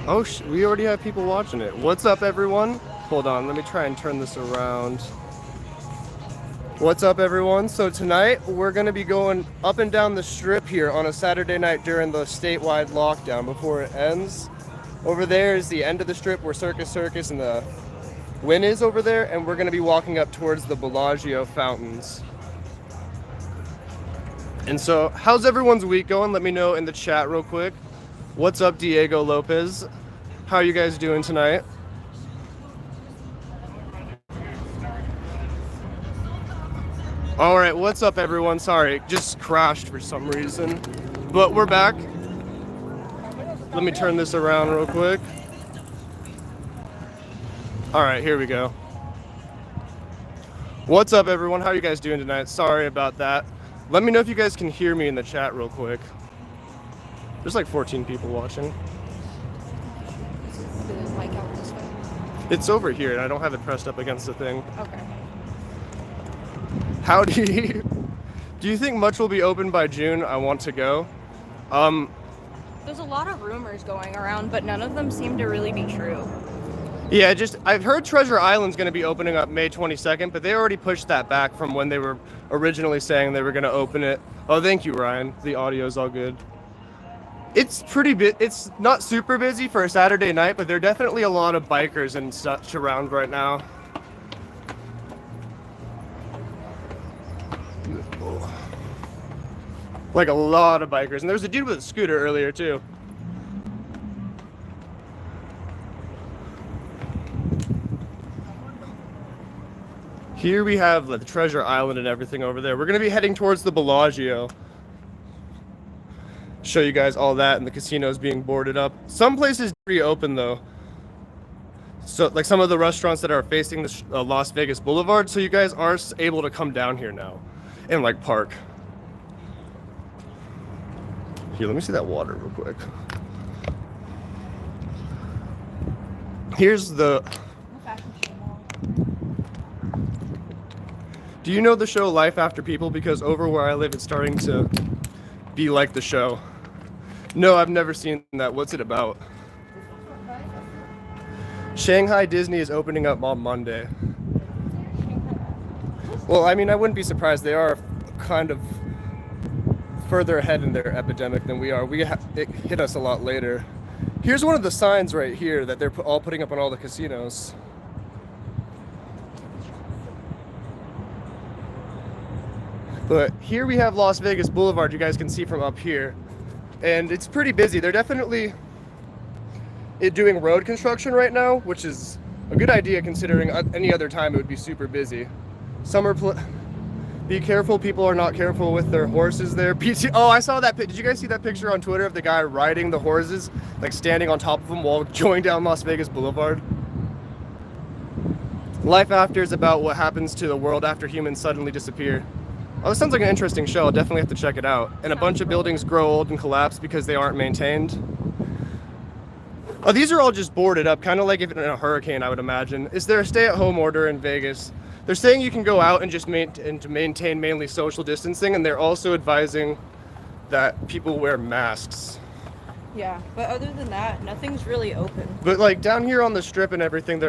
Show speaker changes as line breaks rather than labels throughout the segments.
Oh, we already have people watching it. What's up, everyone? Hold on, let me try and turn this around. What's up, everyone? So tonight we're going to be going up and down the strip here on a Saturday night during the statewide lockdown before it ends. Over there is the end of the strip where Circus and the Wynn is over there, and we're going to be walking up towards the Bellagio fountains. And so, how's everyone's week going? Let me know in the chat real quick. What's up, Diego Lopez? How are you guys doing tonight? All right, what's up, everyone? Sorry, it just crashed for some reason, but we're back. Let me turn this around real quick. All right, here we go. What's up, everyone? How are you guys doing tonight? Sorry about that. Let me know if you guys can hear me in the chat real quick. There's like 14 people watching.
Is the mic out this way?
It's over here, and I don't have it pressed up against the thing.
Okay.
How do you think much will be open by June? I want to go.
There's a lot of rumors going around, but none of them seem to really be true.
Yeah, I've heard Treasure Island's going to be opening up May 22nd, but they already pushed that back from when they were originally saying they were going to open it. Oh, thank you, Ryan. The audio's all good. It's it's not super busy for a Saturday night, but there are definitely a lot of bikers and such around right now. Like a lot of bikers, and there was a dude with a scooter earlier too. Here we have the Treasure Island and everything over there. We're gonna be heading towards the Bellagio. Show you guys all that, and the casinos being boarded up. Some places reopen though. So like some of the restaurants that are facing the Las Vegas Boulevard, so you guys are able to come down here now and like park. Here, let me see that water real quick. Here's the... Do you know the show Life After People? Because over where I live, it's starting to be like the show. No, I've never seen that. What's it about? Shanghai Disney is opening up on Monday. Well, I mean, I wouldn't be surprised. They are kind of further ahead in their epidemic than we are. It hit us a lot later. Here's one of the signs right here that they're all putting up on all the casinos. But here we have Las Vegas Boulevard, you guys can see from up here. And it's pretty busy. They're definitely doing road construction right now, which is a good idea considering any other time it would be super busy. Be careful, people are not careful with their horses there. Oh, I saw that. Did you guys see that picture on Twitter of the guy riding the horses, like standing on top of them while going down Las Vegas Boulevard? Life After is about what happens to the world after humans suddenly disappear. Oh, this sounds like an interesting show. I'll definitely have to check it out. And a bunch of buildings grow old and collapse because they aren't maintained. Oh, these are all just boarded up, kind of like if in a hurricane, I would imagine. Is there a stay-at-home order in Vegas? They're saying you can go out and just maintain mainly social distancing, and they're also advising that people wear masks.
Yeah, but other than that, nothing's really open.
But like down here on the strip and everything,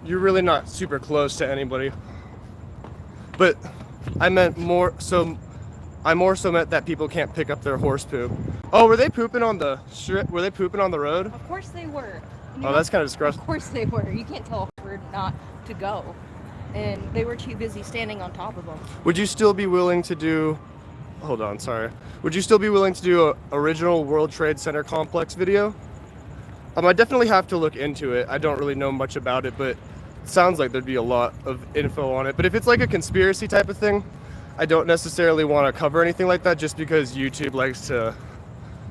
you're really not super close to anybody. But I meant more so. I more so meant that people can't pick up their horse poop. Oh, were they pooping on the strip? Were they pooping on the road?
Of course they were.
Oh, that's kind of disgusting.
Of course they were. You can't tell a bird not to go. And they were too busy standing on top of them.
Would you still be willing to do... Hold on, sorry. Would you still be willing to do an original World Trade Center complex video? I definitely have to look into it. I don't really know much about it, but it sounds like there'd be a lot of info on it. But if it's like a conspiracy type of thing, I don't necessarily want to cover anything like that just because YouTube likes to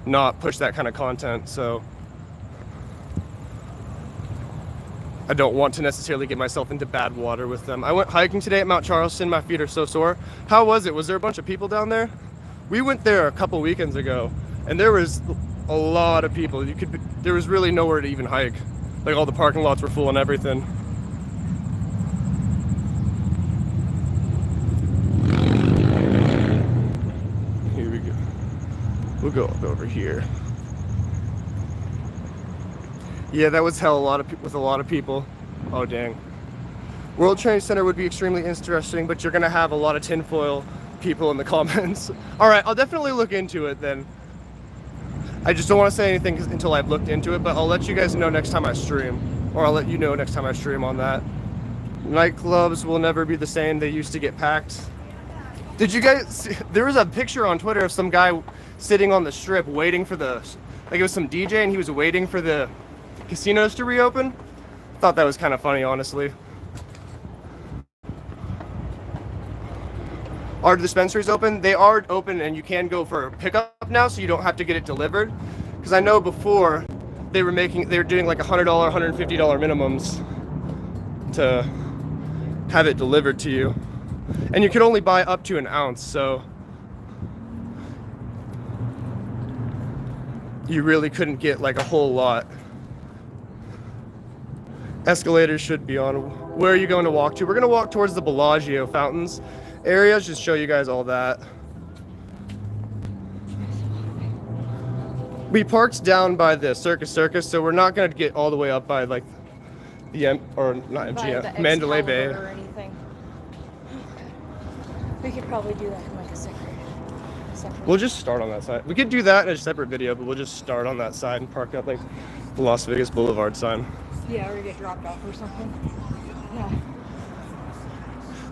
not push that kind of content, so I don't want to necessarily get myself into bad water with them. I went hiking today at Mount Charleston. My feet are so sore. How was it? Was there a bunch of people down there? We went there a couple weekends ago, and there was a lot of people. There was really nowhere to even hike. Like all the parking lots were full and everything. Here we go. We'll go up over here. Yeah, that was hell with a lot of people. Oh dang. World Trade Center would be extremely interesting, but you're gonna have a lot of tinfoil people in the comments. All right, I'll definitely look into it then. I just don't want to say anything until I've looked into it, but I'll let you guys know next time I stream, or I'll let you know next time I stream on that. Nightclubs will never be the same. They used to get packed. Did you guys see, there was a picture on Twitter of some guy sitting on the strip waiting for like it was some DJ and he was waiting for the casinos to reopen. Thought that was kind of funny, honestly. Are the dispensaries open? They are open, and you can go for pickup now, so you don't have to get it delivered. Because I know before they were doing like $100, $150 minimums to have it delivered to you, and you could only buy up to an ounce, so you really couldn't get like a whole lot. Escalators should be on. Where are you going to walk to? We're going to walk towards the Bellagio fountains area, just show you guys all that. We parked down by the Circus, so we're not going to get all the way up by like the Mandalay Bay.
Or anything. We could probably do that in like a separate.
We'll just start on that side. We could do that in a separate video, but we'll just start on that side and park up like the Las Vegas Boulevard sign.
Yeah, or get dropped off or something. Yeah.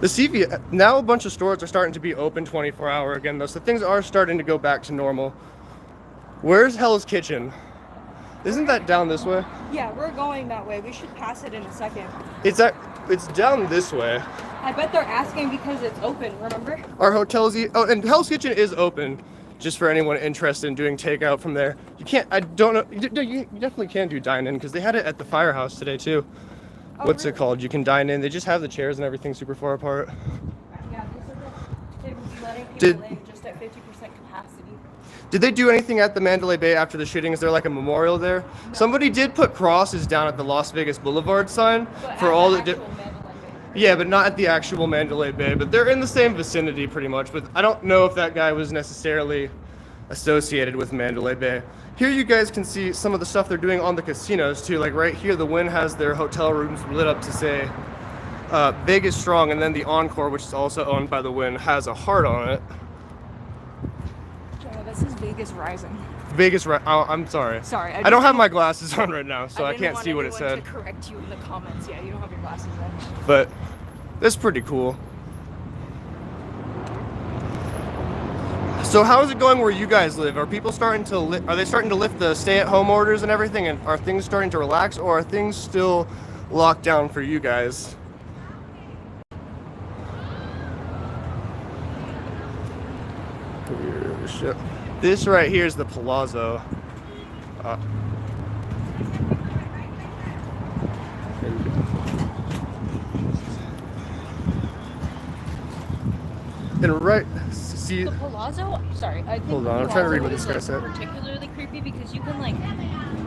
The CV, now a bunch of stores are starting to be open 24-hour again though, so things are starting to go back to normal. Where's Hell's Kitchen? Isn't that down this way?
Yeah, we're going that way. We should pass it in a second.
It's down this way.
I bet they're asking because it's open, remember?
Our hotel's, and Hell's Kitchen is open, just for anyone interested in doing takeout from there. You can't, I don't know, you definitely can do dine-in, because they had it at the firehouse today too.
Oh,
What's
really?
it called? You can dine in. They just have the chairs and everything super far apart.
Yeah, they would be letting people in just at 50% capacity.
Did they do anything at the Mandalay Bay after the shooting? Is there like a memorial there? No. Somebody did put crosses down at the Las Vegas Boulevard sign for all the yeah, but not at the actual Mandalay Bay. But they're in the same vicinity pretty much. But I don't know if that guy was necessarily associated with Mandalay Bay. Here you guys can see some of the stuff they're doing on the casinos too. Like right here, the Wynn has their hotel rooms lit up to say Vegas Strong, and then the Encore, which is also owned by the Wynn, has a heart on it.
Yeah, this is Vegas Rising.
I'm sorry.
Sorry.
I don't have my glasses on right now, so I can't see what it said.
I didn't want anyone to correct you in the comments. Yeah, you don't have your glasses on.
But that's pretty cool. So how is it going where you guys live? Are people starting to are they starting to lift the stay-at-home orders and everything, and are things starting to relax, or are things still locked down for you guys? This right here is the Palazzo. And right, see.
The Palazzo, sorry, I think
Hold on, I'm trying to read what this guy said.
Particularly creepy because you can like,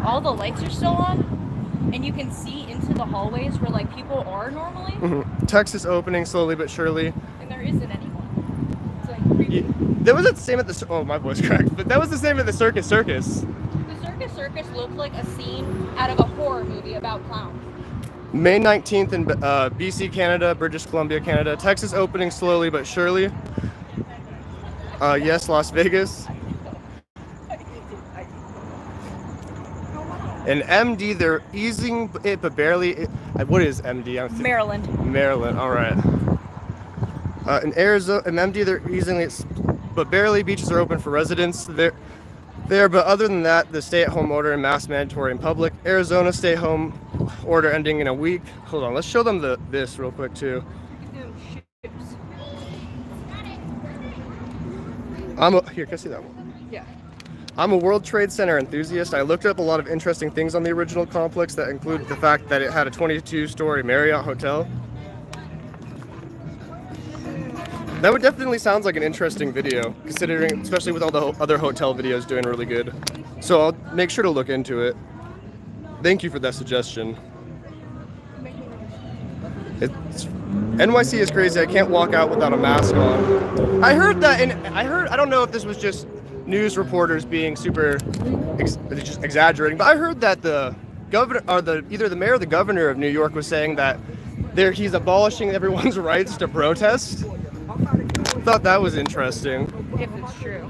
all the lights are still on, and you can see into the hallways where like people are normally.
Mm-hmm. Texas opening slowly but surely.
And there isn't anyone. It's like creepy.
Yeah, that was the same at the. Oh, my voice cracked. But that was the same at the Circus.
The Circus looked like a scene out of a horror movie about clowns.
May 19th in BC, Canada, British Columbia, Canada. Texas opening slowly but surely. Yes, Las Vegas. In MD, they're easing it, but barely. What is MD? Maryland, all right. In Arizona, in MD, they're easing it, but barely. Beaches are open for residents. There, but other than that, the stay-at-home order and mask mandatory in public. Arizona stay-home order ending in a week. Hold on, let's show them this real quick too. Here, can I see that one?
Yeah.
I'm a World Trade Center enthusiast. I looked up a lot of interesting things on the original complex that include the fact that it had a 22-story Marriott hotel. That would definitely sounds like an interesting video, considering, especially with all the other hotel videos doing really good. So I'll make sure to look into it. Thank you for that suggestion. NYC is crazy. I can't walk out without a mask on. I heard that, and I don't know if this was just news reporters being super just exaggerating, but I heard that the governor or either the mayor or the governor of New York was saying that he's abolishing everyone's rights to protest. Thought that was interesting.
If it's true.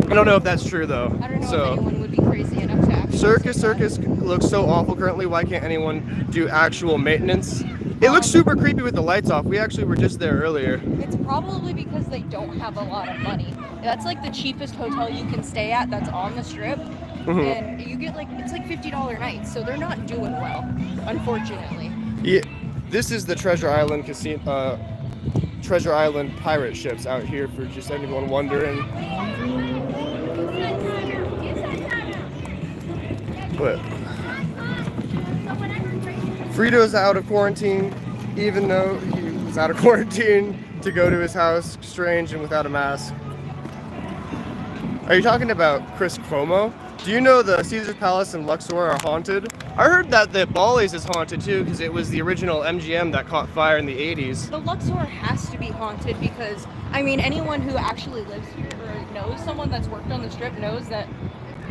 I don't know if that's true though.
I don't know
So,
if anyone would be crazy enough to actually
Circus looks so awful currently. Why can't anyone do actual maintenance? It looks super creepy with the lights off. We actually were just there earlier.
It's probably because they don't have a lot of money. That's like the cheapest hotel you can stay at that's on the strip. And you get like, it's like $50 nights, so they're not doing well, unfortunately.
Yeah, this is the Treasure Island casino, Treasure Island pirate ships out here for just anyone wondering. But Frito's out of quarantine, even though he was out of quarantine to go to his house, strange and without a mask. Are you talking about Chris Cuomo? Do you know the Caesar's Palace and Luxor are haunted? I heard that the Bally's is haunted too because it was the original MGM that caught fire in the 80s.
The Luxor has to be haunted because, I mean, anyone who actually lives here or knows someone that's worked on the strip knows that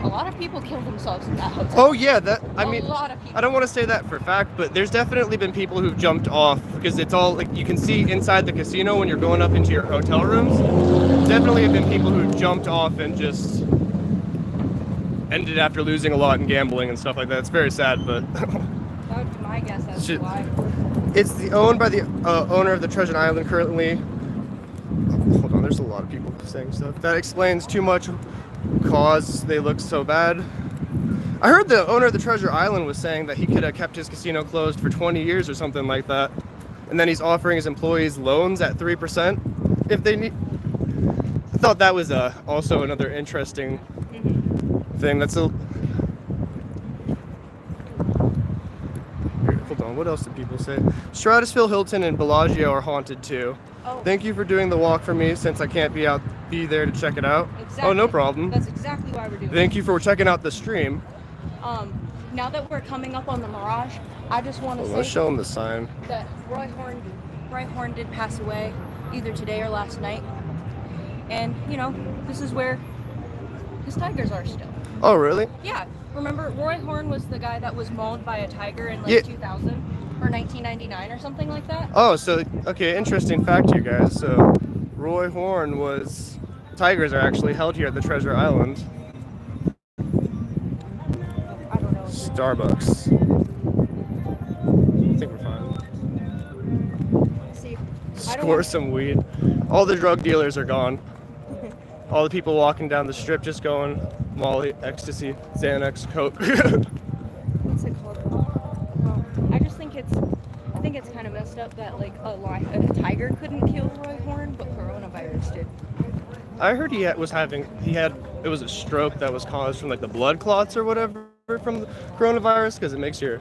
a lot of people kill themselves in that hotel.
Oh yeah, I mean,
a lot of people.
I don't want to say that for fact, but there's definitely been people who've jumped off because it's all like you can see inside the casino when you're going up into your hotel rooms. Definitely have been people who jumped off and just ended after losing a lot in gambling and stuff like that. It's very sad, but
That would be my guess as to why.
it's owned by the owner of the Treasure Island currently. Hold on, there's a lot of people saying stuff. That explains too much cause they look so bad. I heard the owner of the Treasure Island was saying that he could have kept his casino closed for 20 years or something like that. And then he's offering his employees loans at 3% if they need. I thought that was also another interesting thing. That's a. Hold on, what else did people say? Stratusville, Hilton, and Bellagio are haunted too.
Oh.
Thank you for doing the walk for me since I can't be there to check it out.
Exactly.
Oh, no problem.
That's exactly why we're doing it.
Thank you for checking out the stream.
Now that we're coming up on the Mirage, I just want to say
Let's show them the sign.
that Roy Horn did pass away either today or last night. And, you know, this is where his tigers are still.
Oh, really?
Yeah. Remember, Roy Horn was the guy that was mauled by a tiger in like
Yeah.
2000 or 1999 or something like that?
Oh, so, okay, interesting fact to you guys. So, Roy Horn tigers are actually held here at the Treasure Island.
I don't know.
Starbucks. I think we're fine.
See,
Score some weed. All the drug dealers are gone. All the people walking down the strip just going Molly, ecstasy, Xanax, Coke.
what's it called? I just think it's kind of messed up that like a tiger couldn't kill Roy Horn, but coronavirus did.
I heard it was a stroke that was caused from like the blood clots or whatever from the coronavirus because it makes your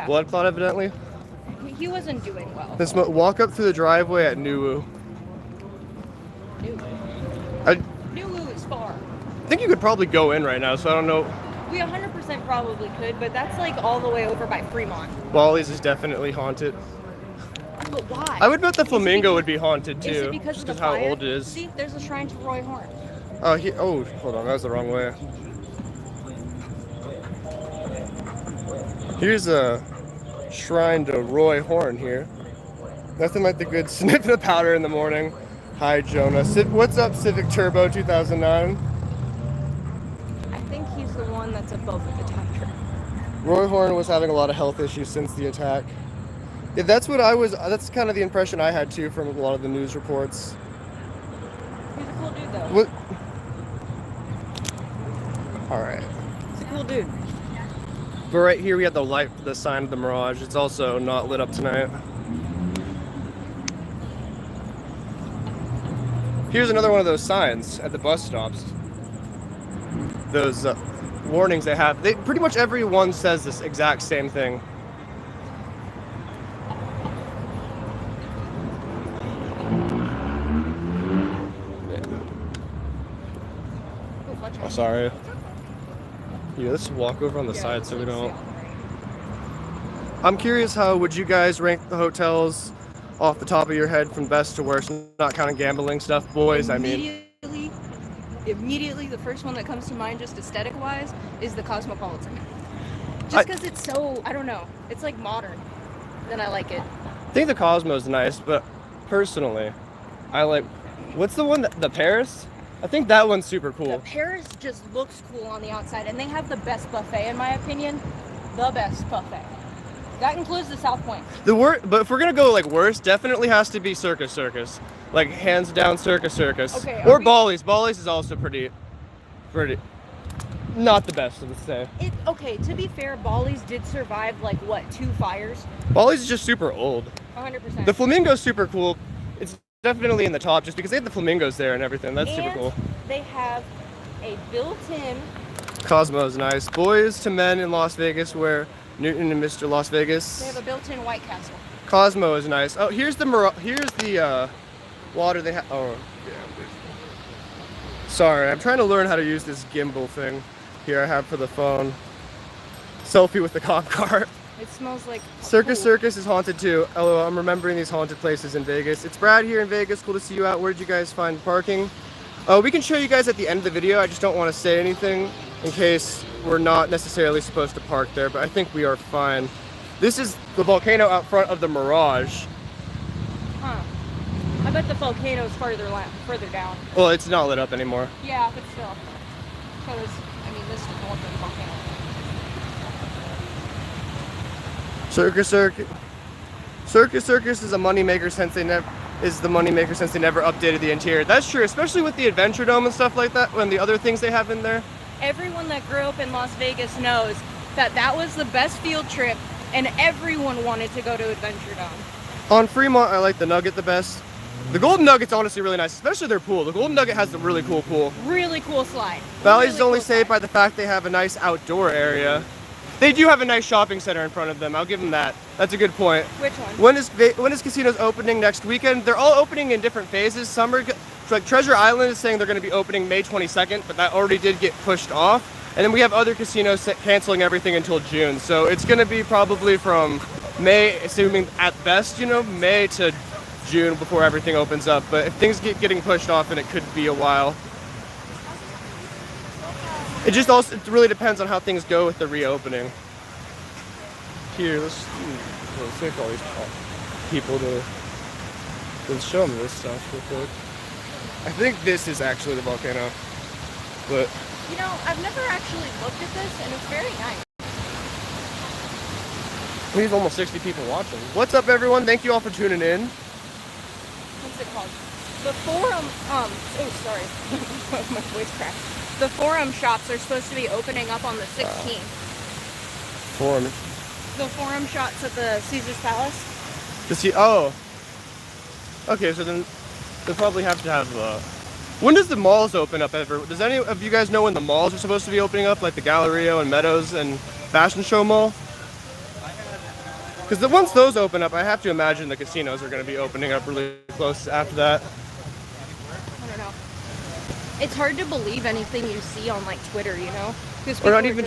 blood clot evidently.
He wasn't doing well.
Let's walk up through the driveway at Nuwu.
Nuwu is far.
I think you could probably go in right now, so I don't know.
We 100% probably could, but that's like all the way over by Fremont.
Wally's is definitely haunted.
But why?
I would bet the Flamingo would be haunted too.
Is it because
just
of the
how
fire?
old it is.
See, there's a shrine to Roy Horn.
Oh, hold on, that was the wrong way. Here's a shrine to Roy Horn here. Nothing like the good sniff of powder in the morning. Hi, Jonah. What's up, Civic Turbo 2009?
I think he's the one that's above the tiger.
Roy Horn was having a lot of health issues since the attack. Yeah, that's kind of the impression I had too from a lot of the news reports.
He's a cool dude though.
What? Alright.
He's a cool dude.
But right here we have the sign of the Mirage. It's also not lit up tonight. Here's another one of those signs at the bus stops. Those warnings they have. Pretty much everyone says this exact same thing. Oh, sorry. Yeah, let's walk over on the side so we don't. I'm curious, how would you guys rank the hotels off the top of your head from best to worst, not counting gambling stuff, boys?
Immediately, the first one that comes to mind, just aesthetic-wise, is the Cosmopolitan. Just because it's so, I don't know, it's like modern. Then I like it.
I think the Cosmo's nice, but personally, I like, what's the one, the Paris? I think that one's super cool.
The Paris just looks cool on the outside, and they have the best buffet, in my opinion. The best buffet. That includes the South Point.
But if we're gonna go like worst, definitely has to be Circus. Like hands down Circus.
Okay,
or Bally's. Bally's is also pretty, not the best, I would say.
Okay, to be fair, Bally's did survive like what, 2 fires?
Bally's is just super old.
100%.
The Flamingo's super cool. It's definitely in the top just because they have the flamingos there and everything. That's super cool.
They have a built-in.
Cosmo's nice. Boys to Men in Las Vegas, where Newton and Mr. Las Vegas.
They have a built-in White Castle.
Cosmo is nice. Oh, here's the water they have. Oh, yeah. Sorry, I'm trying to learn how to use this gimbal thing. Here I have for the phone. Selfie with the cop car.
It smells like
Circus is haunted too. LOL, I'm remembering these haunted places in Vegas. It's Brad here in Vegas. Cool to see you out. Where did you guys find parking? We can show you guys at the end of the video. I just don't want to say anything in case we're not necessarily supposed to park there, but I think we are fine. This is the volcano out front of the Mirage.
Huh. I bet the volcano is further down.
Well, it's not lit up anymore.
Yeah, but still. Because, I mean, this is more than a volcano. Circus is a moneymaker since they never updated the interior. That's true, especially with the Adventure Dome and stuff like that, and the other things they have in there. Everyone that grew up in Las Vegas knows that that was the best field trip, and everyone wanted to go to Adventure Dome.
On Fremont, I like the Nugget the best. The Golden Nugget's honestly really nice, especially their pool. The Golden Nugget has a really cool pool.
Really cool slide.
Bally's is only saved by the fact they have a nice outdoor area. They do have a nice shopping center in front of them. I'll give them that. That's a good point.
Which one?
When is casinos opening next weekend? They're all opening in different phases. Some are like Treasure Island is saying they're going to be opening May 22nd, but that already did get pushed off. And then we have other casinos canceling everything until June. So it's going to be probably from May, assuming at best, May to June before everything opens up. But if things getting pushed off, then it could be a while. It really depends on how things go with the reopening. Here, let's see if all these people let's show them this stuff real quick. I think this is actually the volcano, but
I've never actually looked at this, and it's very nice.
We have almost 60 people watching. What's up, everyone? Thank you all for tuning in.
What's it called? The Forum. Oh, sorry, my voice cracked. The Forum shops are supposed to be opening up on the 16th.
Forum.
The Forum shops at the Caesar's Palace.
Okay, so then they'll probably have to have. When does the malls open up ever? Does any of you guys know when the malls are supposed to be opening up, like the Galleria and Meadows and Fashion Show Mall? Because once those open up, I have to imagine the casinos are going to be opening up really close after that.
I don't know. It's hard to believe anything you see on like Twitter, because
Or not even,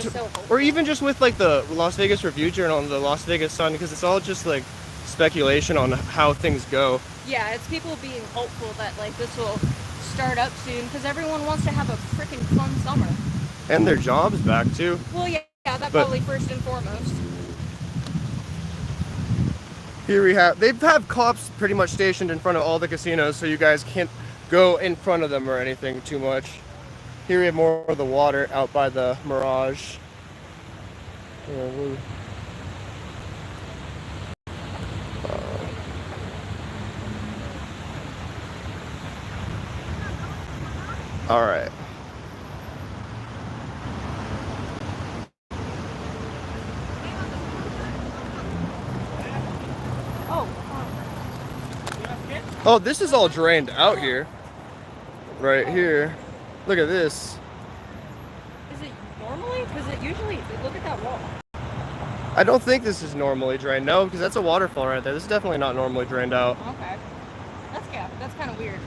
or even just with like the Las Vegas Review Journal and the Las Vegas Sun, because it's all just like speculation on how things go.
Yeah, it's people being hopeful that like this will start up soon, because everyone wants to have a freaking fun summer.
And their jobs back too.
Well, yeah, that's probably first and foremost.
Here they have cops pretty much stationed in front of all the casinos, so you guys can't go in front of them or anything too much. Here we have more of the water out by the Mirage. All right. Oh, this is all drained out here. Right here. Look at this.
Is it normally? Because it usually, look at that wall.
I don't think this is normally drained. No, because that's a waterfall right there. This is definitely not normally drained out.
Okay. That's kind of weird.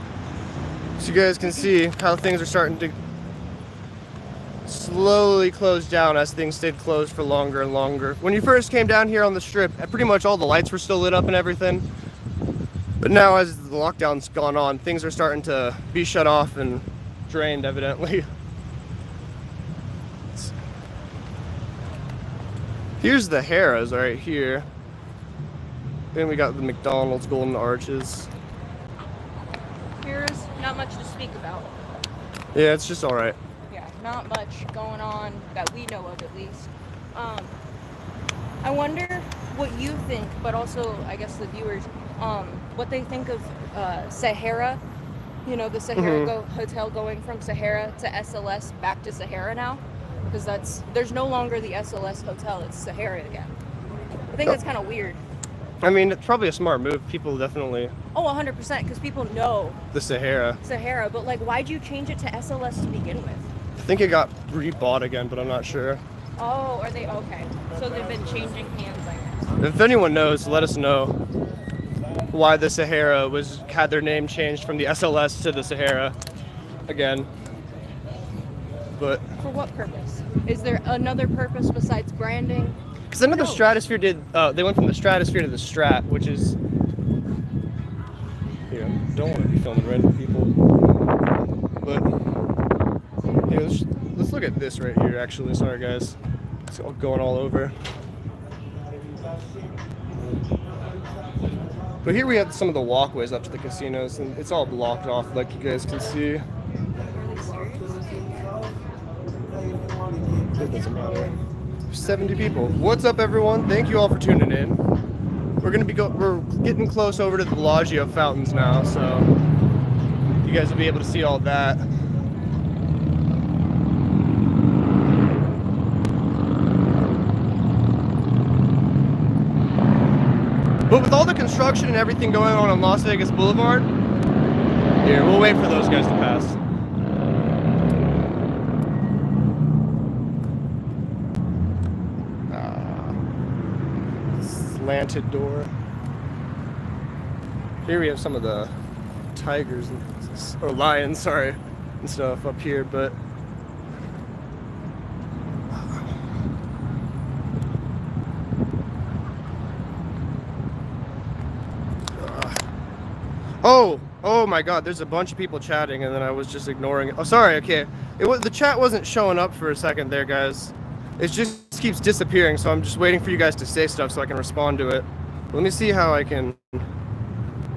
So you guys can see how things are starting to slowly close down as things stayed closed for longer and longer. When you first came down here on the Strip, pretty much all the lights were still lit up and everything. But now as the lockdown's gone on, things are starting to be shut off and drained, evidently. Here's the Harrah's right here. Then we got the McDonald's Golden Arches.
Here's not much to speak about.
Yeah, it's just all right.
Yeah, not much going on that we know of, at least. I wonder what you think, but also I guess the viewers, what they think of Sahara. You know, the Sahara hotel going from Sahara to SLS back to Sahara now, because there's no longer the SLS hotel, it's Sahara again. I think that's kind of weird.
I mean, it's probably a smart move. People definitely.
Oh, 100%, because people know
the Sahara,
but like, why'd you change it to SLS to begin with?
I think it got rebought again, but I'm not sure.
Oh, are they? Okay. So they've been changing hands, I guess.
If anyone knows, let us know why the Sahara had their name changed from the SLS to the Sahara again. But
for what purpose? Is there another purpose besides branding?
Because I know the Stratosphere they went from the Stratosphere to the Strat, which is, don't want to be filming random people. But, let's look at this right here, actually. Sorry, guys. It's all going all over. But here we have some of the walkways up to the casinos, and it's all blocked off, like you guys can see. It doesn't matter. 70 people. What's up, everyone? Thank you all for tuning in. We're getting close over to the Bellagio fountains now, so you guys will be able to see all that. But with all the construction and everything going on Las Vegas Boulevard, here, we'll wait for those guys to pass. Slanted door. Here we have some of the tigers, or lions, sorry, and stuff up here, but oh my God, there's a bunch of people chatting, and then I was just ignoring it. Oh, sorry, okay. The chat wasn't showing up for a second there, guys. It just keeps disappearing, so I'm just waiting for you guys to say stuff so I can respond to it. Let me see how I can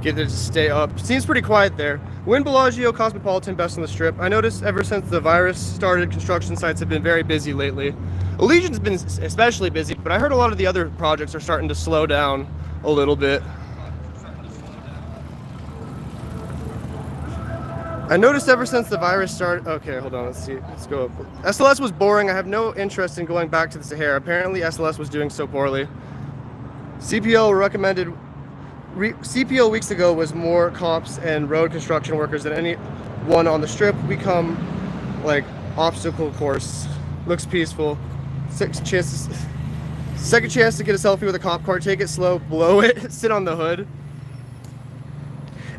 get it to stay up. Seems pretty quiet there. Wynn Bellagio, Cosmopolitan, best on the Strip. I noticed ever since the virus started, construction sites have been very busy lately. Allegion's been especially busy, but I heard a lot of the other projects are starting to slow down a little bit. I noticed ever since the virus started. Okay, hold on, let's see. Let's go up. SLS was boring. I have no interest in going back to the Sahara. Apparently, SLS was doing so poorly. CPO recommended. CPO weeks ago was more cops and road construction workers than anyone on the Strip. We come like obstacle course. Looks peaceful. Second chance to get a selfie with a cop car. Take it slow. Blow it. Sit on the hood.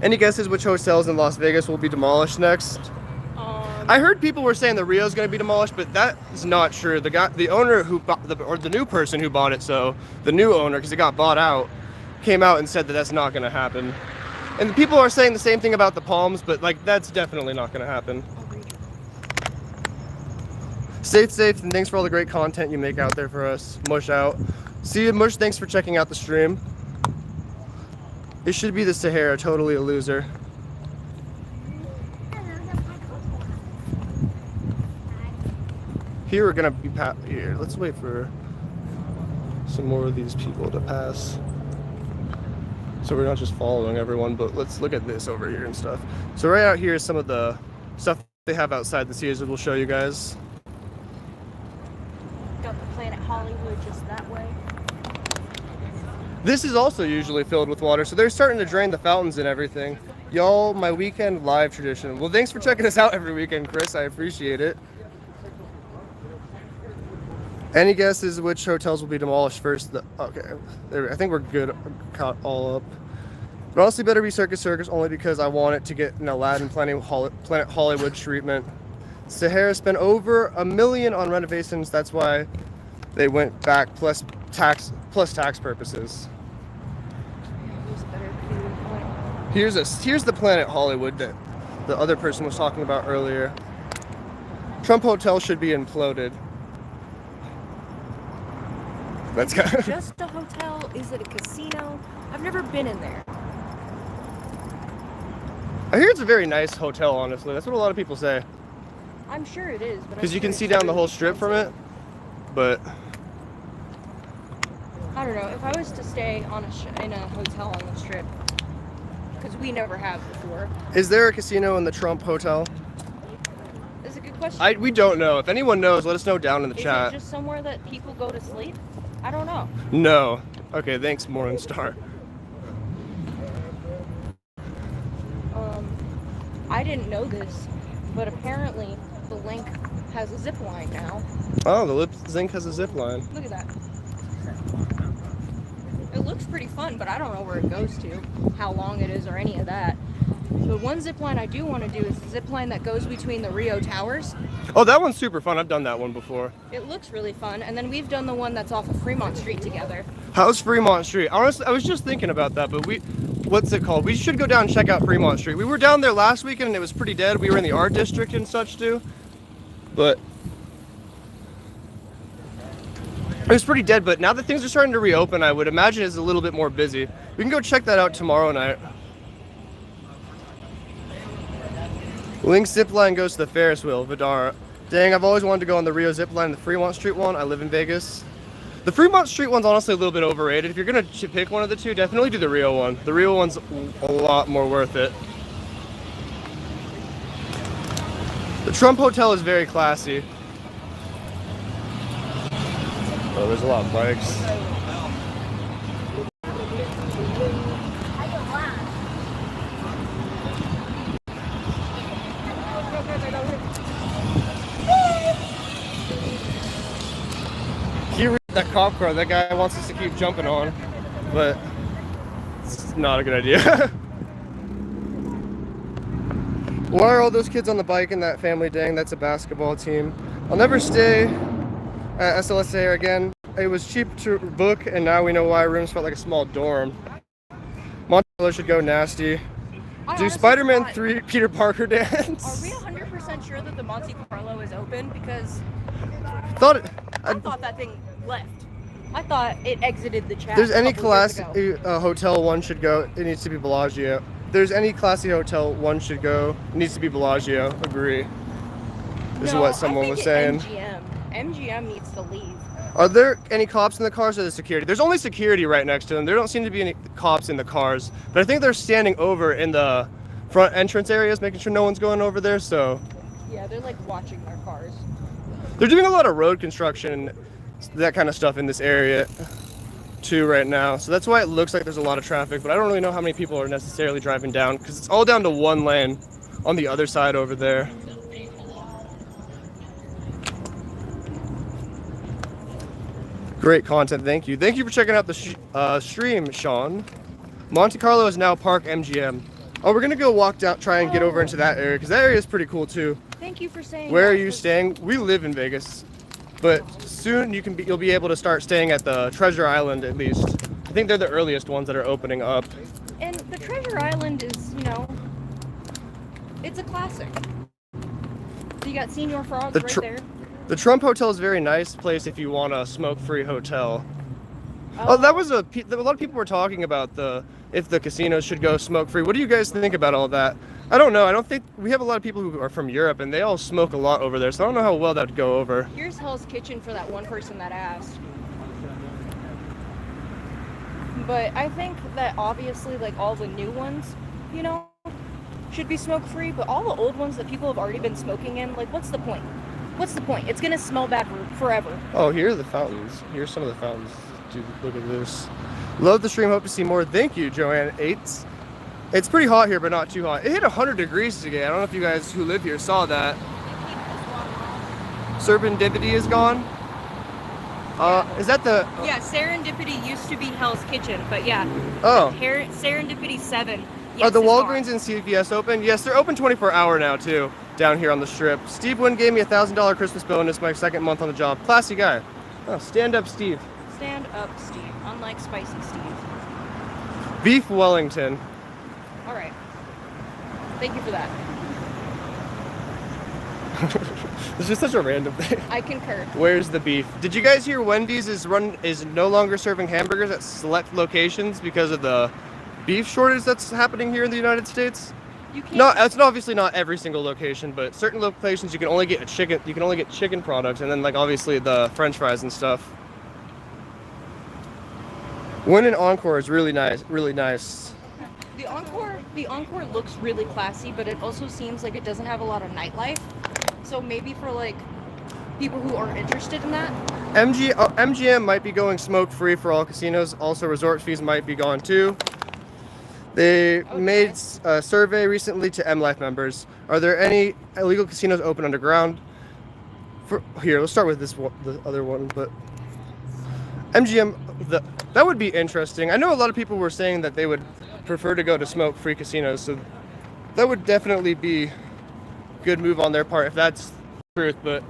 Any guesses which hotels in Las Vegas will be demolished next? I heard people were saying the Rio's going to be demolished, but that is not true. The owner who bought or the new person who bought it, so the new owner, because it got bought out, came out and said that that's not going to happen. And the people are saying the same thing about the Palms, but like that's definitely not going to happen. Stay safe, and thanks for all the great content you make out there for us. Mush out. See you, Mush. Thanks for checking out the stream. It should be the Sahara, totally a loser. Here we're gonna be here. Let's wait for some more of these people to pass. So we're not just following everyone, but let's look at this over here and stuff. So right out here is some of the stuff they have outside the Caesars. We'll show you guys.
Got the Planet Hollywood just that way.
This is also usually filled with water, so they're starting to drain the fountains and everything. Y'all, my weekend live tradition. Well, thanks for checking us out every weekend, Chris. I appreciate it. Any guesses which hotels will be demolished first? Okay, I think we're good. Caught all up. But honestly, better be Circus only because I want it to get an Aladdin Planet Hollywood treatment. Sahara spent over $1 million on renovations. That's why they went back plus tax purposes. Here's the Planet Hollywood that the other person was talking about earlier. Trump Hotel should be imploded. That's
Is it
kind
just a hotel? Is it a casino? I've never been in there.
I hear it's a very nice hotel, honestly. That's what a lot of people say.
I'm sure it is, but
Because you can see down the whole strip from it. But
I don't know. If I was to stay on in a hotel on the strip, because we never have before.
is there a casino in the Trump Hotel?
That's a good question.
We don't know. If anyone knows, let us know down in the chat.
Is it just somewhere that people go to sleep? I don't know.
No. Okay, thanks, Morningstar.
I didn't know this, but apparently the Link has a zip line now.
Oh, the Zinc has a zip line.
Look at that. It looks pretty fun, but I don't know where it goes to, how long it is, or any of that. The one zip line I do want to do is the zip line that goes between the Rio Towers.
Oh, that one's super fun. I've done that one before.
It looks really fun, and then we've done the one that's off of Fremont Street together.
How's Fremont Street? Honestly, I was just thinking about that, but what's it called? We should go down and check out Fremont Street. We were down there last weekend and it was pretty dead. We were in the art district and such too, but it was pretty dead. But now that things are starting to reopen, I would imagine it's a little bit more busy. We can go check that out tomorrow night. Link zipline goes to the Ferris wheel, Vidar. Dang, I've always wanted to go on the Rio zipline and the Fremont Street one. I live in Vegas. The Fremont Street one's honestly a little bit overrated. If you're gonna pick one of the two, definitely do the Rio one. The Rio one's a lot more worth it. The Trump Hotel is very classy. Oh, there's a lot of bikes. That cop car, that guy wants us to keep jumping on, but it's not a good idea. Why are all those kids on the bike in that family? Dang, that's a basketball team. I'll never stay at SLSA again. It was cheap to book, and now we know why rooms felt like a small dorm. Monte Carlo should go nasty. Do Spider-Man 3 Peter Parker dance?
Are we 100% sure that the Monte Carlo is open? Because I thought that thing left. I thought it exited the chat.
If there's any classy hotel one should go, it needs to be Bellagio. If there's any classy hotel one should go, it needs to be Bellagio. Agree. This is what someone was saying.
MGM needs to leave.
Are there any cops in the cars or the security? There's only security right next to them. There don't seem to be any cops in the cars. But I think they're standing over in the front entrance areas, making sure no one's going over there, so.
Yeah, they're like watching their cars.
They're doing a lot of road construction, that kind of stuff in this area too right now. So that's why it looks like there's a lot of traffic, but I don't really know how many people are necessarily driving down because it's all down to one lane on the other side over there. Great content, thank you. Thank you for checking out the stream, Sean. Monte Carlo is now Park MGM. Oh, we're gonna go walk down, try and get over into that area because that area is pretty cool too.
Thank you for saying.
Where are you staying? We live in Vegas, but soon you'll be able to start staying at the Treasure Island at least. I think they're the earliest ones that are opening up.
And the Treasure Island is, it's a classic. You got Senior Frogs right there.
The Trump Hotel is a very nice place if you want a smoke-free hotel. Oh, that was a lot of people were talking about if the casinos should go smoke-free. What do you guys think about all that? I don't know. I don't think we have a lot of people who are from Europe and they all smoke a lot over there, so I don't know how well that would go over.
Here's Hell's Kitchen for that one person that asked. But I think that obviously like all the new ones, should be smoke-free, but all the old ones that people have already been smoking in, like what's the point? What's the point? It's gonna smell bad forever.
Oh, here are the fountains. Here's some of the fountains. Dude, look at this. Love the stream. Hope to see more. Thank you, Joanne. It's pretty hot here, but not too hot. It hit 100 degrees today. I don't know if you guys who live here saw that. Serendipity is gone. Is that the?
Yeah, Serendipity used to be Hell's Kitchen, but yeah.
Oh.
Serendipity 7. Yes,
Are the Walgreens and CVS open? Yes, they're open 24-hour now too, down here on the strip. Steve Wynn gave me a $1,000 Christmas bonus my second month on the job. Classy guy. Oh, stand up, Steve.
Stand up, Steve. Unlike Spicy Steve.
Beef Wellington.
All right. Thank you for that.
It's just such a random thing.
I concur.
Where's the beef? Did you guys hear Wendy's is no longer serving hamburgers at select locations because of the beef shortage that's happening here in the United States?
You can't.
No, it's obviously not every single location, but certain locations you can only get chicken. You can only get chicken products, and then like obviously the French fries and stuff. Wynn and Encore is really nice. Really nice.
The Encore looks really classy, but it also seems like it doesn't have a lot of nightlife. So maybe for like people who are interested in that.
MGM might be going smoke-free for all casinos. Also, resort fees might be gone too. They made a survey recently to MLife members. Are there any illegal casinos open underground? Here, let's start with the other one. But MGM, that would be interesting. I know a lot of people were saying that they would prefer to go to smoke-free casinos, so that would definitely be a good move on their part if that's the truth. But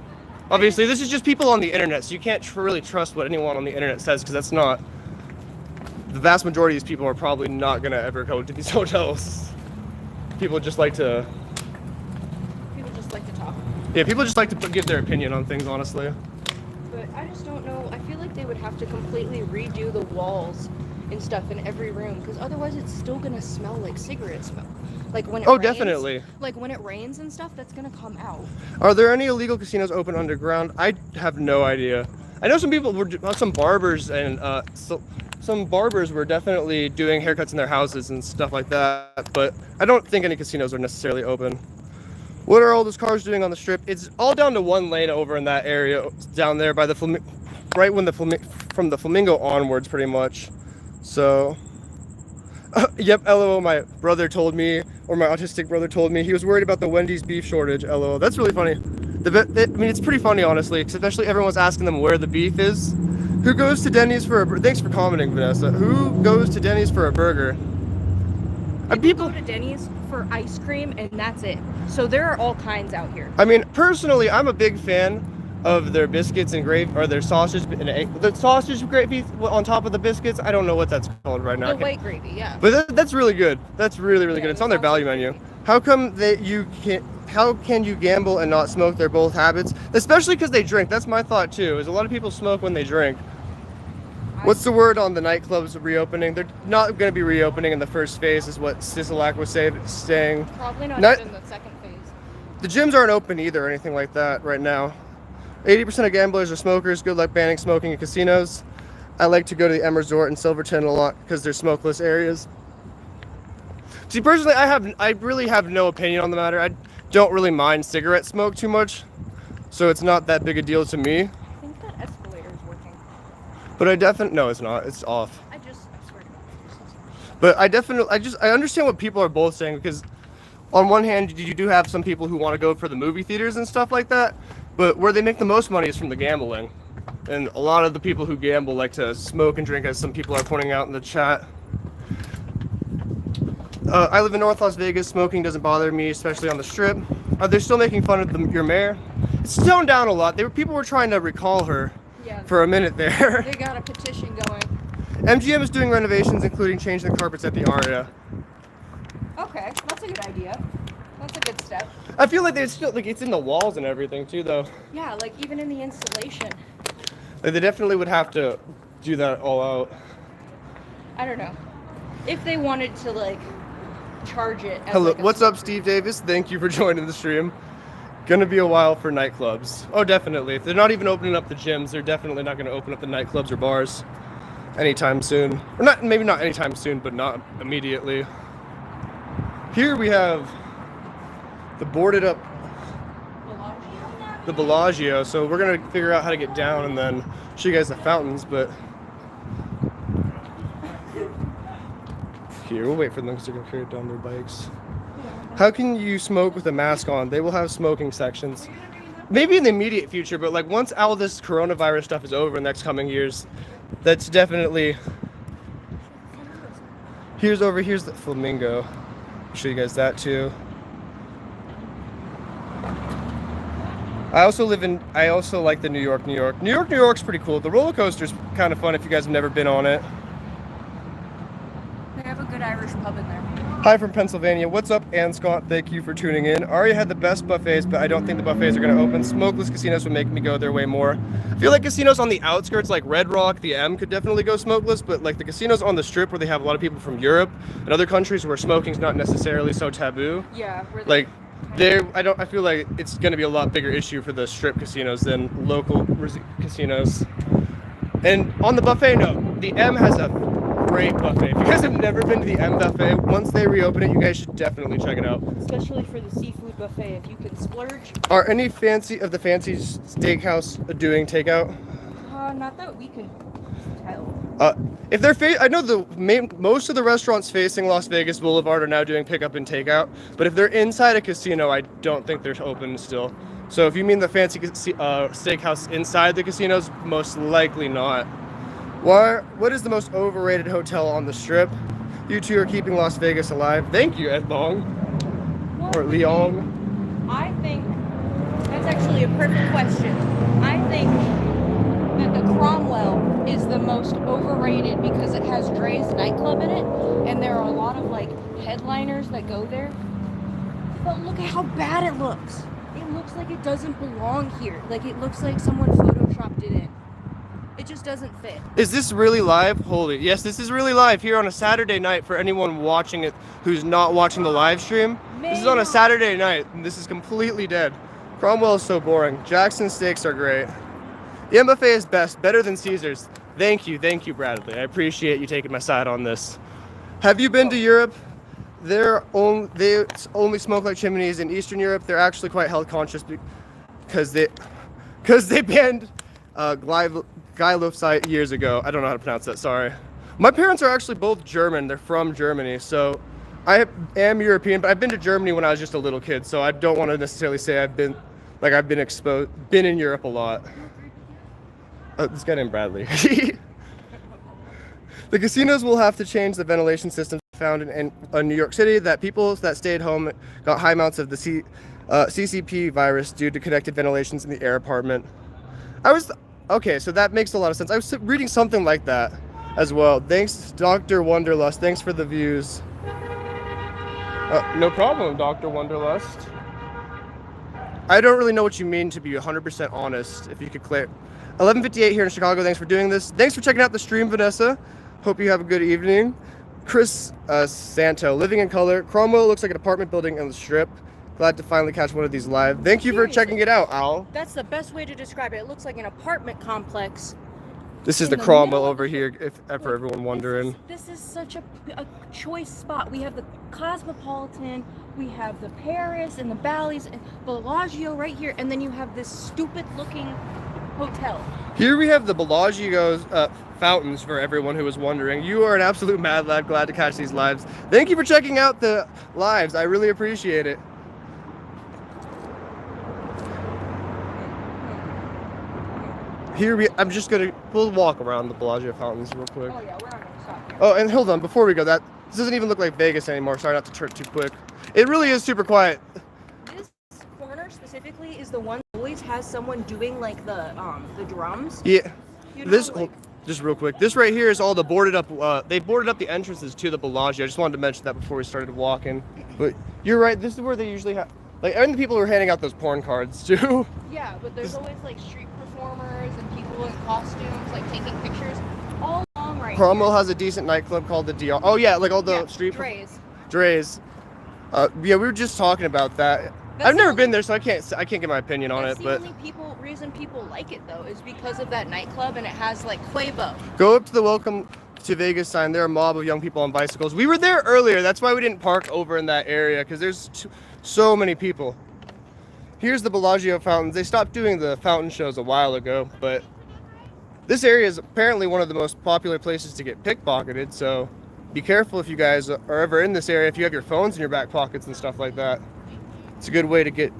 obviously, this is just people on the internet, so you can't really trust what anyone on the internet says, because that's not. The vast majority of these people are probably not going to ever go to these hotels. People just like to
talk.
Yeah, people just like to give their opinion on things, honestly.
But I just don't know. I feel like they would have to completely redo the walls and stuff in every room, because otherwise it's still going to smell like cigarette smoke. Like when it rains,
definitely.
Like when it rains and stuff, that's going to come out.
Are there any illegal casinos open underground? I have no idea. I know some people some barbers and some barbers were definitely doing haircuts in their houses and stuff like that, but I don't think any casinos are necessarily open. What are all those cars doing on the strip? It's all down to one lane over in that area down there by the from the Flamingo onwards, pretty much. So, yep, LOL, my brother told me, or my autistic brother told me, he was worried about the Wendy's beef shortage, LOL. That's really funny. I mean, it's pretty funny, honestly, especially everyone's asking them where the beef is. Who goes to Denny's for a Thanks for commenting, Vanessa. Who goes to Denny's for a burger?
People go to Denny's for ice cream, and that's it. So there are all kinds out here.
I mean, personally, I'm a big fan of their biscuits and gravy, or their sausage and egg. The sausage gravy on top of the biscuits, I don't know what that's called right now.
The white gravy, yeah.
But that's really good. That's really good. It's on their value menu.
Gravy.
How come how can you gamble and not smoke? They're both habits, especially because they drink. That's my thought too, is a lot of people smoke when they drink. What's the word on the nightclubs reopening? They're not going to be reopening in the first phase, is what Sisolak was saying.
Probably not even the second phase.
The gyms aren't open either or anything like that right now. 80% of gamblers are smokers. Good luck banning smoking in casinos. I like to go to the M Resort in Silverton a lot because they're smokeless areas. See, personally, I really have no opinion on the matter. I don't really mind cigarette smoke too much, so it's not that big a deal to me.
I think that escalator is working.
But no, it's not. It's off.
I swear to God.
But I understand what people are both saying, because on one hand, you do have some people who want to go for the movie theaters and stuff like that, but where they make the most money is from the gambling. And a lot of the people who gamble like to smoke and drink, as some people are pointing out in the chat. I live in North Las Vegas. Smoking doesn't bother me, especially on the strip. Are they still making fun of your mayor? It's toned down a lot. People were trying to recall her for a minute there.
They got a petition going.
MGM is doing renovations, including changing the carpets at the Aria.
Okay, that's a good idea. That's a good step.
I feel like it's in the walls and everything too, though.
Yeah, like even in the installation.
Like, they definitely would have to do that all out.
I don't know. If they wanted to like charge it. As
Hello,
like
what's up, Steve Davis? Thank you for joining the stream. Gonna be a while for nightclubs. Oh, definitely. If they're not even opening up the gyms, they're definitely not gonna open up the nightclubs or bars anytime soon. Or maybe not anytime soon, but not immediately. Here we have the boarded up the Bellagio, so we're gonna figure out how to get down and then show you guys the fountains, but here, we'll wait for them because they're gonna carry down their bikes. How can you smoke with a mask on? They will have smoking sections. Maybe in the immediate future, but like once all this coronavirus stuff is over in the next coming years, that's definitely... Here's the Flamingo. I'll show you guys that too. I also like the New York. New York's pretty cool. The roller coaster's kind of fun if you guys have never been on it.
They have a good Irish pub in there.
Hi from Pennsylvania. What's up, Ann Scott? Thank you for tuning in. Aria had the best buffets, but I don't think the buffets are going to open. Smokeless casinos would make me go there way more. I feel like casinos on the outskirts, like Red Rock, the M, could definitely go smokeless, but like the casinos on the Strip, where they have a lot of people from Europe and other countries where smoking's not necessarily so taboo.
Yeah.
Like, I feel like it's going to be a lot bigger issue for the Strip casinos than local casinos. And on the buffet note, the M has a great buffet. If you guys have never been to the M buffet, once they reopen it, you guys should definitely check it out.
Especially for the seafood buffet, if you can splurge.
Are any of the fancy steakhouse doing takeout?
Not that we can tell.
If they're I know most of the restaurants facing Las Vegas Boulevard are now doing pickup and takeout, but if they're inside a casino, I don't think they're open still. So if you mean the fancy steakhouse inside the casinos, most likely not. What is the most overrated hotel on the Strip? You two are keeping Las Vegas alive. Thank you, Ed Long. Or Leong.
I think that's actually a perfect question. I think that the Cromwell is the most overrated because it has Dre's nightclub in it, and there are a lot of like headliners that go there. But look at how bad it looks. It looks like it doesn't belong here. Like it looks like someone photoshopped it in. It just doesn't fit.
Is this really live? Holy, yes, this is really live here on a Saturday night for anyone watching it who's not watching the live stream. This is on a Saturday night, and this is completely dead. Cromwell is so boring. Jackson steaks are great. The M buffet is best, better than Caesar's. Thank you, Bradley. I appreciate you taking my side on this. Have you been to Europe? They only smoke like chimneys in Eastern Europe. They're actually quite health conscious because they banned Glyphosate years ago. I don't know how to pronounce that, sorry. My parents are actually both German. They're from Germany, so I am European, but I've been to Germany when I was just a little kid, so I don't want to necessarily say I've been in Europe a lot. This guy named Bradley. The casinos will have to change the ventilation system found in New York City that people that stayed home got high amounts of the CCP virus due to connected ventilations in the air apartment. Okay, so that makes a lot of sense. I was reading something like that as well. Thanks, Dr. Wonderlust. Thanks for the views. No problem, Dr. Wonderlust. I don't really know what you mean, to be 100% honest, if you could clear. 11:58 here in Chicago. Thanks for doing this. Thanks for checking out the stream, Vanessa. Hope you have a good evening. Chris Santo, living in color. Cromwell looks like an apartment building on the Strip. Glad to finally catch one of these live. Thank you for checking it out, Al.
That's the best way to describe it. It looks like an apartment complex.
This is the Cromwell over here, for everyone wondering.
This is such a choice spot. We have the Cosmopolitan, we have the Paris and the Bally's and Bellagio right here, and then you have this stupid looking hotel.
Here we have the Bellagio's fountains for everyone who was wondering. You are an absolute mad lad. Glad to catch these lives. Thank you for checking out the lives. I really appreciate it. We'll walk around the Bellagio fountains real quick.
Oh yeah, we're not gonna stop here.
Oh, and hold on, before we go, this doesn't even look like Vegas anymore. Sorry not to turn too quick. It really is super quiet.
This corner specifically is the one that always has someone doing like the drums.
Yeah.
You know,
Just real quick. This right here is all the boarded up. They boarded up the entrances to the Bellagio. I just wanted to mention that before we started walking. But you're right. This is where they usually have, and the people who are handing out those porn cards too.
Yeah, but there's always like street performers and people in costumes like taking pictures all along right
Cromwell
here.
has a decent nightclub called the DR. Oh yeah, like all the street. Dre's. Yeah, we were just talking about that. I've never been there, so I can't give my opinion on it. But
the only reason people like it though is because of that nightclub, and it has like Quavo.
Go up to the welcome to Vegas sign. There are a mob of young people on bicycles. We were there earlier. That's why we didn't park over in that area, because there's so many people. Here's the Bellagio fountains. They stopped doing the fountain shows a while ago, but this area is apparently one of the most popular places to get pickpocketed, so be careful if you guys are ever in this area, if you have your phones in your back pockets and stuff like that. It's a good way to get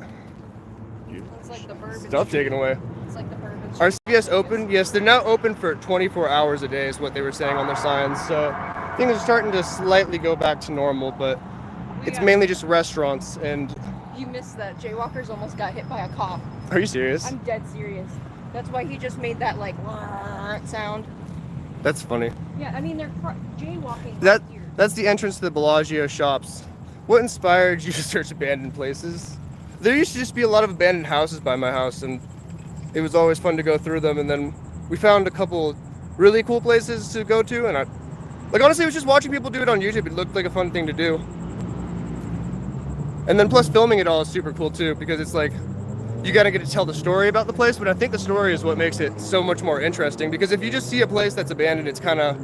stuff taken away.
It's like the bourbon.
Are CVS open? Yes, they're now open for 24 hours a day is what they were saying on their signs, so things are starting to slightly go back to normal, but it's mainly just restaurants. And
you missed that. Jaywalkers almost got hit by a cop.
Are you serious?
I'm dead serious. That's why he just made that like sound.
That's funny.
Yeah, I mean they're jaywalking
That
here.
That's the entrance to the Bellagio shops. What inspired you to search abandoned places? There used to just be a lot of abandoned houses by my house, and it was always fun to go through them. And then we found a couple really cool places to go to, and honestly, it was just watching people do it on YouTube. It looked like a fun thing to do. And then plus filming it all is super cool too, because it's like, you gotta get to tell the story about the place, but I think the story is what makes it so much more interesting, because if you just see a place that's abandoned, it's kind of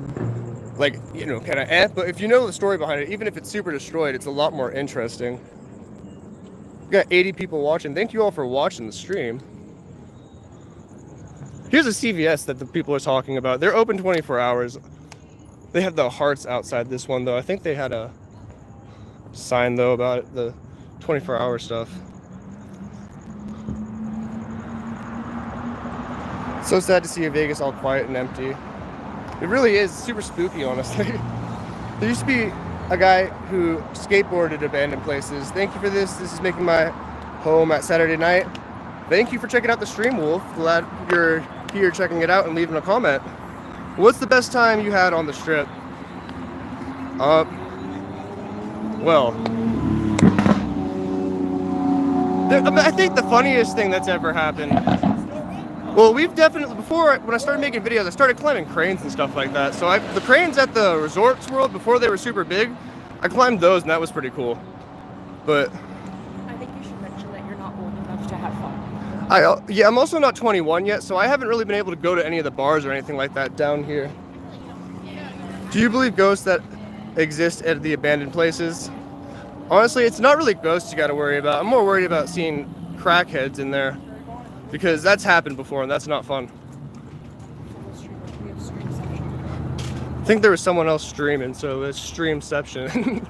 like, but if you know the story behind it, even if it's super destroyed, it's a lot more interesting. We got 80 people watching. Thank you all for watching the stream. Here's a CVS that the people are talking about. They're open 24 hours. They have the hearts outside this one, though. I think they had a sign, though, about it, the 24-hour stuff. So sad to see Vegas all quiet and empty. It really is super spooky, honestly. There used to be a guy who skateboarded abandoned places. Thank you for this. This is making my home at Saturday night. Thank you for checking out the stream, Wolf. Glad you're here checking it out and leaving a comment. What's the best time you had on the strip? Well, I think the funniest thing that's ever happened. Well, we've definitely, before, when I started making videos, I started climbing cranes and stuff like that. So the cranes at the Resorts World, before they were super big, I climbed those, and that was pretty cool. But
I think you should mention that you're not old enough to have fun.
yeah, I'm also not 21 yet, so I haven't really been able to go to any of the bars or anything like that down here. Do you believe ghosts that exist at the abandoned places? Honestly, it's not really ghosts you gotta worry about. I'm more worried about seeing crackheads in there, because that's happened before and that's not fun. I think there was someone else streaming, so it's streamception.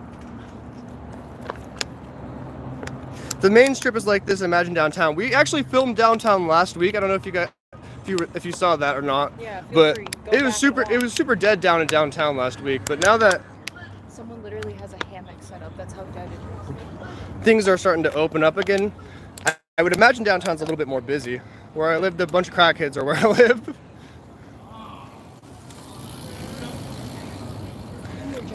The main strip is like this. Imagine downtown. We actually filmed downtown last week. I don't know if you got, if you saw that or not.
Yeah,
but it was super dead down in downtown last week. But now that
someone literally has a hammock set up, that's how dead it is.
Things are starting to open up again. I would imagine downtown's a little bit more busy. Where I lived, a bunch of crackheads are where I live.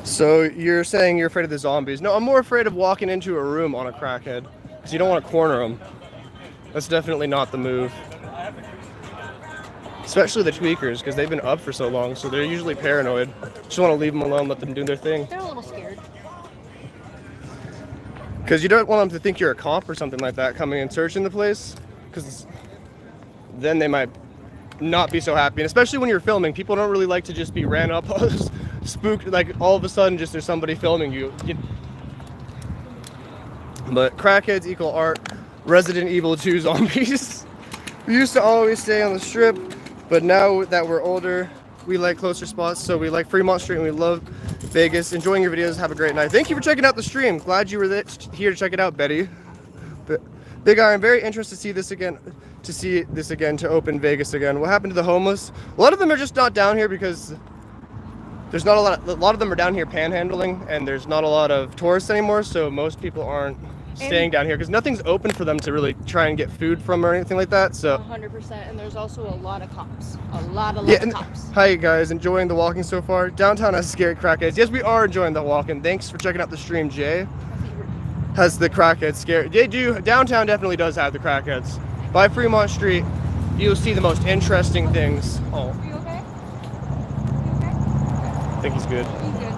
So you're saying you're afraid of the zombies? No, I'm more afraid of walking into a room on a crackhead, because you don't want to corner them. That's definitely not the move. Especially the tweakers, because they've been up for so long, so they're usually paranoid. Just want to leave them alone, let them do their thing.
They're a little scared.
Because you don't want them to think you're a cop or something like that coming and searching the place, because then they might not be so happy. And especially when you're filming, people don't really like to just be ran up, spooked, like all of a sudden just there's somebody filming you. But crackheads equal art. Resident Evil 2 zombies. We used to always stay on the strip, but now that we're older, we like closer spots. So we like Fremont Street and we love Vegas. Enjoying your videos. Have a great night. Thank you for checking out the stream. Glad you were here to check it out, Betty. But Big Eye, I'm very interested to see this again, to open Vegas again. What happened to the homeless? A lot of them are just not down here because there's not a lot of them are down here panhandling, and there's not a lot of tourists anymore, so most people aren't staying down here because nothing's open for them to really try and get food from or anything like that. So
100%, and there's also a lot of cops. A lot of cops.
Hi guys, enjoying the walking so far? Downtown has scary crackheads. Yes, we are enjoying the walking. Thanks for checking out the stream, Jay. Has the crackheads scared? They do. Downtown definitely does have the crackheads. By Fremont Street, you'll see the most interesting things. Oh.
Are you okay?
I think he's good.
He's good.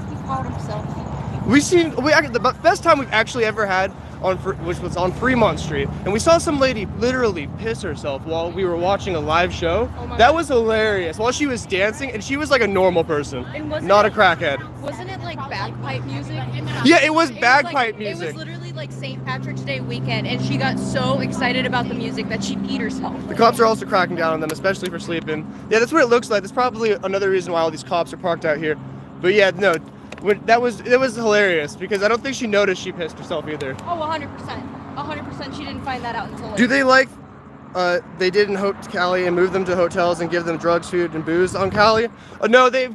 He caught himself.
The best time we've actually ever had which was on Fremont Street, and we saw some lady literally piss herself while we were watching a live show.
Oh
that was hilarious. While she was dancing, and she was like a normal person, not a crackhead.
Wasn't it like bagpipe music?
Yeah, it was bagpipe music.
It was literally like St. Patrick's Day weekend, and she got so excited about the music that she peed herself.
The cops are also cracking down on them, especially for sleeping. Yeah, that's what it looks like. That's probably another reason why all these cops are parked out here. But yeah, no, it was hilarious because I don't think she noticed she pissed herself either.
Oh, 100%. 100%. She didn't find that out until later.
Do they like they did in Cali and move them to hotels and give them drugs, food, and booze on Cali? No, they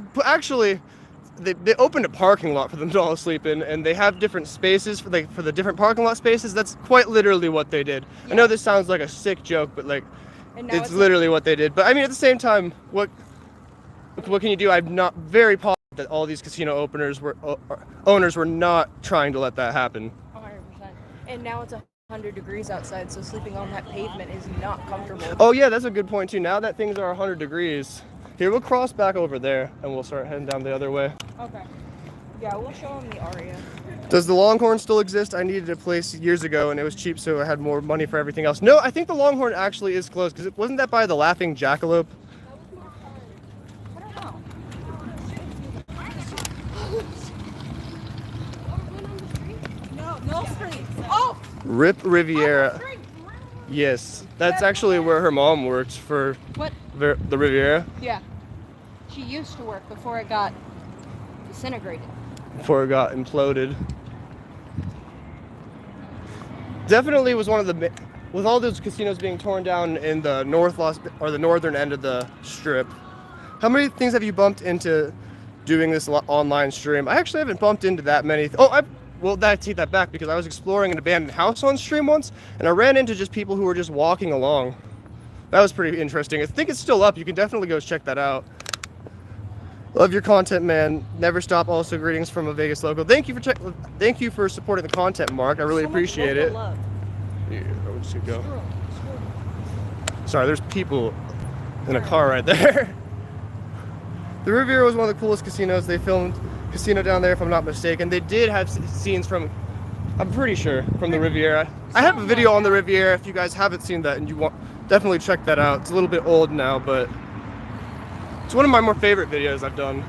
opened a parking lot for them to all sleep in, and they have different spaces for the different parking lot spaces. That's quite literally what they did. Yeah. I know this sounds like a sick joke, but it's literally what they did. But I mean, at the same time, what can you do? I'm not very positive that all these casino owners were not trying to let that happen.
100%. And now it's 100 degrees outside, so sleeping on that pavement is not comfortable.
Oh yeah, that's a good point too. Now that things are 100 degrees, here we'll cross back over there and we'll start heading down the other way.
Okay. Yeah, we'll show them the aria.
Does the Longhorn still exist? I needed a place years ago and it was cheap, so I had more money for everything else. No, I think the Longhorn actually is closed because wasn't that by the Laughing Jackalope?
I don't know. No street. Oh!
Rip Riviera. Yes, that's actually where her mom worked for
What?
the Riviera.
Yeah. She used to work before it got disintegrated.
Before it got imploded. Definitely was one of the, with all those casinos being torn down in the the northern end of the strip. How many things have you bumped into doing this online stream? I actually haven't bumped into that many. Well, take that back because I was exploring an abandoned house on stream once and I ran into just people who were just walking along. That was pretty interesting. I think it's still up. You can definitely go check that out. Love your content, man. Never stop. Also, greetings from a Vegas local. Thank you for supporting the content, Mark. I really appreciate it.
Love.
Yeah, we'll just go. Sorry, there's people in a car right there. The Riviera was one of the coolest casinos. They filmed Casino down there, if I'm not mistaken. They did have scenes from, I'm pretty sure, from the Riviera. I have a video on the Riviera if you guys haven't seen that and you want, definitely check that out. It's a little bit old now, but it's one of my more favorite videos I've done.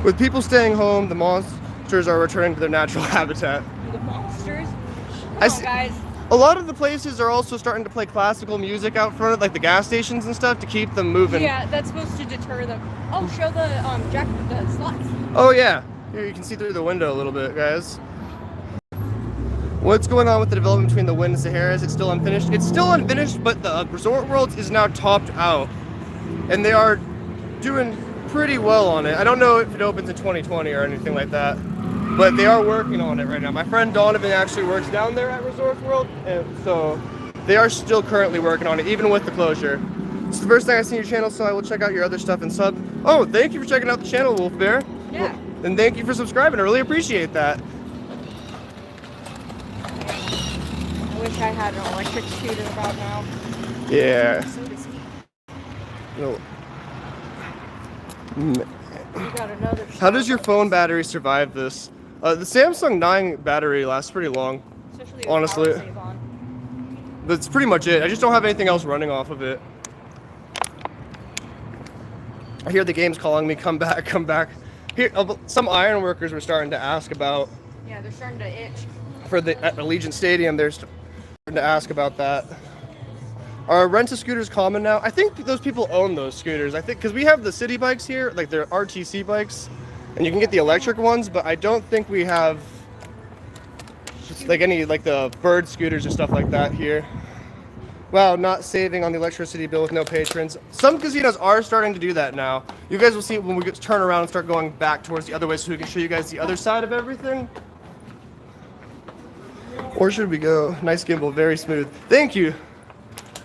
With people staying home, the monsters are returning to their natural habitat.
The monsters? Come on, guys.
A lot of the places are also starting to play classical music out front, like the gas stations and stuff, to keep them moving.
Yeah, that's supposed to deter them. Oh, show the slots.
Oh yeah, here you can see through the window a little bit, guys. What's going on with the development between the Wynn and Sahara's? It's still unfinished. It's still unfinished, but the Resort World is now topped out, and they are doing pretty well on it. I don't know if it opens in 2020 or anything like that, but they are working on it right now. My friend Donovan actually works down there at Resort World, and so they are still currently working on it, even with the closure. It's the first thing I've seen your channel, so I will check out your other stuff and sub. Oh, thank you for checking out the channel, Wolf Bear.
Yeah.
And thank you for subscribing. I really appreciate that.
I wish I had an electric scooter about now.
Yeah.
So to speak.
No.
You got another.
How does your phone battery survive this? The Samsung 9 battery lasts pretty long.
Especially with
honestly.
power save on.
That's pretty much it. I just don't have anything else running off of it. I hear the game's calling me, come back, come back. Here, some iron workers were starting to ask about.
Yeah, they're starting to itch.
For the at Allegiant Stadium, they're starting to ask about that. Are rent-a-scooters common now? I think those people own those scooters. I think because we have the city bikes here, like they're RTC bikes, and you can get the electric ones, but I don't think we have just like any like the bird scooters or stuff like that here. Wow, not saving on the electricity bill with no patrons. Some casinos are starting to do that now. You guys will see when we turn around and start going back towards the other way so we can show you guys the other side of everything. Or should we go? Nice gimbal, very smooth. Thank you.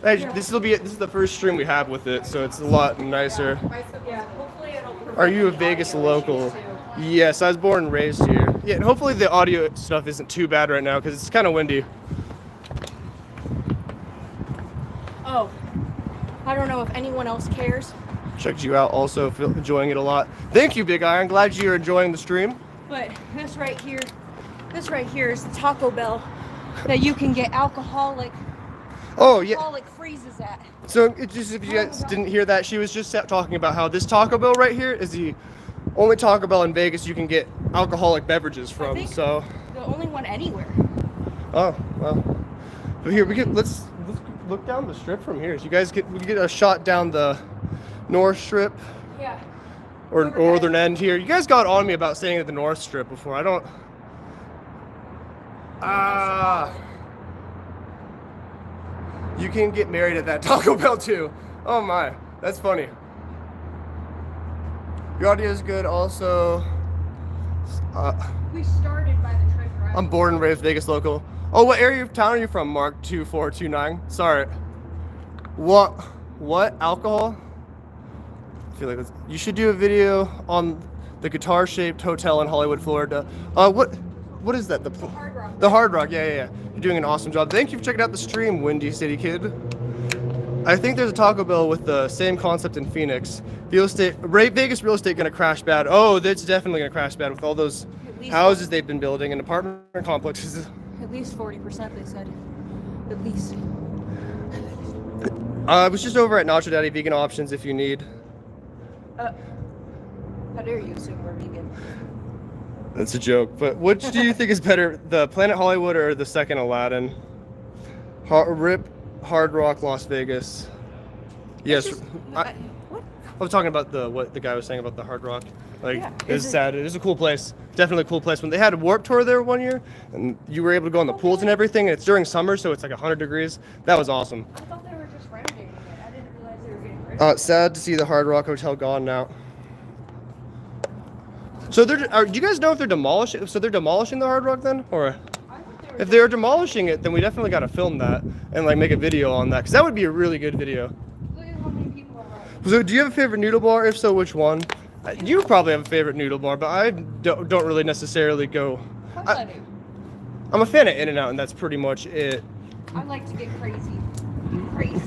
Hey, this is the first stream we have with it, so it's a lot nicer.
Yeah, hopefully it'll.
Are you a Vegas local? Yes, I was born and raised here. Yeah, and hopefully the audio stuff isn't too bad right now because it's kind of windy.
Oh, I don't know if anyone else cares.
Checked you out, also enjoying it a lot. Thank you, Big Iron. Glad you're enjoying the stream.
But this right here is the Taco Bell that you can get alcoholic freezes at.
So it just, if you guys didn't hear that, she was just talking about how this Taco Bell right here is the only Taco Bell in Vegas you can get alcoholic beverages from.
I think
so
the only one anywhere.
Oh well. But here let's look down the strip from here. So you guys we get a shot down the North Strip.
Yeah.
Or northern end here. You guys got on me about staying at the North Strip before. I don't. You can get married at that Taco Bell too. Oh my, that's funny. Your audio is good. Also,
We started by the treasure island.
I'm born and raised Vegas local. Oh, what area of town are you from, Mark 2429? Sorry. What alcohol? feel like you should do a video on the guitar-shaped hotel in Hollywood, Florida. What is that?
The Hard Rock.
The Hard Rock. Yeah. You're doing an awesome job. Thank you for checking out the stream, Windy City Kid. I think there's a Taco Bell with the same concept in Phoenix. Vegas real estate gonna crash bad. Oh, that's definitely gonna crash bad with all those houses they've been building and apartment complexes.
At least 40%, they said. At least.
I was just over at Nacho Daddy Vegan Options if you need.
How dare you assume we're vegan?
That's a joke. But which do you think is better, the Planet Hollywood or the second Aladdin? RIP Hard Rock Las Vegas. Yes.
What?
I was talking about what the guy was saying about the Hard Rock. Like,
Yeah,
it's sad. It is a cool place. Definitely a cool place. When they had a Warp Tour there one year, and you were able to go in the pools and everything, and it's during summer, so it's like 100 degrees. That was awesome.
I thought they were just renovating it. I didn't realize they were getting rid of it.
Sad to see the Hard Rock Hotel gone now. So do you guys know if they're demolishing? So they're demolishing the Hard Rock then, or if they're demolishing it, then we definitely got to film that and like make a video on that, because that would be a really good video.
Look at how many people are around.
So do you have a favorite noodle bar? If so, which one? You probably have a favorite noodle bar, but I don't really necessarily go.
I do.
I'm a fan of In-N-Out, and that's pretty much it.
I like to get crazy. Crazy.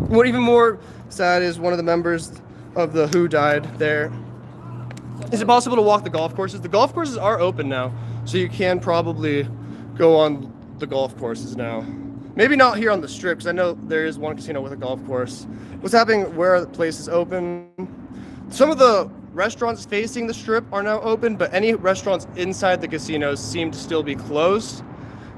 What even more sad is one of the members of the Who died there. Is it possible to walk the golf courses? The golf courses are open now, so you can probably go on the golf courses now. Maybe not here on the Strip, because I know there is one casino with a golf course. What's happening where the place is open? Some of the restaurants facing the Strip are now open, but any restaurants inside the casinos seem to still be closed.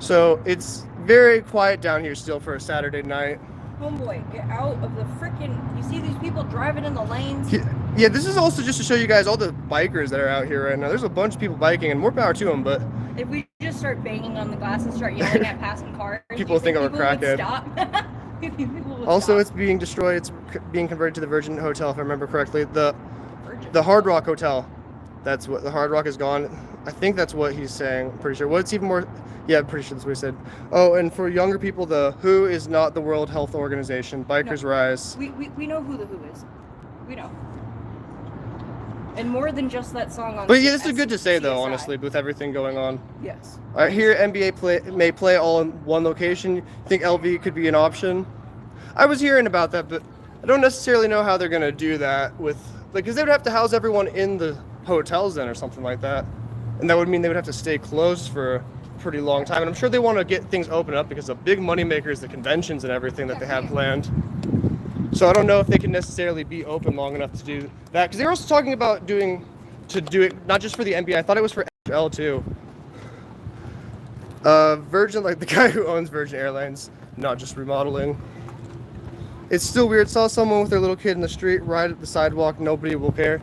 So it's very quiet down here still for a Saturday night.
Homeboy, get out of the frickin'... You see these people driving in the lanes?
Yeah, this is also just to show you guys all the bikers that are out here right now. There's a bunch of people biking, and more power to them, but...
If we just start banging on the glass and start yelling at passing cars,
people think I'm a crackhead.
Stop?
Also,
stop.
it's being destroyed. It's being converted to the Virgin Hotel, if I remember correctly. The Hard Rock Hotel. That's what the Hard Rock is gone. I think that's what he's saying. I'm pretty sure. What's even more? Yeah, I'm pretty sure that's what he said. Oh, and for younger people, the WHO is not the World Health Organization. Bikers Rise.
We know who the WHO is. We know. And more than just that song on.
But yeah, this is good to say though,
CSI.
honestly, with everything going on.
Yes.
I hear NBA may play all in one location. You think LV could be an option? I was hearing about that, but I don't necessarily know how they're gonna do that with, like, because they would have to house everyone in the hotels then or something like that, and that would mean they would have to stay closed for a pretty long time. And I'm sure they want to get things open up because the big money makers, the conventions and everything that they have planned. So I don't know if they can necessarily be open long enough to do that, because they were also talking about do it not just for the NBA. I thought it was for NFL too. Virgin, like the guy who owns Virgin Airlines, not just remodeling. It's still weird. Saw someone with their little kid in the street, right at the sidewalk. Nobody will care.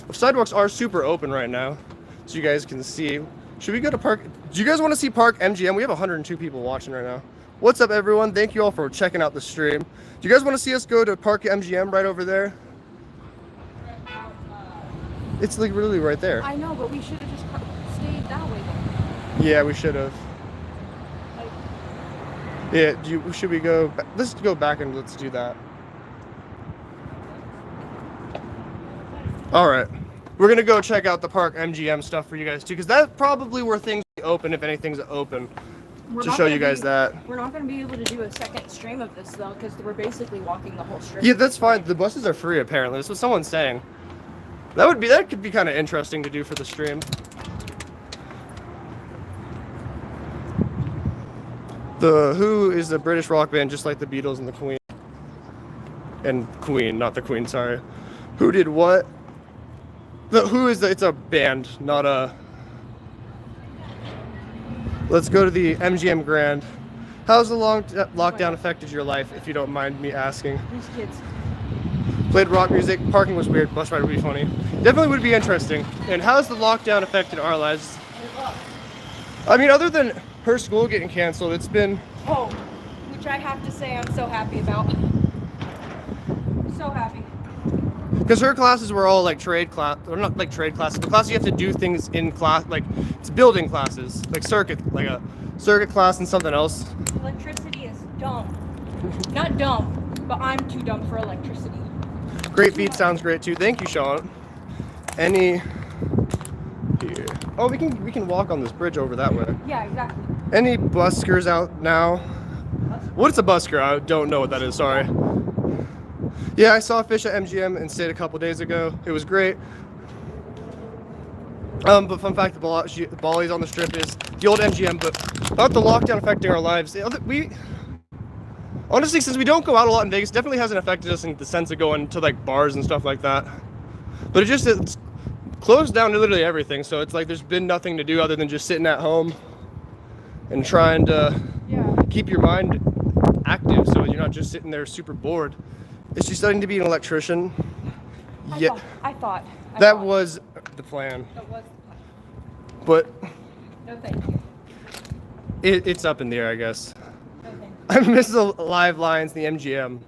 The sidewalks are super open right now, so you guys can see. Should we go to Park? Do you guys want to see Park MGM? We have 102 people watching right now. What's up, everyone? Thank you all for checking out the stream. Do you guys want to see us go to Park MGM right over there? It's like really right there.
I know, but we should have just stayed that way though.
Yeah, we should have.
Like,
Yeah, should we go? Let's go back and let's do that. All right, we're gonna go check out the Park MGM stuff for you guys too, because that's probably where things will be open, if anything's open. To show you guys that.
We're not going to be able to do a second stream of this though, because we're basically walking the whole strip.
Yeah, that's fine. The buses are free apparently. That's what someone's saying. That could be kind of interesting to do for the stream. The Who is a British rock band, just like the Beatles and the Queen. And Queen, not the Queen. Sorry. Who did what? The Who is it's a band, not a. Let's go to the MGM Grand. How's the lockdown affected your life, if you don't mind me asking?
These kids.
Played rock music, parking was weird, bus ride would be funny. Definitely would be interesting. And how's the lockdown affected our lives? I mean, other than her school getting canceled, it's been...
Oh, which I have to say I'm so happy about. So happy.
Because her classes were all like trade class, or not like trade classes, the classes you have to do things in class, like it's building classes, like like a circuit class and something else.
Electricity is dumb. Not dumb, but I'm too dumb for electricity.
Great beat sounds great too. Thank you, Sean. Any here? Oh, we can walk on this bridge over that way.
Yeah, exactly.
Any buskers out now? What's a busker? I don't know what that is. Sorry. Yeah, I saw Fish at MGM and stayed a couple days ago. It was great. But fun fact, the Bally's on the Strip is the old MGM. But about the lockdown affecting our lives, we honestly, since we don't go out a lot in Vegas, definitely hasn't affected us in the sense of going to like bars and stuff like that. But it's closed down to literally everything. So it's like there's been nothing to do other than just sitting at home and trying to keep your mind active so you're not just sitting there super bored. Is she studying to be an electrician?
I thought.
That was the plan.
That was the plan.
But
No thank you.
it's up in the air, I guess.
No thank you.
I miss the live lions, the MGM.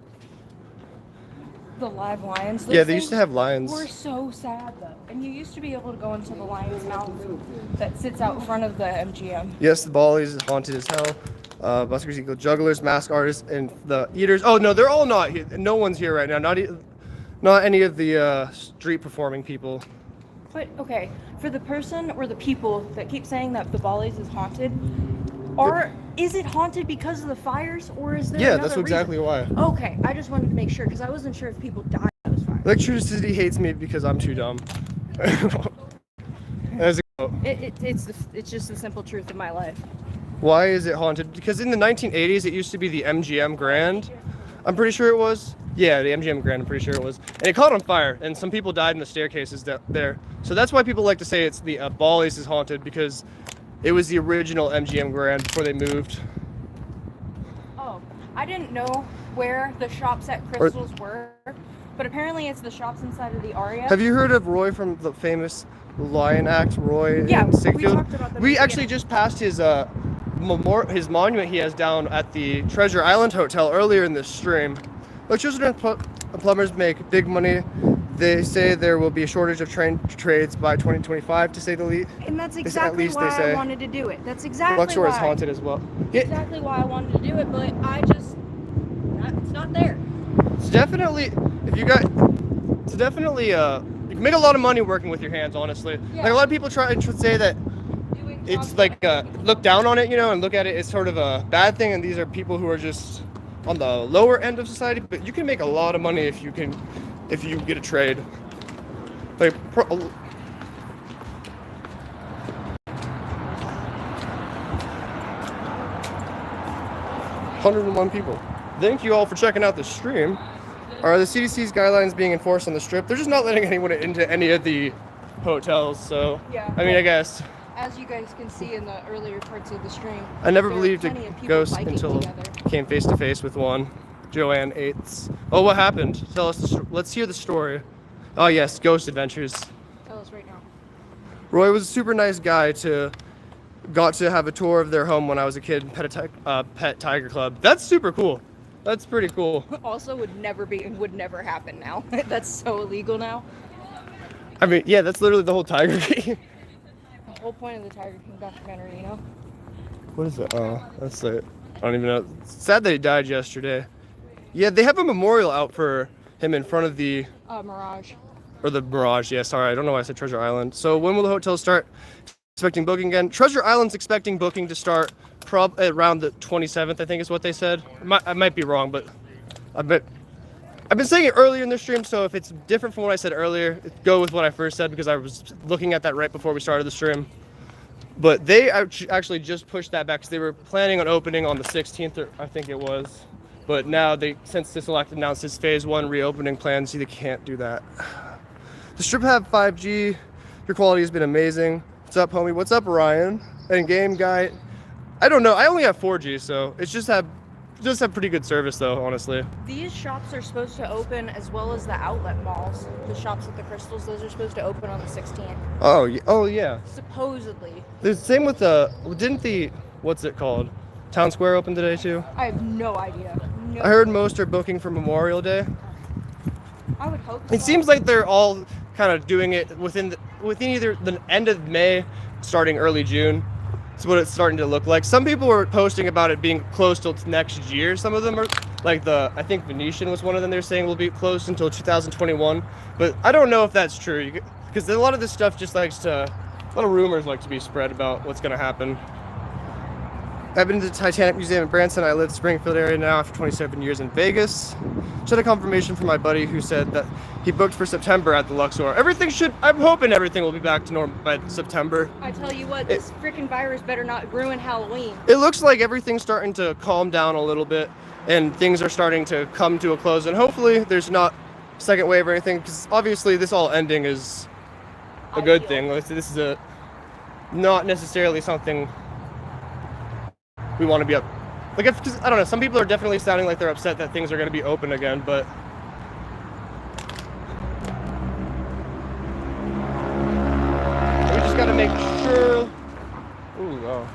The live lions.
Yeah, they used to have lions.
We're so sad though. And you used to be able to go into the lion's mouth that sits out in front of the MGM.
Yes, the Bally's is haunted as hell. Buskers equal jugglers, mask artists, and the eaters. Oh no, they're all not here. No one's here right now. Not any of the street performing people.
But okay, for the person or the people that keep saying that the Bally's is haunted, or is it haunted because of the fires, or is there another
that's exactly
reason?
why.
Okay, I just wanted to make sure because I wasn't sure if people died in those fires.
Electricity hates me because I'm too dumb.
It's just the simple truth of my life.
Why is it haunted? Because in the 1980s, it used to be the MGM Grand. I'm pretty sure it was. Yeah, the MGM Grand, I'm pretty sure it was. And it caught on fire, and some people died in the staircases there. So that's why people like to say it's the Bally's is haunted, because it was the original MGM Grand before they moved.
Oh, I didn't know where the shops at Crystals were, but apparently it's the shops inside of the Aria.
Have you heard of Roy from the famous Lion Act, Roy in Sigfield?
We talked about that.
We actually just passed his monument he has down at the Treasure Island Hotel earlier in this stream. Electricians and plumbers make big money. They say there will be a shortage of trained trades by 2025, to say the least.
And that's exactly why I wanted to do it. That's exactly
Luxor
why.
is haunted as well.
Exactly why I wanted to do it, but it's not there.
It's definitely, you can make a lot of money working with your hands, honestly.
Yeah.
Like a lot of people try to say that it's like look down on it, and look at it as sort of a bad thing, and these are people who are just on the lower end of society, but you can make a lot of money if you get a trade. Like 101 people. Thank you all for checking out the stream. Are the CDC's guidelines being enforced on the Strip? They're just not letting anyone into any of the hotels, so
yeah.
I mean, I guess.
As you guys can see in the earlier parts of the stream,
I never believed a ghost
until
I came face to face with one. Joanne Eights. Oh, what happened? Tell us. Let's hear the story. Oh yes, Ghost Adventures.
Tell us right now.
Roy was a super nice guy. Got to have a tour of their home when I was a kid. Pet Tiger Club. That's super cool. That's pretty cool.
Also, would never happen now. That's so illegal now.
I mean, yeah, that's literally the whole Tiger King.
The whole point of the Tiger King documentary,
What is it? Oh, that's it. I don't even know. It's sad that he died yesterday. Yeah, they have a memorial out for him in front of the
Mirage.
Or the Mirage, yeah, sorry. I don't know why I said Treasure Island. So when will the hotels start expecting booking again? Treasure Island's expecting booking to start around the 27th, I think is what they said. I might be wrong, but I've been saying it earlier in the stream, so if it's different from what I said earlier, go with what I first said, because I was looking at that right before we started the stream. But they actually just pushed that back, because they were planning on opening on the 16th, or I think it was. But now, since this elect announced his phase 1 reopening plans, they can't do that. The Strip have 5G. Your quality has been amazing. What's up, homie? What's up, Ryan? And game guy. I don't know. I only have 4G, so it's just have pretty good service, though, honestly.
These shops are supposed to open, as well as the outlet malls. The shops at the Crystals, those are supposed to open on the 16th.
Oh yeah.
Supposedly.
The same with what's it called? Town Square open today too?
I have no idea.
I heard most are booking for Memorial Day.
I would hope so.
It seems like they're all kind of doing it within either the end of May, starting early June. That's what it's starting to look like. Some people were posting about it being close till next year. Some of them are Like I think Venetian was one of them. They're saying will be closed until 2021, but I don't know if that's true because a lot of this stuff just a lot of rumors like to be spread about what's going to happen. I've been to the Titanic Museum in Branson. I live in the Springfield area now after 27 years in Vegas. Just had a confirmation from my buddy who said that he booked for September at the Luxor. I'm hoping everything will be back to normal by September.
I tell you what, this freaking virus better not ruin Halloween.
It looks like everything's starting to calm down a little bit and things are starting to come to a close. And hopefully there's not a second wave or anything, because obviously this all ending is a good thing. This is not necessarily something we want to be up. Cause, I don't know, some people are definitely sounding like they're upset that things are going to be open again, but we just got to make sure. Ooh, wow.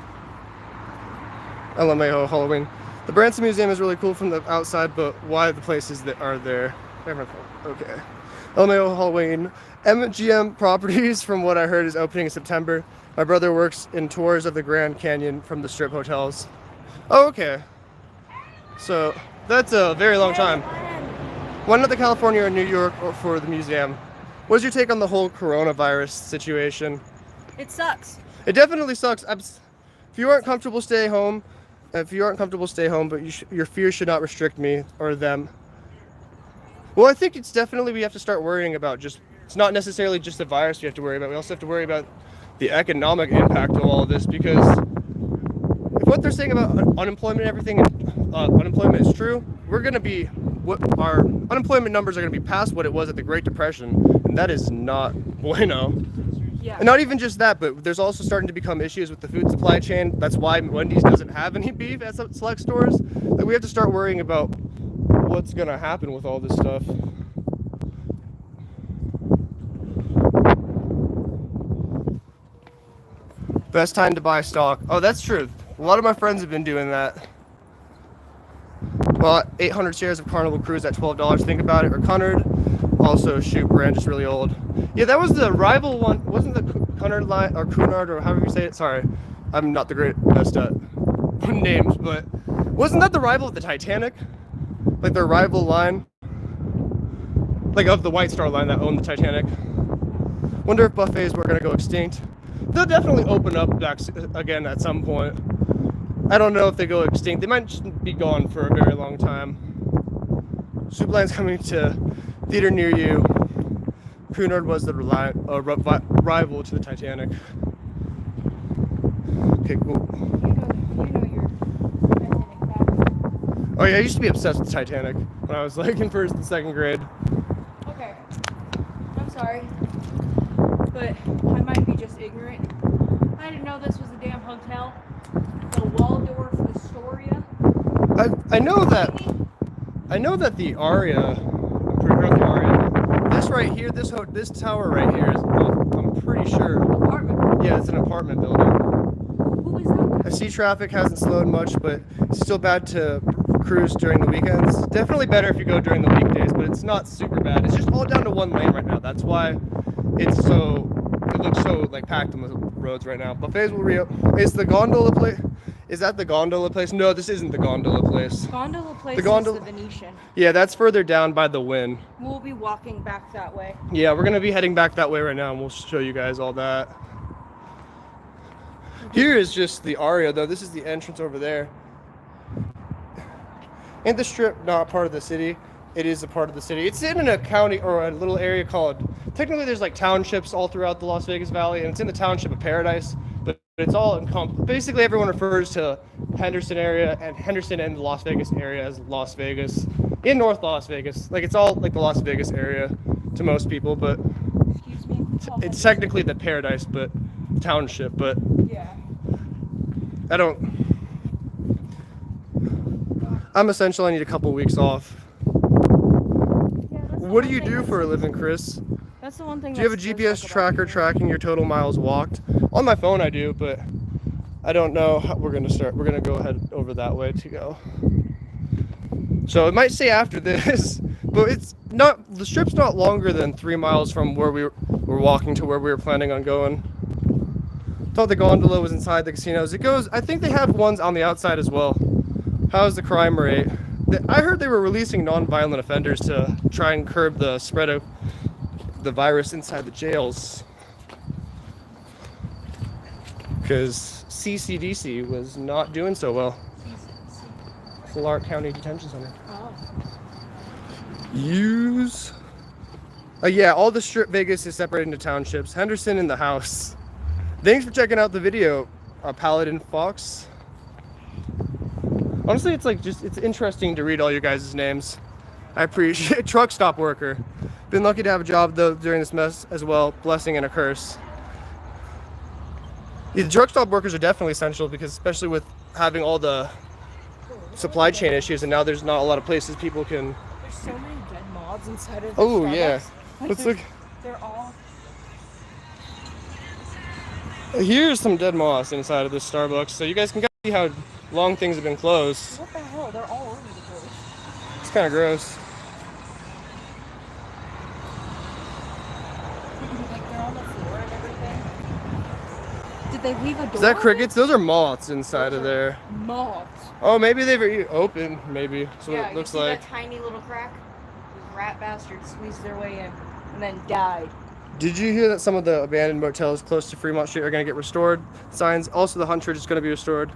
LMAO Halloween. The Branson Museum is really cool from the outside, but why the places that are there? Okay. LMAO Halloween. MGM Properties, from what I heard, is opening in September. My brother works in tours of the Grand Canyon from the strip hotels. Oh, okay. So that's a very long time. Why not to California or New York or for the museum? What's your take on the whole coronavirus situation?
It sucks.
It definitely sucks. If you aren't comfortable, stay home. But your fears should not restrict me or them. Well, I think it's definitely we have to start worrying about it's not necessarily just the virus we have to worry about. We also have to worry about the economic impact of all of this, because if what they're saying about unemployment and everything, unemployment is true, our unemployment numbers are going to be past what it was at the Great Depression, and that is not bueno.
Yeah.
And not even just that, but there's also starting to become issues with the food supply chain. That's why Wendy's doesn't have any beef at some select stores. Like, we have to start worrying about what's going to happen with all this stuff. Best time to buy stock. Oh, that's true. A lot of my friends have been doing that. Well, 800 shares of Carnival Cruise at $12. Think about it. Or Cunard. Also, shoot, brand just really old. Yeah, that was the rival one. Wasn't the Cunard line, or Cunard, or however you say it? Sorry, I'm not the best at names, but wasn't that the rival of the Titanic? Like their rival line? Like of the White Star Line that owned the Titanic. Wonder if buffets were going to go extinct. They'll definitely open up back again at some point. I don't know if they go extinct. They might just be gone for a very long time. Soup Line's coming to theater near you. Cunard was the rival to the Titanic. Okay, cool.
You know your Titanic facts.
Oh yeah, I used to be obsessed with Titanic when I was like in first and second grade.
Okay. I'm sorry. But I might be just ignorant. I didn't know this was a damn hotel. The Waldorf Astoria.
I know that the Aria, I'm pretty sure the Aria, this right here, this tower right here is, I'm pretty sure.
Apartment.
Yeah, it's an apartment building.
Who is that?
I see traffic hasn't slowed much, but it's still bad to cruise during the weekends. Definitely better if you go during the weekdays, but it's not super bad. It's just all down to one lane right now. That's why it looks so like packed on the roads right now. Buffets will reopen. Is the gondola place? Is that the gondola place? No, this isn't the gondola place.
Gondola place is the Venetian.
Yeah, that's further down by the Wynn.
We'll be walking back that way.
Yeah, we're gonna be heading back that way right now, and we'll show you guys all that. Here is just the Aria, though. This is the entrance over there. And the Strip, not part of the city. It is a part of the city. It's in a county or a little area called, technically there's like townships all throughout the Las Vegas Valley, and it's in the township of Paradise, but it's all basically everyone refers to Henderson area and Henderson and the Las Vegas area as Las Vegas, in North Las Vegas. Like, it's all like the Las Vegas area to most people, but
Excuse me?
it's technically the Paradise, but township, but
Yeah.
I'm essential. I need a couple weeks off.
Yeah, that's the
What do
one
you
thing
do
that's-
for a living, Chris?
That's the one thing.
Do you have a GPS tracker tracking your total miles walked? On my phone I do, but I don't know how we're gonna start. We're gonna go ahead over that way to go. So it might say after this, but it's not, the strip's not longer than 3 miles from where we were walking to where we were planning on going. Thought the gondola was inside the casinos. I think they have ones on the outside as well. How's the crime rate? I heard they were releasing non-violent offenders to try and curb the spread of the virus inside the jails. Because CCDC was not doing so well. Clark County Detention Center.
Oh.
Yeah, all the Strip Vegas is separated into townships. Henderson in the house. Thanks for checking out the video, Paladin Fox. Honestly, it's interesting to read all your guys' names. I appreciate it. Truck stop worker. Been lucky to have a job though during this mess as well. Blessing and a curse. Yeah, the truck stop workers are definitely essential because especially with having all the supply chain issues and now there's not a lot of places people can.
There's so many dead moths inside of the
Oh
Starbucks.
yeah.
Like,
Let's look.
They're all.
Here's some dead moths inside of this Starbucks, so you guys can see how long things have been closed.
What the hell? They're all over the place.
It's kind of gross.
Like they're on the floor and everything. Did they leave a door?
Is that
open?
crickets? Those are moths inside
Those
of
are
there.
Moths.
Oh, maybe they've opened. Maybe. So
Yeah,
it looks
you see
like.
that tiny little crack? Those rat bastards squeezed their way in and then died.
Did you hear that some of the abandoned motels close to Fremont Street are going to get restored? Signs. Also, the Huntridge is going to be restored.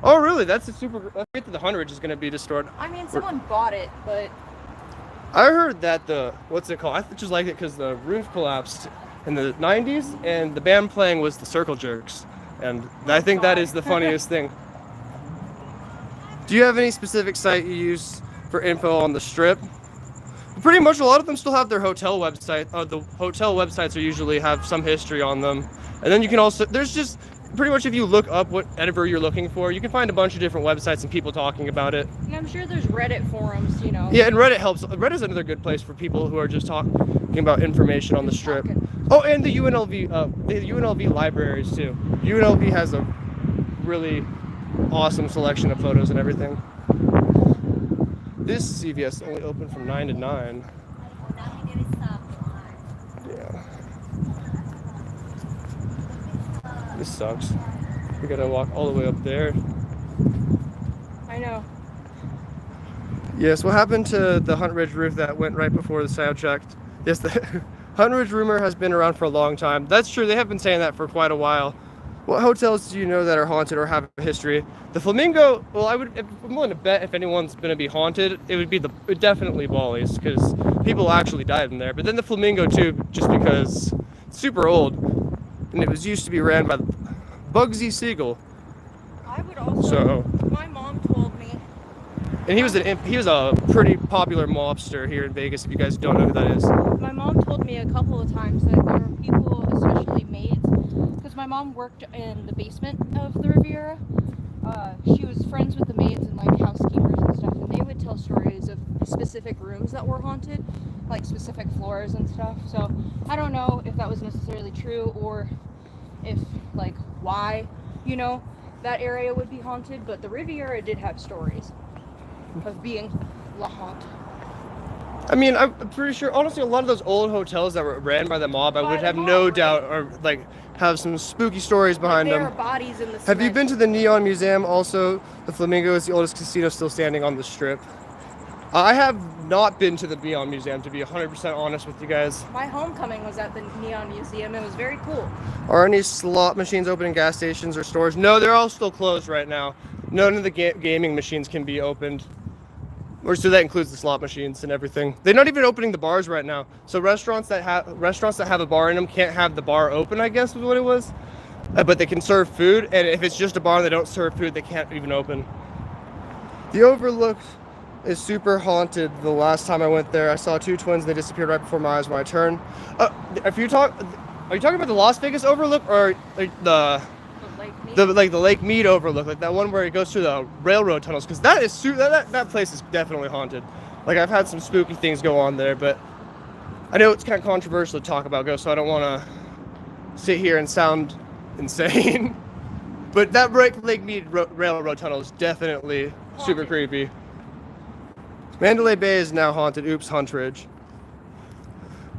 Oh, really? That's a super. I forget that the Huntridge is going to be restored.
I mean, someone bought it, but
I heard that what's it called? I just like it because the roof collapsed in the 90s and the band playing was the Circle Jerks. And I think that is the funniest thing. Do you have any specific site you use for info on the Strip? Pretty much a lot of them still have their hotel website. The hotel websites usually have some history on them. And then you can also, there's just, pretty much if you look up whatever you're looking for, you can find a bunch of different websites and people talking about it.
and I'm sure there's Reddit forums, you know.
Yeah, and Reddit helps. Reddit is another good place for people who are just talking about information on the Strip. Oh, and the UNLV libraries too. UNLV has a really awesome selection of photos and everything. This CVS only open from 9 to 9. Yeah. This sucks. We gotta walk all the way up there.
I know.
Yes, what happened to the Hunt Ridge roof that went right before the soundtrack? Yes, the Hunt Ridge rumor has been around for a long time. That's true, they have been saying that for quite a while. What hotels do you know that are haunted or have a history? The Flamingo, well, I'm willing to bet if anyone's going to be haunted, it would be definitely Bally's, because people actually died in there. But then the Flamingo too, just because it's super old, and it was used to be ran by Bugsy Siegel.
I would also.
So,
My mom told me.
and he was a pretty popular mobster here in Vegas. If you guys don't know who that is.
My mom told me a couple of times that there were people, especially maids, because my mom worked in the basement of the Riviera. She was friends with the maids and like housekeepers and stuff, and they would tell stories of specific rooms that were haunted, like specific floors and stuff. So I don't know if that was necessarily true or if like why, you know, that area would be haunted, but the Riviera did have stories of being la haunt.
I mean, I'm pretty sure, honestly, a lot of those old hotels that were ran by the mob, I would have no doubt, or like have some spooky stories behind
There
them.
are bodies in the
Have you
cement.
been to the Neon Museum? Also, the Flamingo is the oldest casino still standing on the Strip. I have not been to the Neon Museum, to be 100% honest with you guys.
My homecoming was at the Neon Museum. It was very cool.
Are any slot machines open in gas stations or stores? No, they're all still closed right now. None of the gaming machines can be opened. Or so that includes the slot machines and everything. They're not even opening the bars right now. So restaurants that have a bar in them can't have the bar open, I guess was what it was. But they can serve food, and if it's just a bar and they don't serve food, they can't even open. The Overlook is super haunted. The last time I went there, I saw two twins. They disappeared right before my eyes when I turned. Are you talking about the Las Vegas Overlook or the Lake Mead Overlook, like that one where it goes through the railroad tunnels? Because that is that place is definitely haunted. Like I've had some spooky things go on there, but I know it's kind of controversial to talk about ghosts, so I don't want to sit here and sound insane. But that Lake Mead railroad tunnel is definitely super creepy. Mandalay Bay is now haunted. Oops, Hunt Ridge.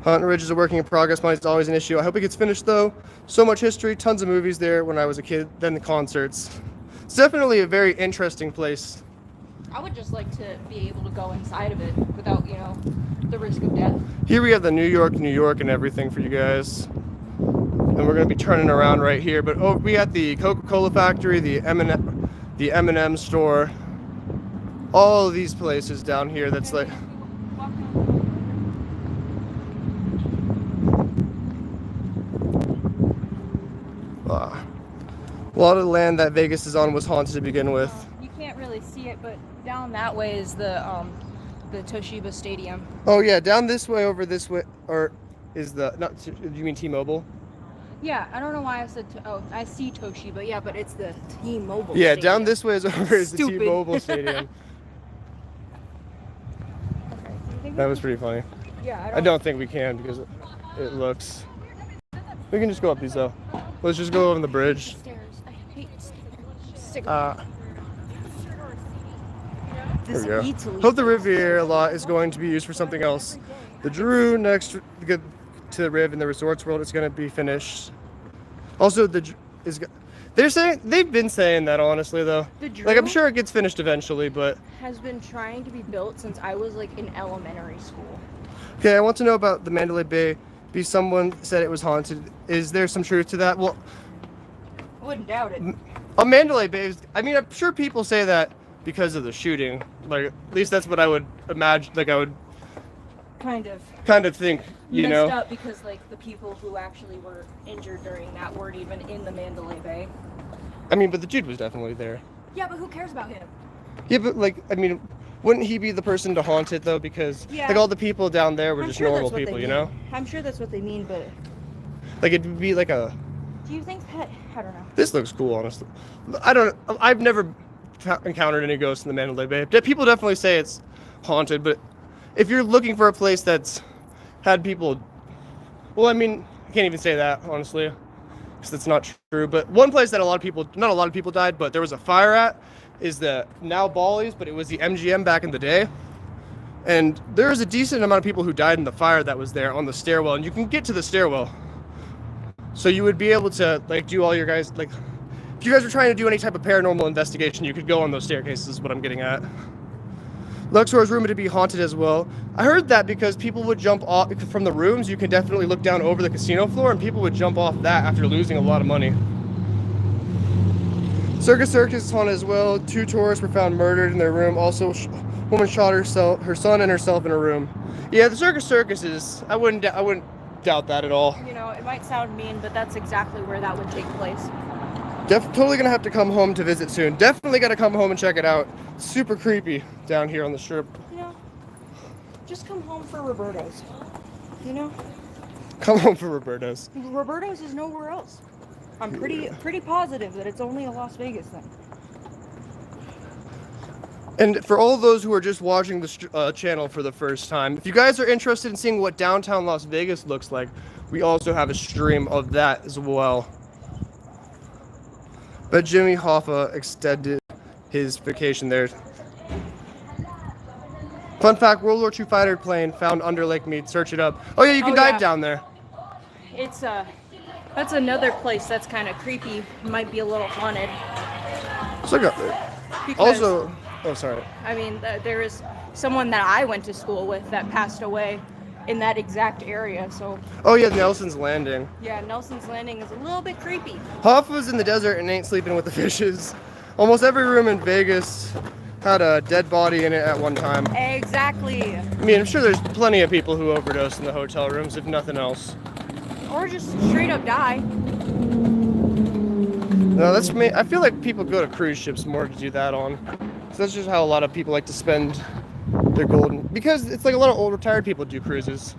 Hunt Ridge is a working in progress. Money's always an issue. I hope it gets finished though. So much history, tons of movies there when I was a kid, then the concerts. It's definitely a very interesting place.
I would just like to be able to go inside of it without, the risk of death.
Here we have the New York, and everything for you guys. And we're gonna be turning around right here. But we got the Coca-Cola factory, the M&M store, all of these places down here. That's like. A lot of the land that Vegas is on was haunted to begin with.
You can't really see it, but down that way is the Toshiba Stadium.
Oh yeah, down this way, over this way, or is do you mean T-Mobile?
Yeah, I don't know why I said, I see Toshiba, yeah, but it's the T-Mobile
Yeah,
Stadium.
down this way is over is the T-Mobile Stadium. That was pretty funny.
Yeah,
I don't think we can because it looks. We can just go up these though. Let's just go over the bridge.
Stairs. I hate stairs.
There we go. Hope the Riviera lot is going to be used for something else. The Drew next to the Riv in the Resorts World is going to be finished. Also, they've been saying that honestly though.
The Drew
like I'm sure it gets finished eventually, but
has been trying to be built since I was like in elementary school.
Okay, I want to know about the Mandalay Bay. Someone said it was haunted. Is there some truth to that? Well,
I wouldn't doubt it.
On Mandalay Bay, I'm sure people say that because of the shooting. Like, at least that's what I would imagine. Like, I would kind of think,
messed up because like the people who actually were injured during that weren't even in the Mandalay Bay.
But the dude was definitely there.
Yeah, but who cares about him?
Yeah, but wouldn't he be the person to haunt it though? Because like all the people down there were just normal people,
I'm sure that's what they mean, but
like it'd be like a.
Do you think that? I don't know.
This looks cool, honestly. I've never encountered any ghosts in the Mandalay Bay. People definitely say it's haunted, but if you're looking for a place that's had people, well, I can't even say that honestly, because that's not true. But one place that not a lot of people died, but there was a fire at, is the now Bally's, but it was the MGM back in the day. And there was a decent amount of people who died in the fire that was there on the stairwell, and you can get to the stairwell. So you would be able to like do all your guys, like if you guys were trying to do any type of paranormal investigation, you could go on those staircases is what I'm getting at. Luxor is rumored to be haunted as well. I heard that because people would jump off from the rooms. You can definitely look down over the casino floor, and people would jump off that after losing a lot of money. Circus is haunted as well. 2 tourists were found murdered in their room. Also, a woman shot her son and herself in a room. Yeah, the Circus is. I wouldn't doubt that at all.
It might sound mean, but that's exactly where that would take place.
Totally gonna have to come home to visit soon. Definitely gotta come home and check it out. Super creepy down here on the strip.
Just come home for Roberto's.
Come home for Roberto's.
Roberto's is nowhere else. I'm pretty positive that it's only a Las Vegas thing.
And for all those who are just watching the channel for the first time, if you guys are interested in seeing what downtown Las Vegas looks like, we also have a stream of that as well. But Jimmy Hoffa extended his vacation there. Fun fact, World War II fighter plane found under Lake Mead. Search it up. Oh yeah, you can dive down there.
That's another place that's kind of creepy. Might be a little haunted.
So also, oh sorry.
There is someone that I went to school with that passed away in that exact area, so.
Oh yeah, Nelson's Landing.
Yeah, Nelson's Landing is a little bit creepy.
Hoffa's in the desert and ain't sleeping with the fishes. Almost every room in Vegas had a dead body in it at one time.
Exactly.
I'm sure there's plenty of people who overdose in the hotel rooms, if nothing else.
Or just straight up die.
No, that's me. I feel like people go to cruise ships more to do that on. So that's just how a lot of people like to spend their golden, because it's like a lot of old retired people do cruises,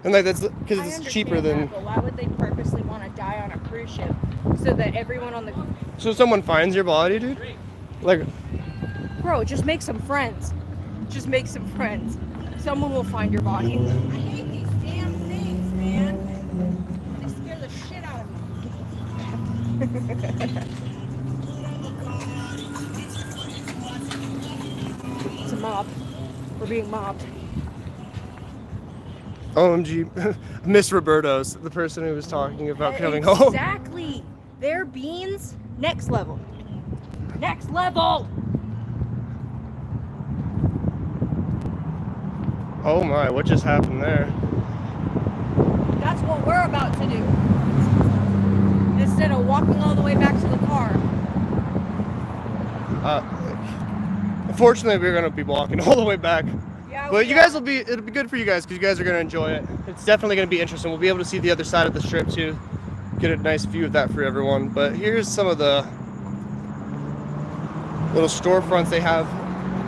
and like that's because it's cheaper than.
But why would they purposely want to die on a cruise ship so that everyone on the?
So someone finds your body, dude. Like,
bro, just make some friends. Just make some friends. Someone will find your body. I hate these damn things, man. They scare the shit out of me. It's a mob. We're being mobbed.
OMG, Miss Roberto's, the person who was talking about coming home.
Exactly. Their beans, next level. Next level.
Oh my, what just happened there?
That's what we're about to do. Instead of walking all the way back to the car.
Unfortunately, we're gonna be walking all the way back.
Yeah,
But you guys it'll be good for you guys because you guys are gonna enjoy it. It's definitely gonna be interesting. We'll be able to see the other side of the strip too. Get a nice view of that for everyone. But here's some of the little storefronts they have.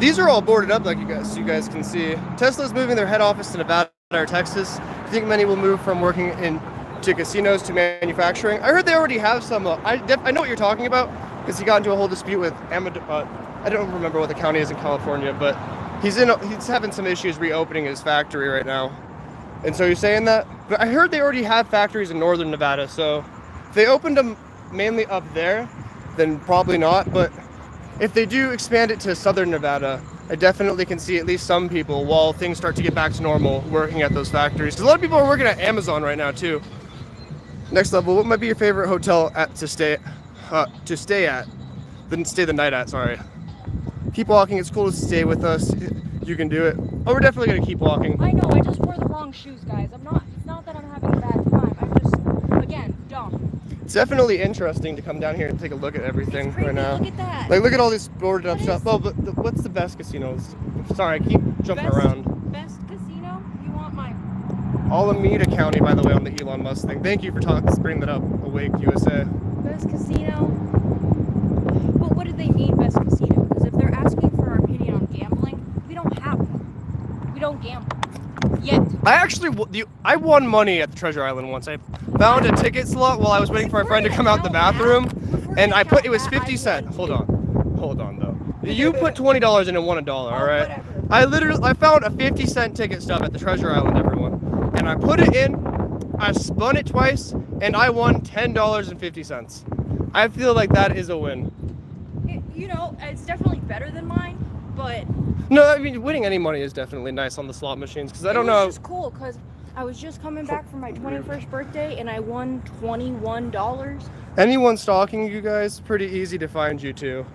These are all boarded up, like you guys can see. Tesla's moving their head office to Nevada or Texas. I think many will move from working into casinos to manufacturing. I heard they already have some. I know what you're talking about because he got into a whole dispute with I don't remember what the county is in California, but he's having some issues reopening his factory right now. And so you're saying that? But I heard they already have factories in northern Nevada, so if they opened them mainly up there, then probably not. But if they do expand it to southern Nevada, I definitely can see at least some people, while things start to get back to normal, working at those factories. Because a lot of people are working at Amazon right now too. Next level, what might be your favorite hotel to stay the night at, sorry. Keep walking, it's cool to stay with us. You can do it. Oh, we're definitely gonna keep walking.
I know, I just wore the wrong shoes, guys. It's not that I'm having a bad time. I'm just, again, dumb.
It's definitely interesting to come down here and take a look at everything right now.
Look at that.
Like, look at all these boarded up stuff. Oh, but what's the best casinos? Sorry, I keep jumping around.
Best casino? You want mine?
Alameda County, by the way, on the Elon Musk thing. Thank you for bringing that up. Awake USA.
Best casino? But what do they mean, best casino? Because if they're asking for our opinion on gambling, we don't have one. We don't gamble. Yet.
I won money at the Treasure Island once. I found a ticket slot while I was waiting for a friend to come out the bathroom, and it was 50 cents. Hold on though. You put $20 in and won $1, all right? I found a 50-cent ticket stub at the Treasure Island, everyone, and I put it in. I spun it twice, and I won $10.50. I feel like that is a win.
You know, it's definitely better than mine, but.
No, I mean, winning any money is definitely nice on the slot machines, because I don't know.
It was just cool, because I was just coming back from my 21st birthday, and I won $21.
Anyone stalking you guys? Pretty easy to find you too.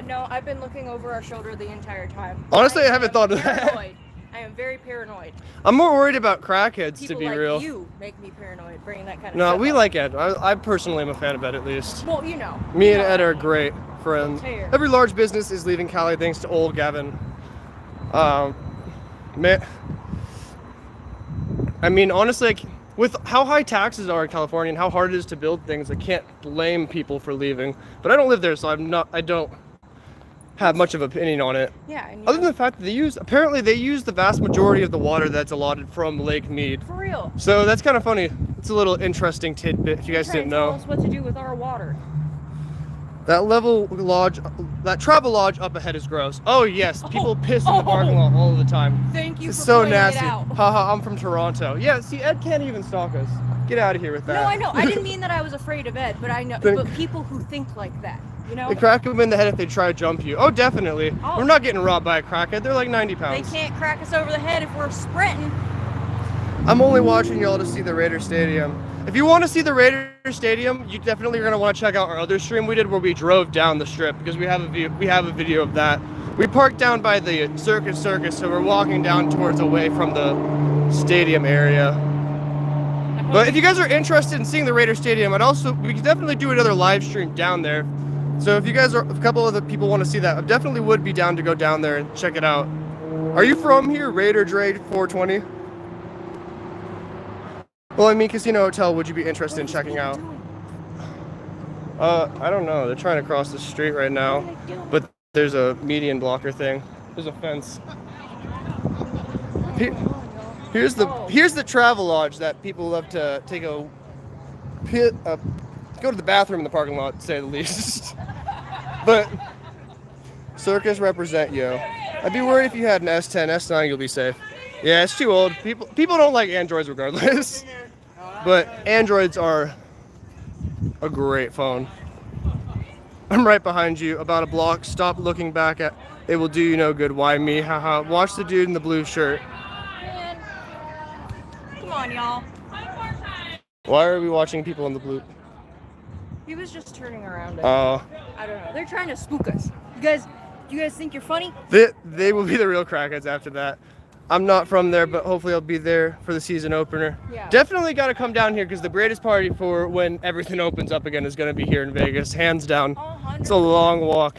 No, I've been looking over our shoulder the entire time.
Honestly, I haven't thought of that.
I am very paranoid.
I'm more worried about crackheads,
People
to be
like
real.
You make me paranoid, bringing that kind of
No,
stuff
we
up.
like Ed. I personally am a fan of Ed, at least.
Well, you know.
Me and Ed are great friends.
Fair.
Every large business is leaving Cali thanks to old Gavin. Man, I mean, honestly, like, with how high taxes are in California and how hard it is to build things, I can't blame people for leaving. But I don't live there, so I don't have much of an opinion on it.
Yeah. And
Other than the fact that they use the vast majority of the water that's allotted from Lake Mead.
For real.
So that's kind of funny. It's a little interesting tidbit if you guys didn't know.
Tell us what to do with our water.
That travel lodge up ahead is gross. Oh yes, people piss in the parking lot all the time.
Thank you
It's
for
so
pointing
nasty.
it out.
Haha, I'm from Toronto. Yeah, see, Ed can't even stalk us. Get out of here with that.
No, I know. I didn't mean that I was afraid of Ed, but I know. But people who think like that, you know.
They crack them in the head if they try to jump you. Oh, definitely.
Oh.
We're not getting robbed by a crackhead. They're like 90
They
pounds.
can't crack us over the head if we're sprinting.
I'm only watching y'all to see the Raider Stadium. If you want to see the Raider Stadium, you definitely are going to want to check out our other stream we did where we drove down the strip, because we have a video of that. We parked down by the Circus, so we're walking down towards away from the stadium area. But if you guys are interested in seeing the Raider Stadium, we could definitely do another live stream down there. So if a couple of the people want to see that, I definitely would be down to go down there and check it out. Are you from here, Raider Dre 420? Well, I mean, Casino Hotel, would you be interested in checking out? I don't know. They're trying to cross the street right now, but there's a median blocker thing. There's a fence. Here's the travel lodge that people love to take go to the bathroom in the parking lot, to say the least. But Circus represent you. I'd be worried if you had an S10, S9, you'll be safe. Yeah, it's too old. People don't like Androids regardless. But Androids are a great phone. I'm right behind you, about a block. Stop looking back at. It will do you no good. Why me? Haha. Watch the dude in the blue shirt.
Man. Come on, y'all.
Why are we watching people in the blue?
He was just turning around.
Oh.
I don't know. They're trying to spook us. You guys think you're funny?
They will be the real crackheads after that. I'm not from there, but hopefully I'll be there for the season opener.
Yeah.
Definitely got to come down here because the greatest party for when everything opens up again is going to be here in Vegas, hands down. It's a long walk.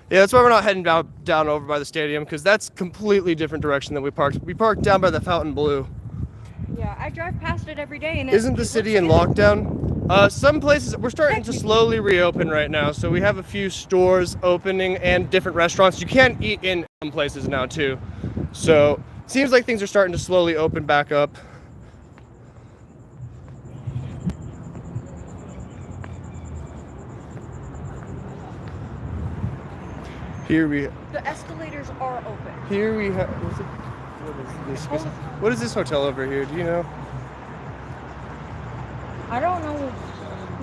Yeah, that's why we're not heading down over by the stadium, because that's completely different direction than we parked. We parked down by the Fountain Blue.
Yeah, I drive past it every day. And
Isn't the city in lockdown? Some places, we're starting to slowly reopen right now. So we have a few stores opening and different restaurants. You can eat in some places now too. So seems like things are starting to slowly open back up. Here we.
The escalators are open.
Here we have. What is this hotel over here? Do you know?
I don't know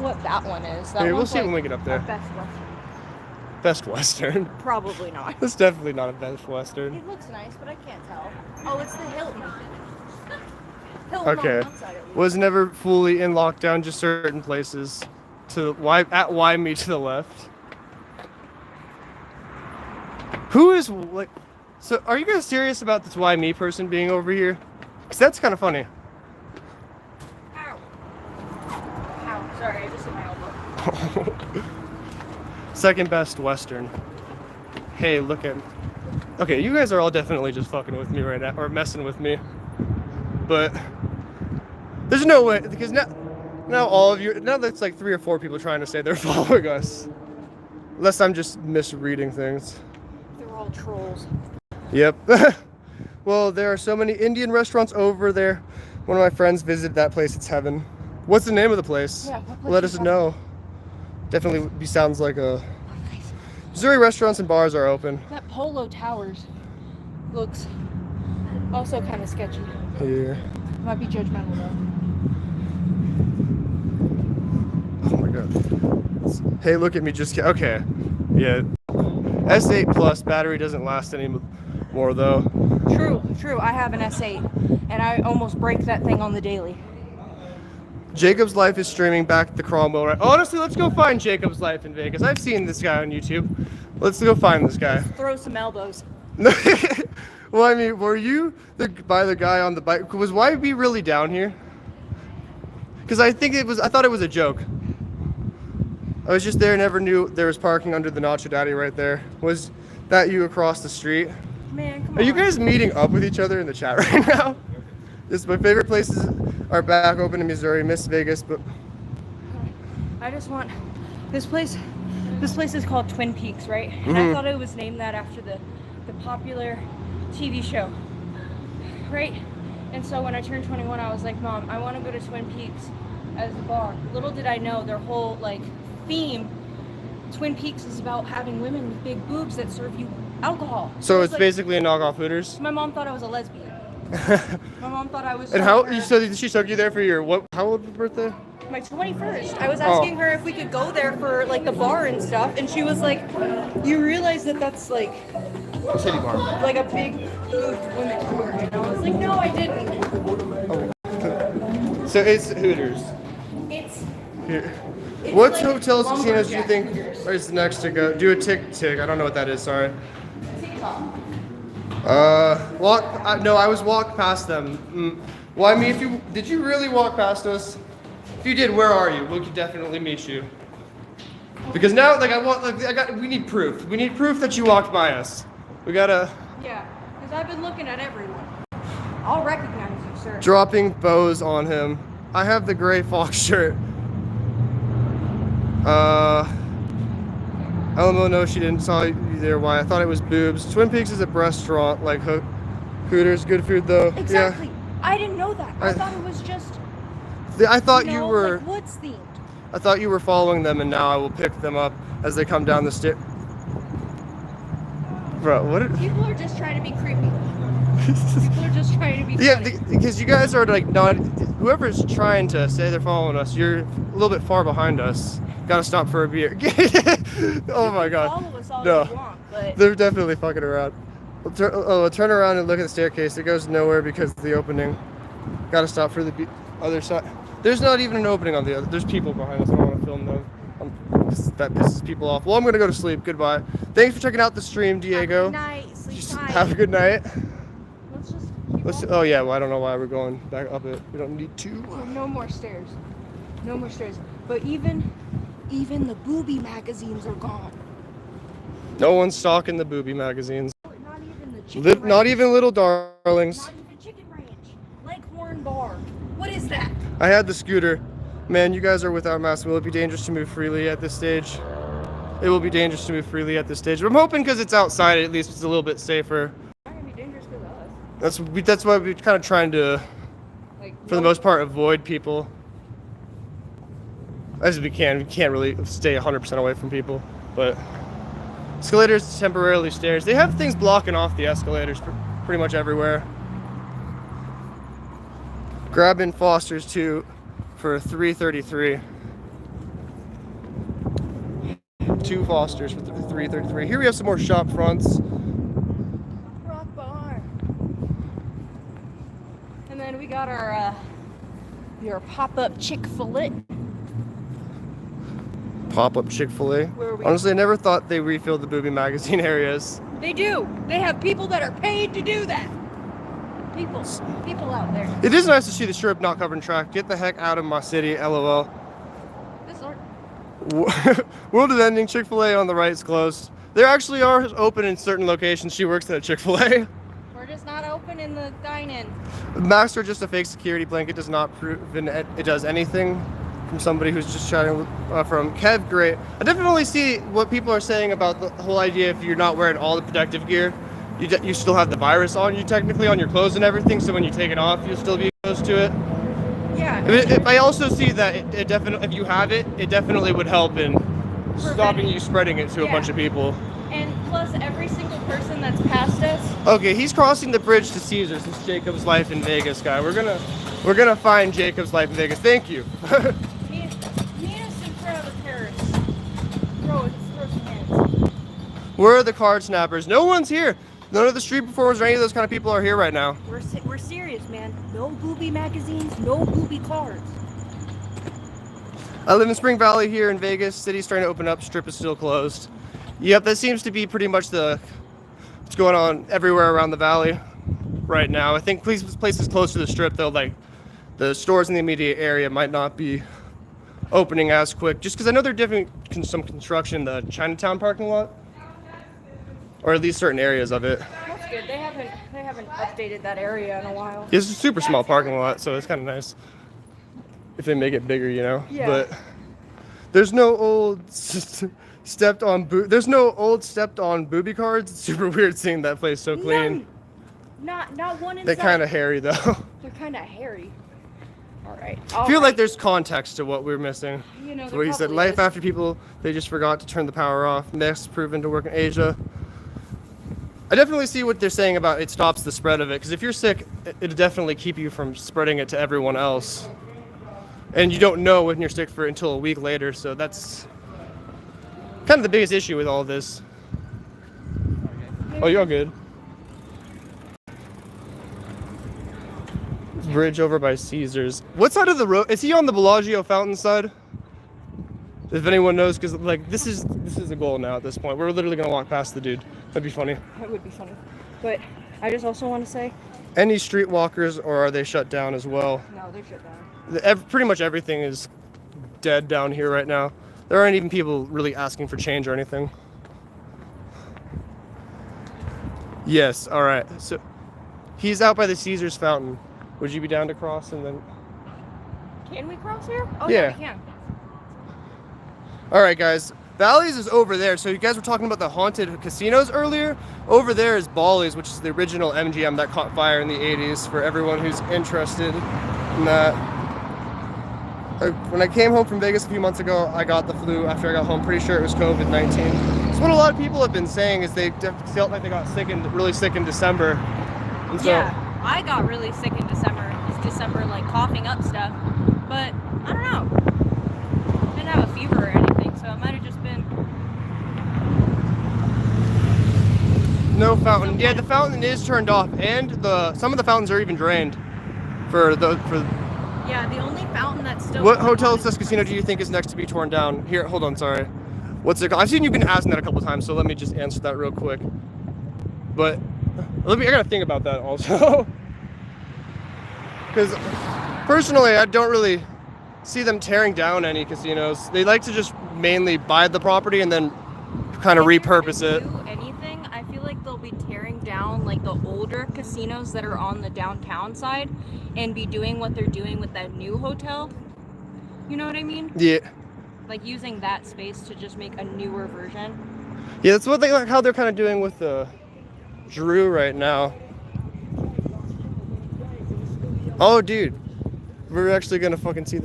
what that one is. That
Here, we'll
one's
see
like
when we get up there.
Best Western.
Best Western.
Probably not.
That's definitely not a Best Western.
It looks nice, but I can't tell. Oh, it's the Hilton. Hilton
Okay.
on one side at least.
Was never fully in lockdown, just certain places. At Why Me to the left. Who is like? So are you guys serious about this Why Me person being over here? Cause that's kind of funny.
Ow. Ow. Sorry, I just hit my elbow.
Second Best Western. Hey, look at. Okay, you guys are all definitely just fucking with me right now, or messing with me. But there's no way, because now all of you, now that's like 3 or 4 people trying to say they're following us. Unless I'm just misreading things.
They're all trolls.
Yep. Well, there are so many Indian restaurants over there. One of my friends visited that place. It's heaven. What's the name of the place?
Yeah, what place
Let
is
us
that?
know. Definitely sounds like a... Missouri restaurants and bars are open.
That Polo Towers looks also kind of sketchy.
Yeah.
Might be judgmental though.
Oh my god. Hey, look at me just... Okay. Yeah. S8 Plus battery doesn't last anymore though.
True. I have an S8 and I almost break that thing on the daily.
Jacob's Life is streaming back at the Cromwell. Right? Honestly, let's go find Jacob's Life in Vegas. I've seen this guy on YouTube. Let's go find this guy.
Throw some elbows.
Well, I mean, were you by the guy on the bike? Was YB really down here? Because I thought it was a joke. I was just there, never knew there was parking under the Nacho Daddy right there. Was that you across the street?
Man, come on.
Are you guys meeting up with each other in the chat right now? This my favorite places are back open in Missouri. Miss Vegas, but
I just want this place is called Twin Peaks, right? And I thought it was named that after the popular TV show, right? And so when I turned 21, I was like, Mom, I want to go to Twin Peaks as a bar. Little did I know their whole like theme, Twin Peaks, is about having women with big boobs that serve you alcohol.
so it's
like,
basically a knockoff Hooters.
my mom thought I was a lesbian. My mom thought I was.
And she took you there for your what? How old was your birthday?
My 21st. I was asking her if we could go there for like the bar and stuff, and she was like, "You realize that that's like
City Bar.
like a big boobed women bar?" And I was like, "No, I didn't."
So it's Hooters.
It's
Here.
It's
What
like
hotels, casinos do you think
lumberjack
is next to go? Do a tick. I don't know what that is. Sorry.
TikTok.
No, I was walked past them. Well, I mean, did you really walk past us? If you did, where are you? We could definitely meet you. Because now, we need proof. We need proof that you walked by us. We gotta.
Yeah, because I've been looking at everyone. I'll recognize you, sir.
Dropping bows on him. I have the gray fox shirt. Elmo, no, she didn't saw you there. Why? I thought it was boobs. Twin Peaks is a restaurant, like Hooters. Good food though.
Exactly.
Yeah.
I didn't know that. I thought it was just.
I thought you were.
Like woods themed.
I thought you were following them, and now I will pick them up as they come down the stairs. Bro, what?
People are just trying to be creepy. People are just trying to be.
Yeah,
funny.
because you guys are like not. Whoever's trying to say they're following us, you're a little bit far behind us. Gotta stop for a beer. Oh my god.
Follow us all
No,
you want, but
they're definitely fucking around. We'll turn around and look at the staircase. It goes nowhere because of the opening. Gotta stop for the other side. There's not even an opening on the other. There's people behind us. I don't want to film them. That pisses people off. Well, I'm gonna go to sleep. Goodbye. Thanks for checking out the stream, Diego.
Have a good night. Sleep
Just
tight.
have a good night.
Let's just
Oh yeah, well I don't know why we're going back up it. We don't need to.
Oh, no more stairs. No more stairs. But even the booby magazines are gone.
No one's stocking the booby magazines.
Not even the chicken ranch.
Not even Little Darlings.
Not even Chicken Ranch. Leghorn Bar. What is that?
I had the scooter. Man, you guys are without masks. Will it be dangerous to move freely at this stage? It will be dangerous to move freely at this stage. But I'm hoping because it's outside, at least it's a little bit safer.
It's not gonna be dangerous because of us.
That's why we're kind of trying to, for the most part, avoid people. As we can. We can't really stay 100% away from people. But escalators, temporarily stairs. They have things blocking off the escalators pretty much everywhere. Grabbing Foster's too for $3.33. 2 Fosters for $3.33. Here we have some more shop fronts.
Rock bar. And then we got our your pop-up Chick-fil-A.
Pop-up Chick-fil-A. Honestly, I never thought they refilled the booby magazine areas.
They do. They have people that are paid to do that. People out there.
It is nice to see the Strip not covered in traffic. Get the heck out of my city, LOL. World is ending. Chick-fil-A on the right is closed. There actually are open in certain locations. She works at a Chick-fil-A.
We're just not open in the dine-in.
Masks are just a fake security blanket. Does not prove it does anything. From somebody who's just chatting from Kev. Great. I definitely see what people are saying about the whole idea. If you're not wearing all the protective gear, you still have the virus on you technically on your clothes and everything. So when you take it off, you'll still be exposed to it. Yeah. I also see that it definitely, if you have it, it definitely would help in stopping you spreading it to a bunch of people.
And plus, every single person that's passed us.
Okay, he's crossing the bridge to Caesars. It's Jacob's Life in Vegas, guy. We're gonna find Jacob's Life in Vegas. Thank you.
Meet us in front of the Paris. Throw some hands.
Where are the card snappers? No one's here. None of the street performers or any of those kind of people are here right now.
We're serious, man. No booby magazines, no booby cards.
I live in Spring Valley here in Vegas. City's starting to open up. Strip is still closed. Yep, that seems to be pretty much what's going on everywhere around the valley right now. I think places close to the Strip, though, like the stores in the immediate area might not be opening as quick. Just because I know they're doing some construction in the Chinatown parking lot. Or at least certain areas of it.
That's good. They haven't updated that area in a while.
It's a super small parking lot, so it's kind of nice if they make it bigger, you know.
Yeah.
But there's no old stepped on booby cards. It's super weird seeing that place so clean.
Not one inside.
They're kind of hairy though.
They're kind of hairy. All right.
I feel like there's context to what we're missing.
You know,
where he said life after people, they just forgot to turn the power off. Masks proven to work in Asia. I definitely see what they're saying about it stops the spread of it, because if you're sick, it'll definitely keep you from spreading it to everyone else. And you don't know when you're sick until a week later, so that's kind of the biggest issue with all this. Oh, you're all good. Bridge over by Caesars. What side of the road? Is he on the Bellagio fountain side? If anyone knows, because like this is the goal now at this point. We're literally gonna walk past the dude. That'd be funny.
That would be funny. But I just also want to say,
any streetwalkers, or are they shut down as well?
No, they're shut down.
Pretty much everything is dead down here right now. There aren't even people really asking for change or anything. Yes. All right. So he's out by the Caesars fountain. Would you be down to cross and then?
Can we cross here? Oh
yeah,
we can.
All right, guys. Bally's is over there. So you guys were talking about the haunted casinos earlier. Over there is Bally's, which is the original MGM that caught fire in the 80s, for everyone who's interested in that. When I came home from Vegas a few months ago, I got the flu after I got home. Pretty sure it was COVID-19. So what a lot of people have been saying is they felt like they got really sick in December. And so,
yeah, I got really sick in December. It's December, like coughing up stuff. But I don't know. I didn't have a fever or anything, so it might have just been.
No fountain. Yeah, the fountain is turned off, and some of the fountains are even drained.
Yeah, the only fountain that's still.
What hotel / casino do you think is next to be torn down? Here, hold on, sorry. What's it called? I've seen you've been asking that a couple times, so let me just answer that real quick. But I gotta think about that also. Because personally, I don't really see them tearing down any casinos. They like to just mainly buy the property and then kind of repurpose it.
Do anything, I feel like they'll be tearing down like the older casinos that are on the downtown side and be doing what they're doing with that new hotel. You know what I mean?
Yeah.
Like using that space to just make a newer version.
Yeah, that's what they like how they're kind of doing with the Drew right now. Oh, dude, we're actually gonna fucking see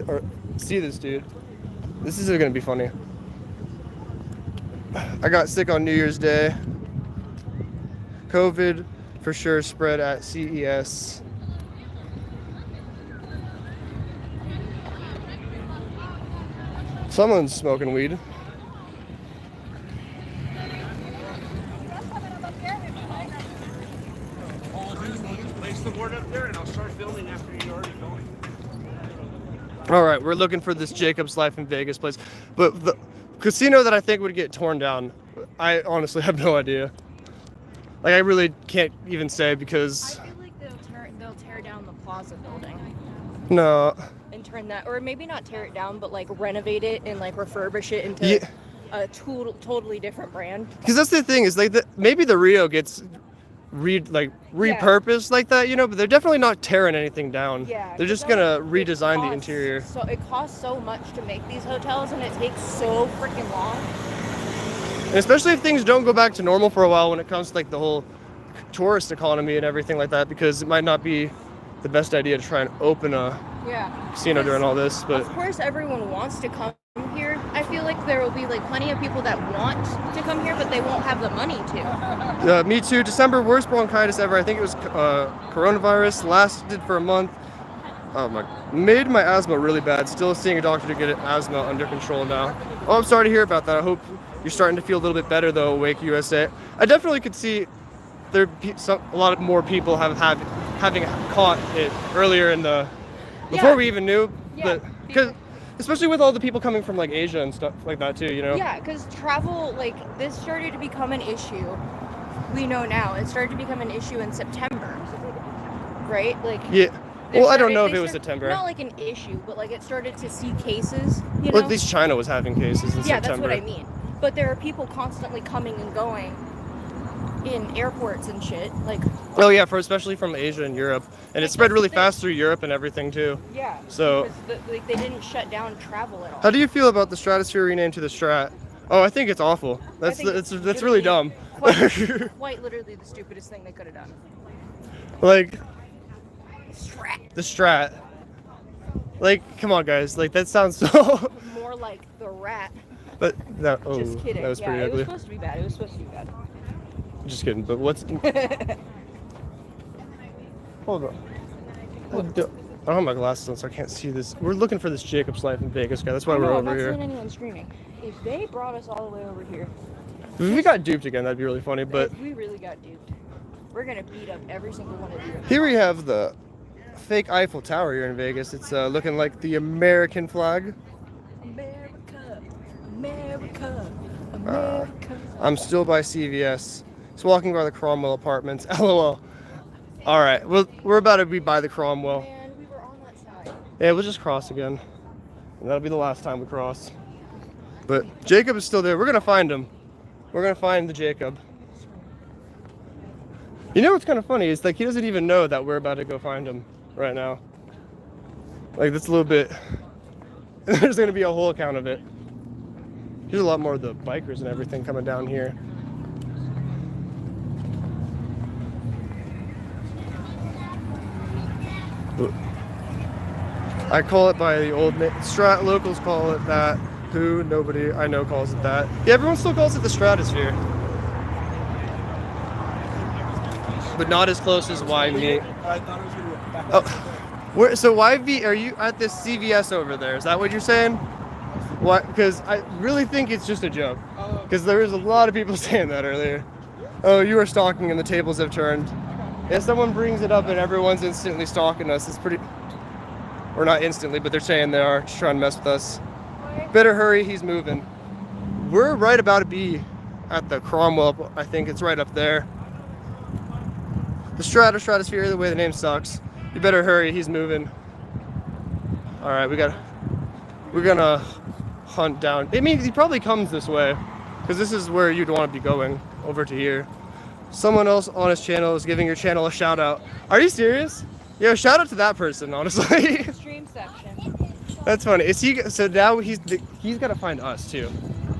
this dude. This is gonna be funny. I got sick on New Year's Day. COVID for sure spread at CES. Someone's smoking weed.
Place the board up there and I'll start filming after you're already going.
All right, we're looking for this Jacob's Life in Vegas place. But the casino that I think would get torn down, I honestly have no idea. Like, I really can't even say because...
I feel like they'll tear down the Plaza building.
No.
And turn that, or maybe not tear it down, but like renovate it and like refurbish it into a totally different brand.
Because that's the thing is like maybe the Rio gets repurposed like that, you know, but they're definitely not tearing anything down.
Yeah,
they're just gonna redesign the interior.
So it costs so much to make these hotels, and it takes so freaking long.
And especially if things don't go back to normal for a while when it comes to like the whole tourist economy and everything like that, because it might not be the best idea to try and open a casino during all this. But
of course, everyone wants to come here. I feel like there will be like plenty of people that want to come here, but they won't have the money to.
Me too. December, worst bronchitis ever. I think it was coronavirus. Lasted for a month. Oh my! Made my asthma really bad. Still seeing a doctor to get asthma under control now. Oh, I'm sorry to hear about that. I hope you're starting to feel a little bit better though. Awake USA. I definitely could see a lot more people having caught it earlier in the before we even knew.
Yeah.
Because especially with all the people coming from like Asia and stuff like that too, you know?
Yeah, because travel, like, this started to become an issue. We know now. It started to become an issue in September, right? Like,
yeah. Well, I don't know if it was September.
Not like an issue, but like it started to see cases, you know?
Well, at least China was having cases in September.
Yeah, that's what I mean. But there are people constantly coming and going in airports and shit. Like,
oh yeah, especially from Asia and Europe, and it spread really fast through Europe and everything too.
Yeah.
So
like they didn't shut down travel at all.
How do you feel about the Stratosphere renamed to the Strat? Oh, I think it's awful. That's really dumb.
Quite literally the stupidest thing they could have done.
Like
Strat.
the Strat. Like, come on, guys. Like that sounds so.
More like the rat.
But that. Oh,
Just kidding.
that was pretty
It
ugly.
was supposed to be bad. It was supposed to be bad.
Just kidding. But what's? Hold on. I don't have my glasses on, so I can't see this. We're looking for this Jacob's Life in Vegas guy. That's why we're over here.
I'm not seeing anyone screaming. If they brought us all the way over here,
If we got duped again, that'd be really funny. But
if we really got duped, we're gonna beat up every single one of you.
here we have the fake Eiffel Tower here in Vegas. It's looking like the American flag.
America, America, America.
I'm still by CVS. Just walking by the Cromwell Apartments. LOL. All right, well, we're about to be by the Cromwell.
Man, we were on that side.
Yeah, we'll just cross again. And that'll be the last time we cross. But Jacob is still there. We're gonna find him. We're gonna find the Jacob. You know what's kind of funny is like he doesn't even know that we're about to go find him right now. Like that's a little bit. There's gonna be a whole account of it. There's a lot more of the bikers and everything coming down here. I call it by the old name. Strat locals call it that. Who? Nobody I know calls it that. Yeah, everyone still calls it the Stratosphere. But not as close as YV.
I thought it was going to go back.
Oh, so YV, are you at this CVS over there? Is that what you're saying? What? Because I really think it's just a joke. Because there was a lot of people saying that earlier. Oh, you are stalking and the tables have turned. Yeah, someone brings it up and everyone's instantly stalking us. It's pretty... Or not instantly, but they're saying they are just trying to mess with us. Better hurry, he's moving. We're right about to be at the Cromwell. I think it's right up there. The Stratosphere, the way the name sucks. You better hurry, he's moving. All right, we're gonna hunt down. I mean, he probably comes this way, because this is where you'd want to be going, over to here. Someone else on his channel is giving your channel a shout out. Are you serious? Yeah, shout out to that person, honestly.
Stream section.
That's funny. Is he? So now he's got to find us too.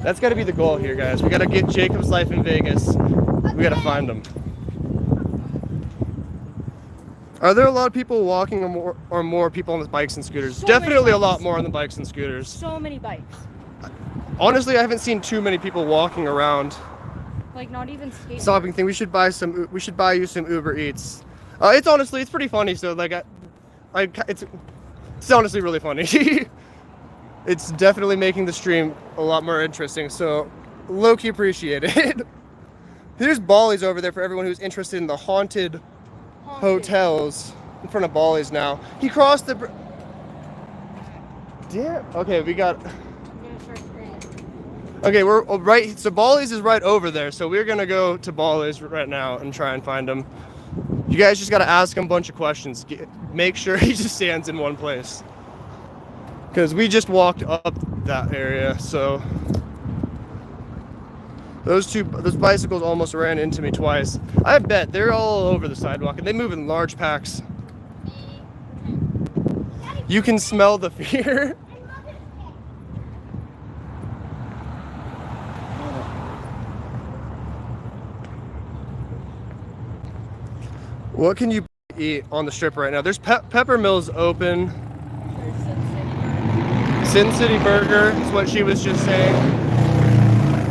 That's got to be the goal here, guys. We got to get Jacob's life in Vegas. We got to find him. Are there a lot of people walking or more people on the bikes and scooters?
So
Definitely a
many
lot
bikes.
more on the bikes and scooters.
So many bikes.
Honestly, I haven't seen too many people walking around.
Like not even skating.
Stopping thing. We should buy you some Uber Eats. It's pretty funny. So like, it's honestly really funny. It's definitely making the stream a lot more interesting. So low-key appreciate it. There's Bally's over there for everyone who's interested in the haunted hotels in front of Bally's now. He crossed the damn. Okay, we got. Okay, we're right. So Bally's is right over there. So we're gonna go to Bally's right now and try and find him. You guys just gotta ask him a bunch of questions. Make sure he just stands in one place. Because we just walked up that area, so those bicycles almost ran into me twice. I bet they're all over the sidewalk and they move in large packs. You can smell the fear. What can you eat on the strip right now? There's Pepper Mill's open. Sin City Burger is what she was just saying.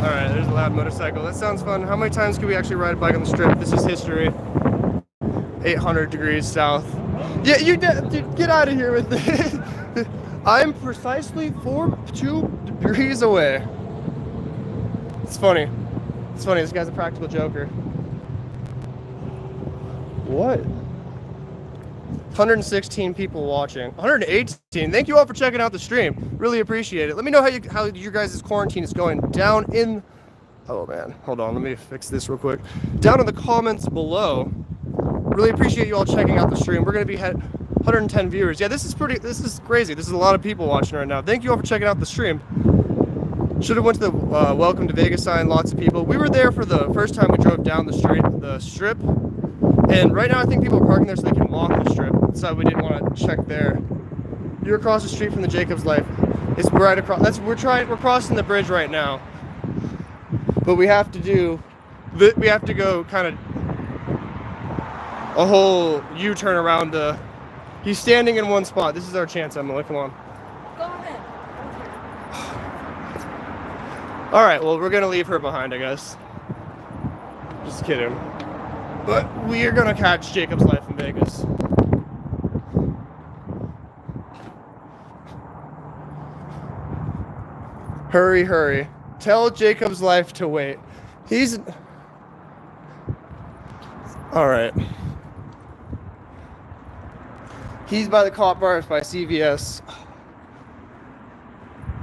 All right, there's a loud motorcycle. That sounds fun. How many times can we actually ride a bike on the strip? This is history. 800 degrees south. Yeah, dude, get out of here with this. I'm precisely 2 degrees away. It's funny. It's funny. This guy's a practical joker. What? 116 people watching. 118. Thank you all for checking out the stream. Really appreciate it. Let me know how your guys' quarantine is going down in. Oh man, hold on. Let me fix this real quick. Down in the comments below. Really appreciate you all checking out the stream. We're gonna be at 110 viewers. Yeah, this is crazy. This is a lot of people watching right now. Thank you all for checking out the stream. Should have went to the Welcome to Vegas sign. Lots of people. We were there for the first time we drove down the strip. And right now I think people are parking there so they can walk the strip. So we didn't want to check there. You're across the street from the Jacob's Life. It's right across. We're crossing the bridge right now. But we have to go kind of a whole U-turn around the. He's standing in one spot. This is our chance, Emily. Come on.
Go ahead.
All right. Well, we're gonna leave her behind, I guess. Just kidding. But we are gonna catch Jacob's Life in Vegas. Hurry, hurry. Tell Jacob's Life to wait. He's... Alright. He's by the cop bars by CVS.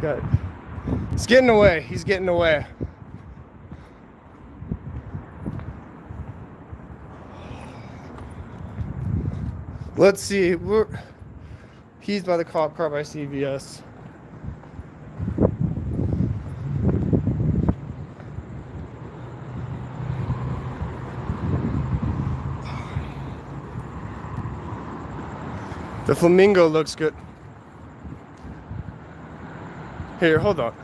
Got it. He's getting away. He's getting away. Let's see. He's by the cop car by CVS. The flamingo looks good. Here, hold on.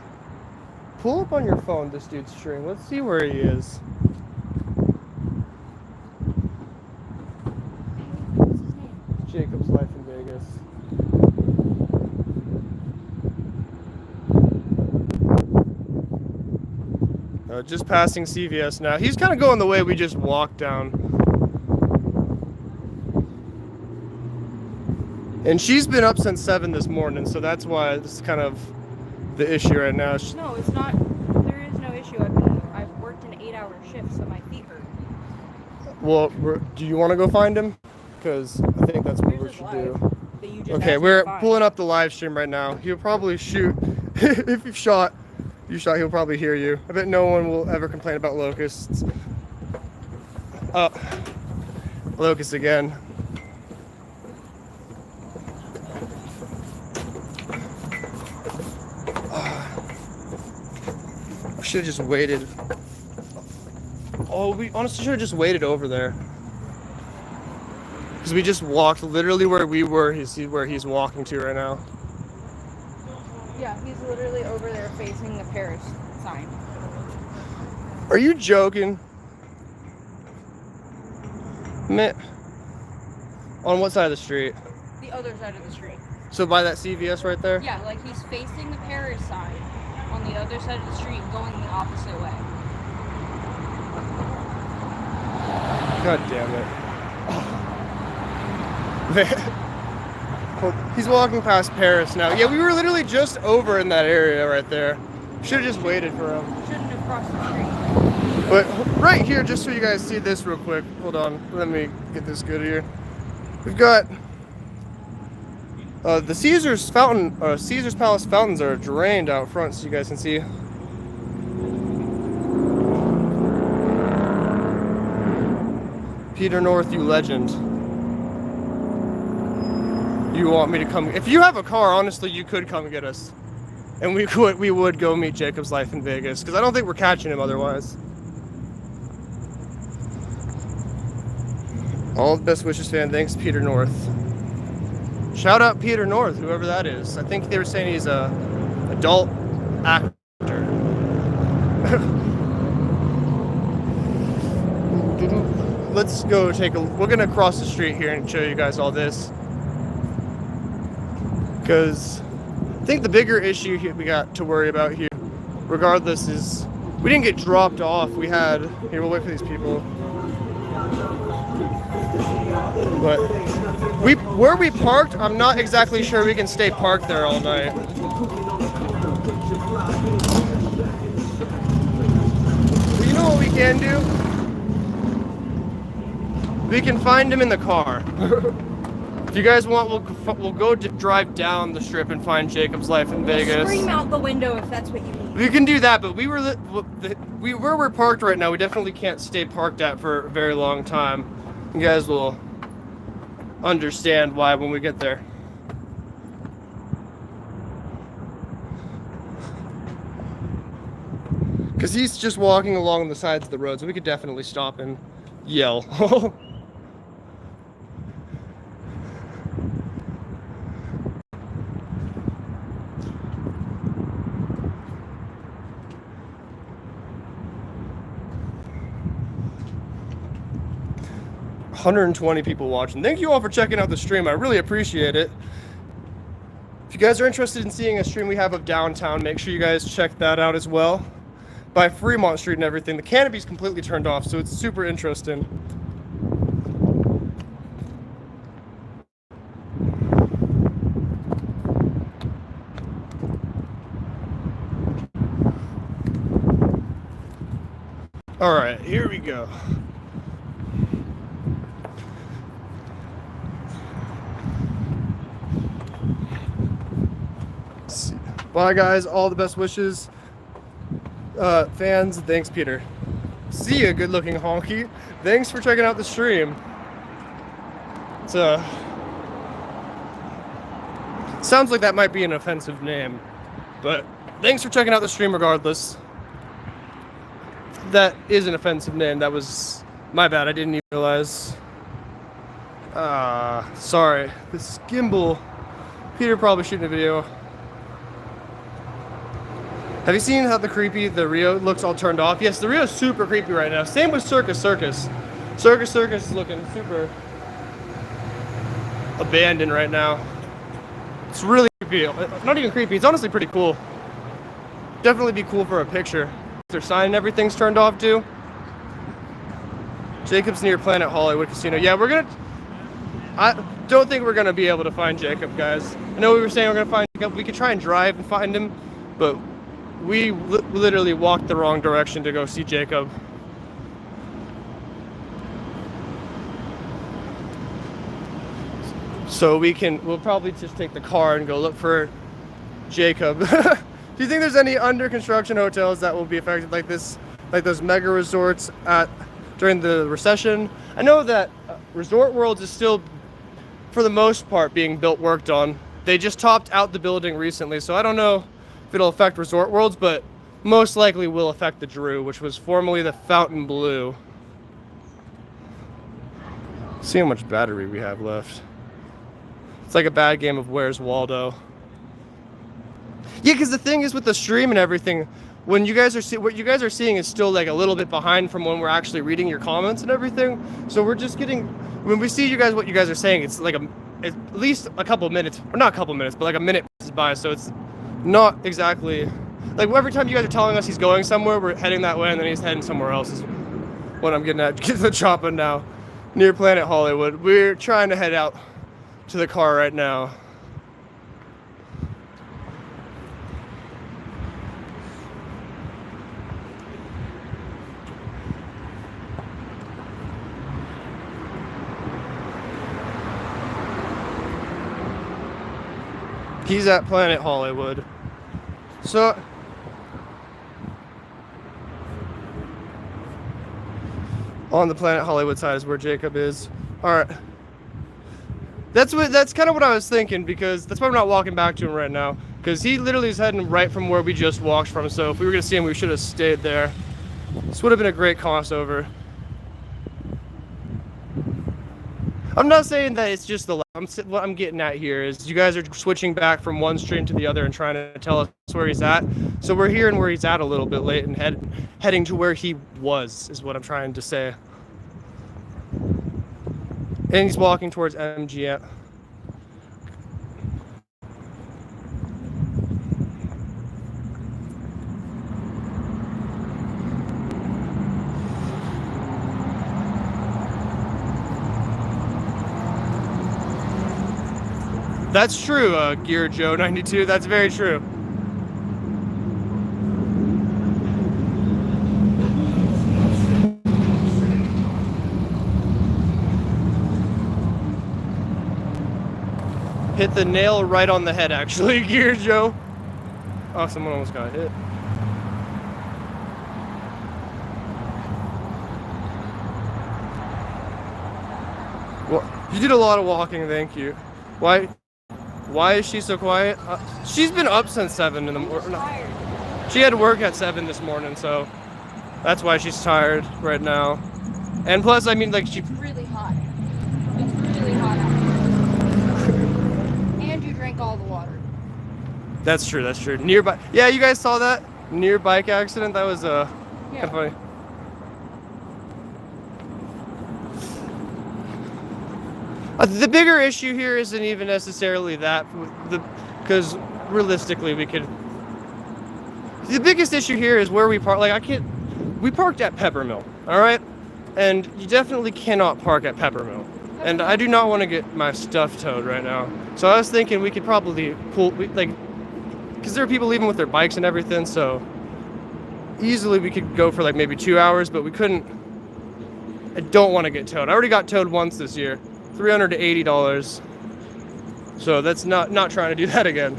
Pull up on your phone this dude's stream. Let's see where he is. Jacob's Life in Vegas. Just passing CVS now. He's kind of going the way we just walked down. And she's been up since 7 this morning, so that's why this is kind of the issue right now.
No, it's not. There is no issue. I've worked an 8-hour shift, so my feet hurt.
Well, do you want to go find him? Because I think that's what we should do. Okay, we're pulling up the live stream right now. He'll probably shoot. If you shot, he'll probably hear you. I bet no one will ever complain about locusts. Locusts again. Should have just waited. Oh, we honestly should have just waited over there. Because we just walked literally where we were. Where he's walking to right now.
Yeah, he's literally over there facing the Paris sign.
Are you joking? Man. On what side of the street?
The other side of the street.
So by that CVS right there?
Yeah, like he's facing the Paris sign on the other side of the street going the opposite way.
God damn it. Man. Well, he's walking past Paris now. Yeah, we were literally just over in that area right there. Should have just waited for him.
Shouldn't have crossed the street.
But right here, just so you guys see this real quick. Hold on, let me get this good here. We've got the Caesar's Palace fountains are drained out front, so you guys can see. Peter North, you legend. You want me to come? If you have a car, honestly, you could come get us, and we would go meet Jacob's life in Vegas, because I don't think we're catching him otherwise. All the best wishes, fan. Thanks, Peter North. Shout out Peter North, whoever that is. I think they were saying he's a adult actor. Let's go we're gonna cross the street here and show you guys all this. Because I think the bigger issue here we got to worry about here, regardless, is we didn't get dropped off. Here, we'll wait for these people. But where we parked, I'm not exactly sure we can stay parked there all night. But you know what we can do? We can find him in the car. If you guys want, we'll go drive down the strip and find Jacob's life in Vegas.
Scream out the window if that's what you need.
We can do that, but where we're parked right now, we definitely can't stay parked at for a very long time. You guys will understand why when we get there. Because he's just walking along the sides of the road, so we could definitely stop and yell. 120 people watching. Thank you all for checking out the stream. I really appreciate it. If you guys are interested in seeing a stream we have of downtown, make sure you guys check that out as well. By Fremont Street and everything. The canopy's completely turned off, so it's super interesting. All right, here we go. Bye, guys. All the best wishes. Fans, thanks, Peter. See ya, good-looking honky. Thanks for checking out the stream. It's sounds like that might be an offensive name, but thanks for checking out the stream regardless. That is an offensive name. That was my bad. I didn't even realize. Sorry. This gimbal. Peter probably shooting a video. Have you seen how the Rio looks all turned off? Yes, the Rio's super creepy right now. Same with Circus Circus. Circus Circus is looking super abandoned right now. It's really creepy. Not even creepy, it's honestly pretty cool. Definitely be cool for a picture. Their sign and everything's turned off too. Jacob's near Planet Hollywood Casino. Yeah, I don't think we're gonna be able to find Jacob, guys. I know we were saying we're gonna find Jacob. We could try and drive and find him, but we literally walked the wrong direction to go see Jacob. So we'll probably just take the car and go look for Jacob. Do you think there's any under construction hotels that will be affected like this, like those mega resorts during the recession? I know that Resort World is still, for the most part, being worked on. They just topped out the building recently, so I don't know if it'll affect Resort Worlds, but most likely will affect the Drew, which was formerly the Fountain Blue. See how much battery we have left. It's like a bad game of Where's Waldo. Yeah, because the thing is with the stream and everything, when you guys are what you guys are seeing is still like a little bit behind from when we're actually reading your comments and everything. So we're just getting, when we see you guys, what you guys are saying, it's like at least a couple minutes, or not a couple minutes, but like a minute passes by. So it's not exactly like every time you guys are telling us he's going somewhere, we're heading that way, and then he's heading somewhere else. Is what I'm getting at. Get the chopping now, near Planet Hollywood. We're trying to head out to the car right now. He's at Planet Hollywood. So on the Planet Hollywood side is where Jacob is. All right. That's kind of what I was thinking, because that's why I'm not walking back to him right now, because he literally is heading right from where we just walked from. So if we were gonna see him, we should have stayed there. This would have been a great crossover. I'm not saying that it's just the. What I'm getting at here is you guys are switching back from one stream to the other and trying to tell us where he's at. So we're hearing where he's at a little bit late and heading to where he was, is what I'm trying to say. And he's walking towards MGM. That's true, Gear Joe 92. That's very true. Hit the nail right on the head, actually, Gear Joe. Oh, someone almost got hit. Well, you did a lot of walking, thank you. Why is she so quiet? She's been up since 7 in the morning. She had to work at 7 this morning, so that's why she's tired right now. And plus, I mean, like,
It's really hot. It's really hot out here. And you drank all the water.
That's true, that's true. Nearby. Yeah, you guys saw that? Near bike accident? That was kind of funny. The bigger issue here isn't even necessarily that, because realistically we could. The biggest issue here is where we park. Like we parked at Peppermill, all right, and you definitely cannot park at Peppermill, and I do not want to get my stuff towed right now. So I was thinking we could probably because there are people leaving with their bikes and everything, so easily we could go for like maybe 2 hours, but we couldn't. I don't want to get towed. I already got towed once this year. $300 to $80, so that's not trying to do that again.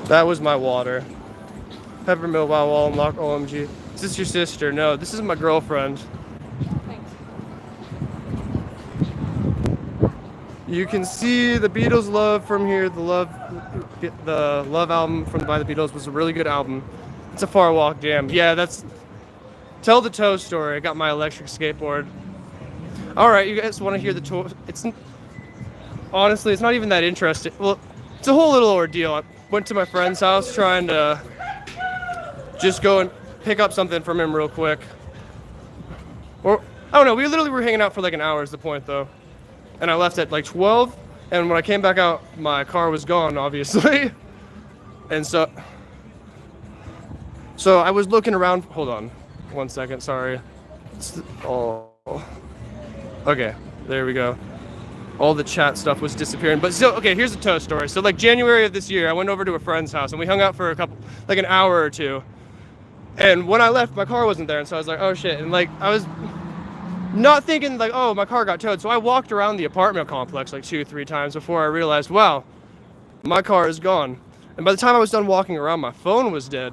That was my water. Peppermill, wow, wall, unlock, OMG. Is this your sister? No, this is my girlfriend.
Thanks.
You can see the Beatles Love from here. The Love album by the Beatles was a really good album. It's a far walk, damn. Yeah, that's. Tell the tow story. I got my electric skateboard. All right, you guys want to hear the tow? Honestly, it's not even that interesting. Well, it's a whole little ordeal. I went to my friend's house trying to just go and pick up something from him real quick. Or, I don't know, we literally were hanging out for like an hour is the point though. And I left at like 12, and when I came back out, my car was gone, obviously. And so I was looking around, hold on. 1 second, sorry. Okay, there we go. All the chat stuff was disappearing. But so, okay, here's the tow story. So like January of this year, I went over to a friend's house and we hung out for like an hour or two. And when I left, my car wasn't there. And so I was like, oh shit. And like, I was not thinking like, oh, my car got towed. So I walked around the apartment complex like 2-3 times before I realized, wow, my car is gone. And by the time I was done walking around, my phone was dead.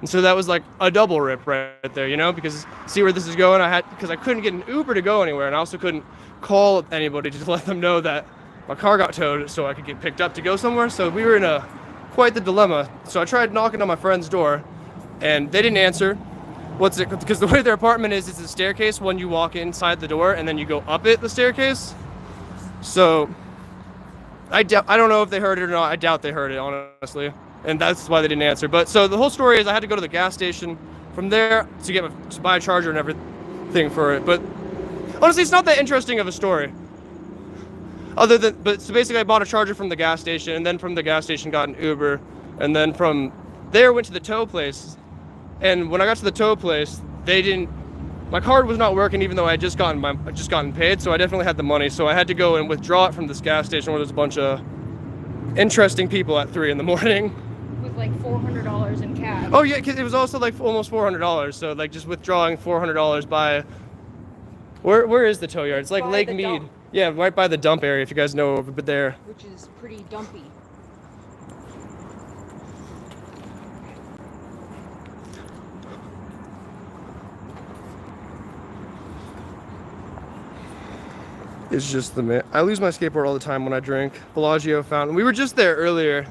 And so that was like a double rip right there, you know, because see where this is going. Because I couldn't get an Uber to go anywhere, and I also couldn't call anybody to let them know that my car got towed so I could get picked up to go somewhere. So we were in a quite the dilemma. So I tried knocking on my friend's door, and they didn't answer. Because the way their apartment is, it's a staircase when you walk inside the door, and then you go up it, the staircase. So I don't know if they heard it or not. I doubt they heard it, honestly. And that's why they didn't answer. But so the whole story is I had to go to the gas station from there to buy a charger and everything for it. But honestly, it's not that interesting of a story. So basically I bought a charger from the gas station, and then from the gas station got an Uber, and then from there went to the tow place. And when I got to the tow place, my card was not working, even though I had just gotten paid. So I definitely had the money. So I had to go and withdraw it from this gas station where there's a bunch of interesting people at 3 a.m.
With like $400 in cash.
Oh yeah, because it was also like almost $400. So like just withdrawing $400 by, where is the tow yard? It's like Lake Mead.
Dump.
Yeah, right by the dump area, if you guys know over there.
Which is pretty dumpy.
It's just I lose my skateboard all the time when I drink. Bellagio fountain. We were just there earlier.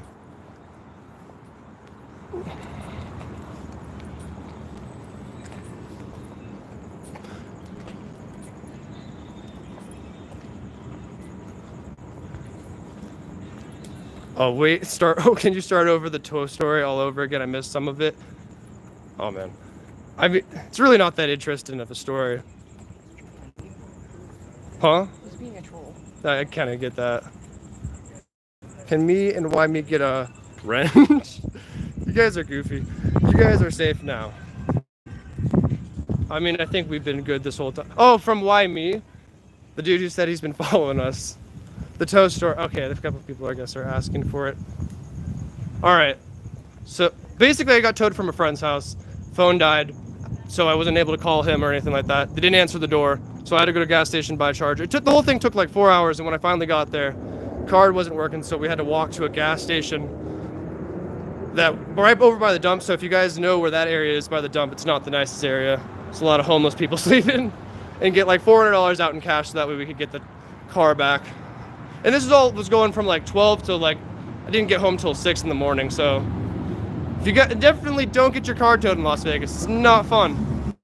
Oh wait, can you start over the tow story all over again? I missed some of it. Oh man. I mean, it's really not that interesting of a story. Huh?
He's being a troll.
I kind of get that. Can me and why me get a wrench? You guys are goofy. You guys are safe now. I mean, I think we've been good this whole time. Oh, from why me? The dude who said he's been following us. The tow store. Okay, a couple of people, I guess, are asking for it. All right. So basically, I got towed from a friend's house. Phone died, so I wasn't able to call him or anything like that. They didn't answer the door, so I had to go to a gas station, buy a charger. The whole thing took like 4 hours, and when I finally got there, card wasn't working, so we had to walk to a gas station that right over by the dump. So if you guys know where that area is by the dump, it's not the nicest area. There's a lot of homeless people sleeping, and get like $400 out in cash so that way we could get the car back. And this was going from like 12 to like, I didn't get home till 6 in the morning. So if definitely don't get your car towed in Las Vegas. It's not fun.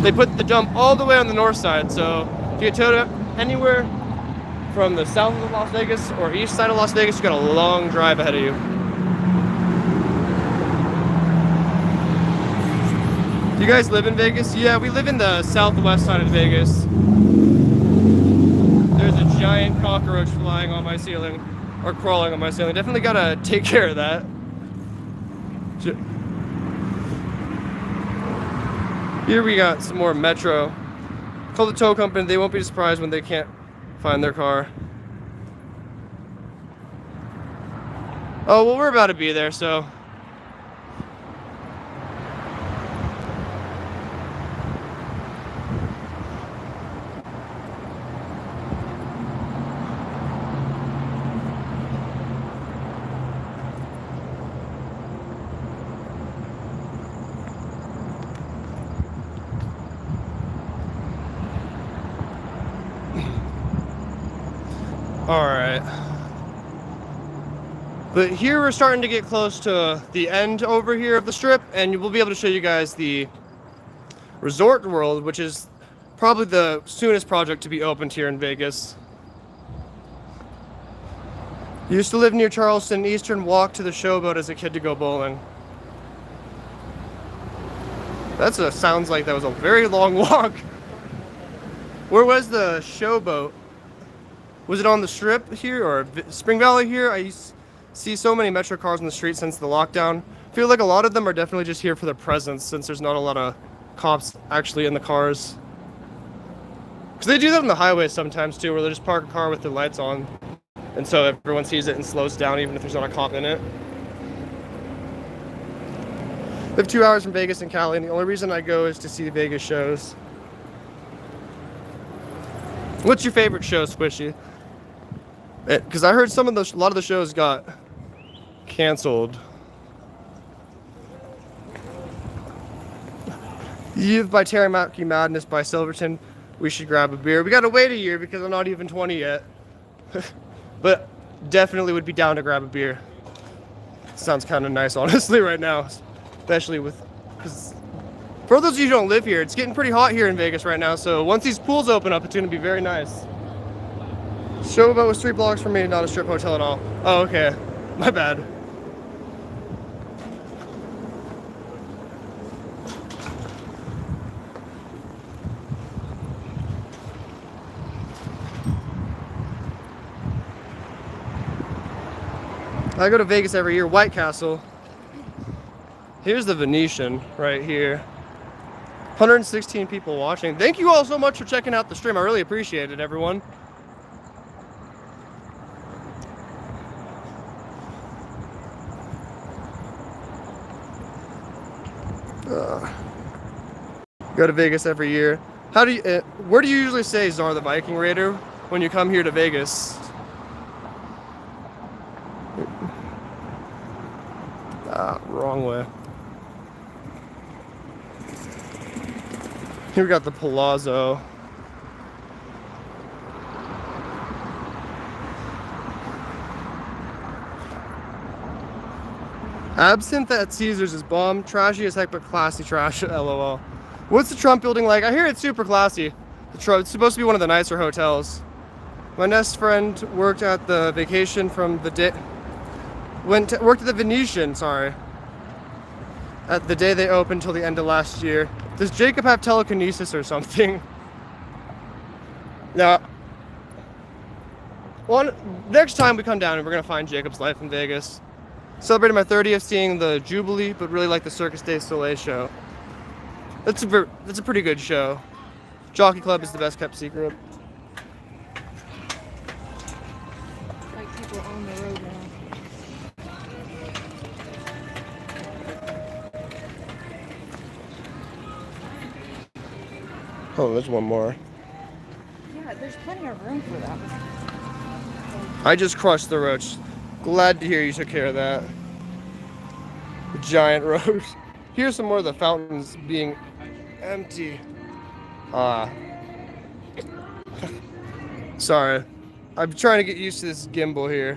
They put the dump all the way on the north side. So if you get towed anywhere from the south of Las Vegas or east side of Las Vegas, you got a long drive ahead of you. Do you guys live in Vegas? Yeah, we live in the southwest side of Vegas. There's a giant cockroach flying on my ceiling, or crawling on my ceiling. Definitely gotta take care of that. Here we got some more Metro. Call the tow company. They won't be surprised when they can't find their car. Oh, well, we're about to be there, so. All right. But here we're starting to get close to the end over here of the strip, and we'll be able to show you guys the Resort World, which is probably the soonest project to be opened here in Vegas. Used to live near Charleston Eastern, walked to the Showboat as a kid to go bowling. Sounds like that was a very long walk. Where was the Showboat? Was it on the strip here or Spring Valley here? I see so many Metro cars on the street since the lockdown. I feel like a lot of them are definitely just here for their presence since there's not a lot of cops actually in the cars. Because they do that on the highways sometimes too, where they just park a car with their lights on. And so everyone sees it and slows down even if there's not a cop in it. I live 2 hours from Vegas and Cali, and the only reason I go is to see Vegas shows. What's your favorite show, Squishy? Because I heard a lot of the shows got canceled. Youth by Teriyaki Madness by Silverton. We should grab a beer. We gotta wait a year because I'm not even 20 yet. But definitely would be down to grab a beer. Sounds kind of nice, honestly, right now, especially with, because for those of you who don't live here, it's getting pretty hot here in Vegas right now. So once these pools open up, it's gonna be very nice. Showboat was 3 blocks from me, not a strip hotel at all. Oh, okay, my bad. I go to Vegas every year. White Castle. Here's the Venetian right here. 116 people watching. Thank you all so much for checking out the stream. I really appreciate it, everyone. Go to Vegas every year. How do you? Where do you usually say Czar the Viking Raider when you come here to Vegas? Wrong way. Here we got the Palazzo. Absinthe at Caesars is bomb. Trashy as heck, but classy trash. LOL. What's the Trump building like? I hear it's super classy. It's supposed to be one of the nicer hotels. My Nest friend worked at the vacation from the day. Worked at the Venetian, sorry. At the day they opened till the end of last year. Does Jacob have telekinesis or something? Now, next time we come down, we're gonna find Jacob's life in Vegas. Celebrated my 30th seeing the Jubilee, but really like the Circus du Soleil show. That's a pretty good show. Jockey Club is the best kept secret.
Like people on the road now.
Oh, there's one more.
Yeah, there's plenty of room for them.
I just crushed the roach. Glad to hear you took care of that. The giant roach. Here's some more of the fountains being empty. Sorry. I'm trying to get used to this gimbal here.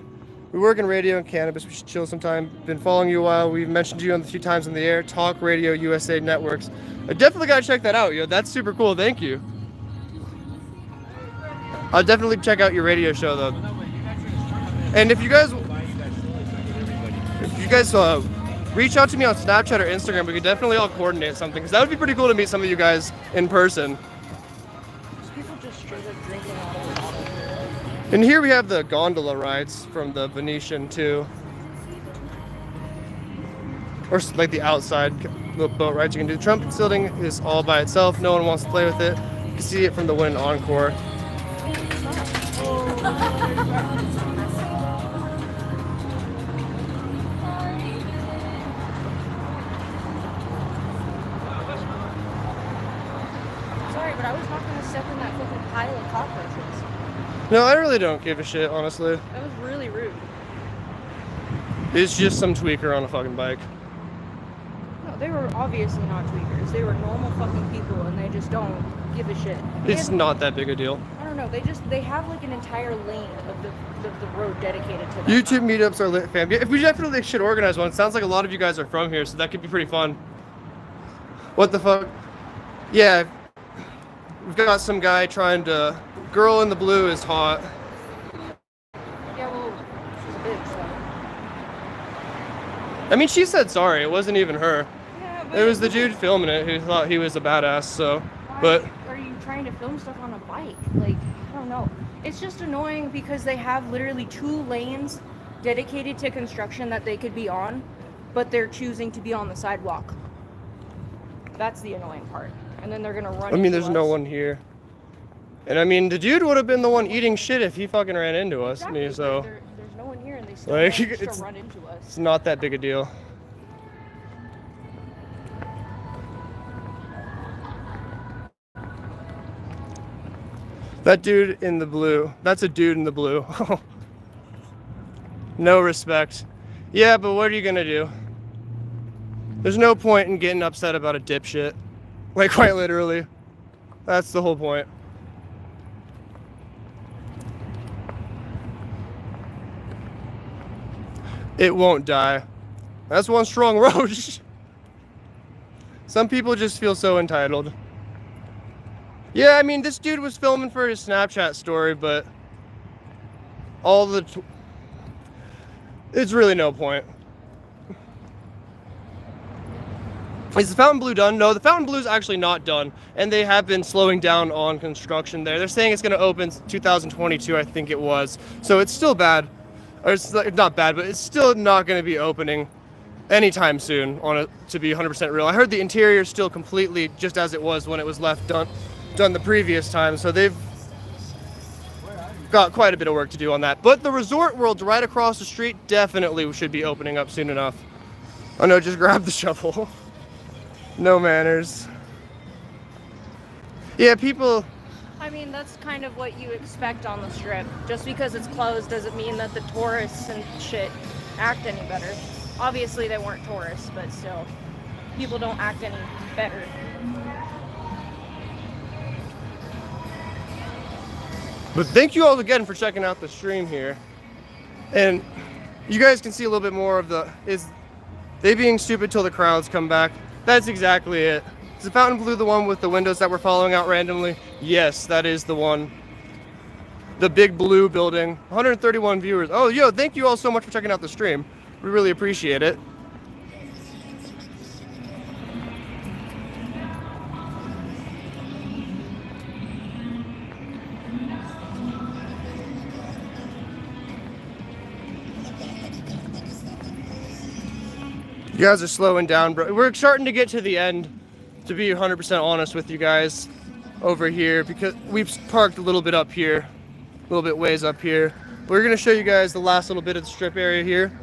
We work in radio and cannabis. We should chill sometime. Been following you a while. We've mentioned you on the few times on the air. Talk Radio USA Networks. I definitely gotta check that out, yo. That's super cool. Thank you. I'll definitely check out your radio show though. And if you guys reach out to me on Snapchat or Instagram, we could definitely all coordinate something, because that would be pretty cool to meet some of you guys in person.
People just straight up drinking out of the bottle.
And here we have the gondola rides from the Venetian too. Or like the outside little boat rides you can do. The Trump building is all by itself. No one wants to play with it. You can see it from the Wynn Encore.
Sorry, but I was not going to step in that fucking pile of cockroaches.
No, I really don't give a shit, honestly.
That was really rude.
It's just some tweaker on a fucking bike.
No, they were obviously not tweakers. They were normal fucking people, and they just don't give a shit.
It's not that big a deal.
I don't know. They have like an entire lane of the road dedicated to them.
YouTube meetups are lit, fam. Yeah, if we definitely should organize one. It sounds like a lot of you guys are from here, so that could be pretty fun. What the fuck? Yeah, we've got some guy trying to. Girl in the blue is hot.
Yeah, well, she's a bitch, so.
I mean, she said sorry. It wasn't even her.
Yeah, but
It was the dude filming it who thought he was a badass. So, but
are you trying to film stuff on a bike? Like, I don't know. It's just annoying because they have literally 2 lanes dedicated to construction that they could be on, but they're choosing to be on the sidewalk. That's the annoying part. And then they're gonna run.
I mean,
into
there's no
us.
one here. And I mean, the dude would have been the one eating shit if he fucking ran into us.
Exactly,
Me, so
there's no one here, and they still
like,
managed
it's
to run into us.
it's not that big a deal. That dude in the blue. That's a dude in the blue. No respect. Yeah, but what are you gonna do? There's no point in getting upset about a dipshit. Like, quite literally. That's the whole point. It won't die. That's one strong roach. Some people just feel so entitled. Yeah, I mean, this dude was filming for his Snapchat story, but it's really no point. Is the Fontainebleau done? No, the Fontainebleau is actually not done, and they have been slowing down on construction there. They're saying it's going to open 2022, I think it was. So it's still bad, or it's not bad, but it's still not going to be opening anytime soon. To be 100% real, I heard the interior is still completely just as it was when it was left done the previous time. So they've got quite a bit of work to do on that. But the Resort World right across the street definitely should be opening up soon enough. Oh no, just grab the shovel. No manners. Yeah, people...
I mean, that's kind of what you expect on the Strip. Just because it's closed doesn't mean that the tourists and shit act any better. Obviously, they weren't tourists, but still, people don't act any better.
But thank you all again for checking out the stream here. And you guys can see a little bit more of is they being stupid till the crowds come back. That's exactly it. Is the Fontainebleau the one with the windows that we're following out randomly? Yes, that is the one. The big blue building. 131 viewers. Oh, yo, thank you all so much for checking out the stream. We really appreciate it. You guys are slowing down, bro. We're starting to get to the end, to be 100% honest with you guys, over here, because we've parked a little bit up here, a little bit ways up here. We're gonna show you guys the last little bit of the Strip area here.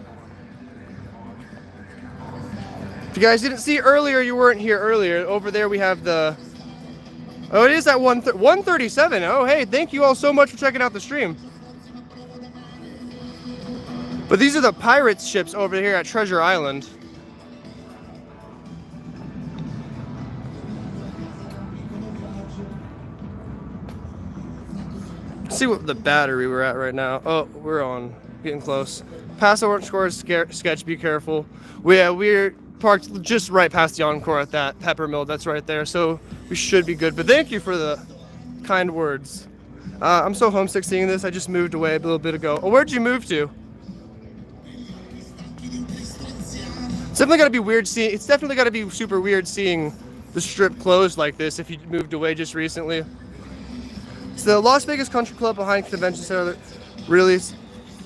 If you guys didn't see earlier, you weren't here earlier. Over there we have the, oh, it is at 137. Oh, hey, thank you all so much for checking out the stream. But these are the pirates ships over here at Treasure Island. See what the battery we're at right now. Oh, we're on, getting close. Past Orange Score sketch, be careful. We're parked just right past the Encore at that pepper mill that's right there, so we should be good. But thank you for the kind words. I'm so homesick seeing this. I just moved away a little bit ago. Oh, where'd you move to? It's definitely gotta be weird seeing, it's definitely gotta be super weird seeing the Strip closed like this if you moved away just recently. So the Las Vegas Country Club behind Convention Center, really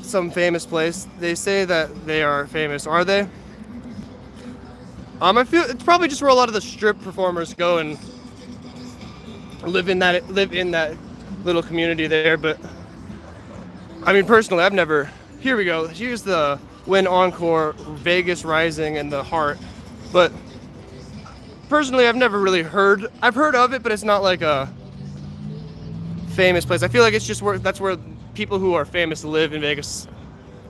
some famous place. They say that they are famous. Are they? I feel it's probably just where a lot of the Strip performers go and live in that little community there. But I mean, personally, I've never. Here we go. Here's the Wynn Encore, Vegas Rising, and the Heart. But personally, I've never really heard. I've heard of it, but it's not like a famous place. I feel like it's just that's where people who are famous live in Vegas.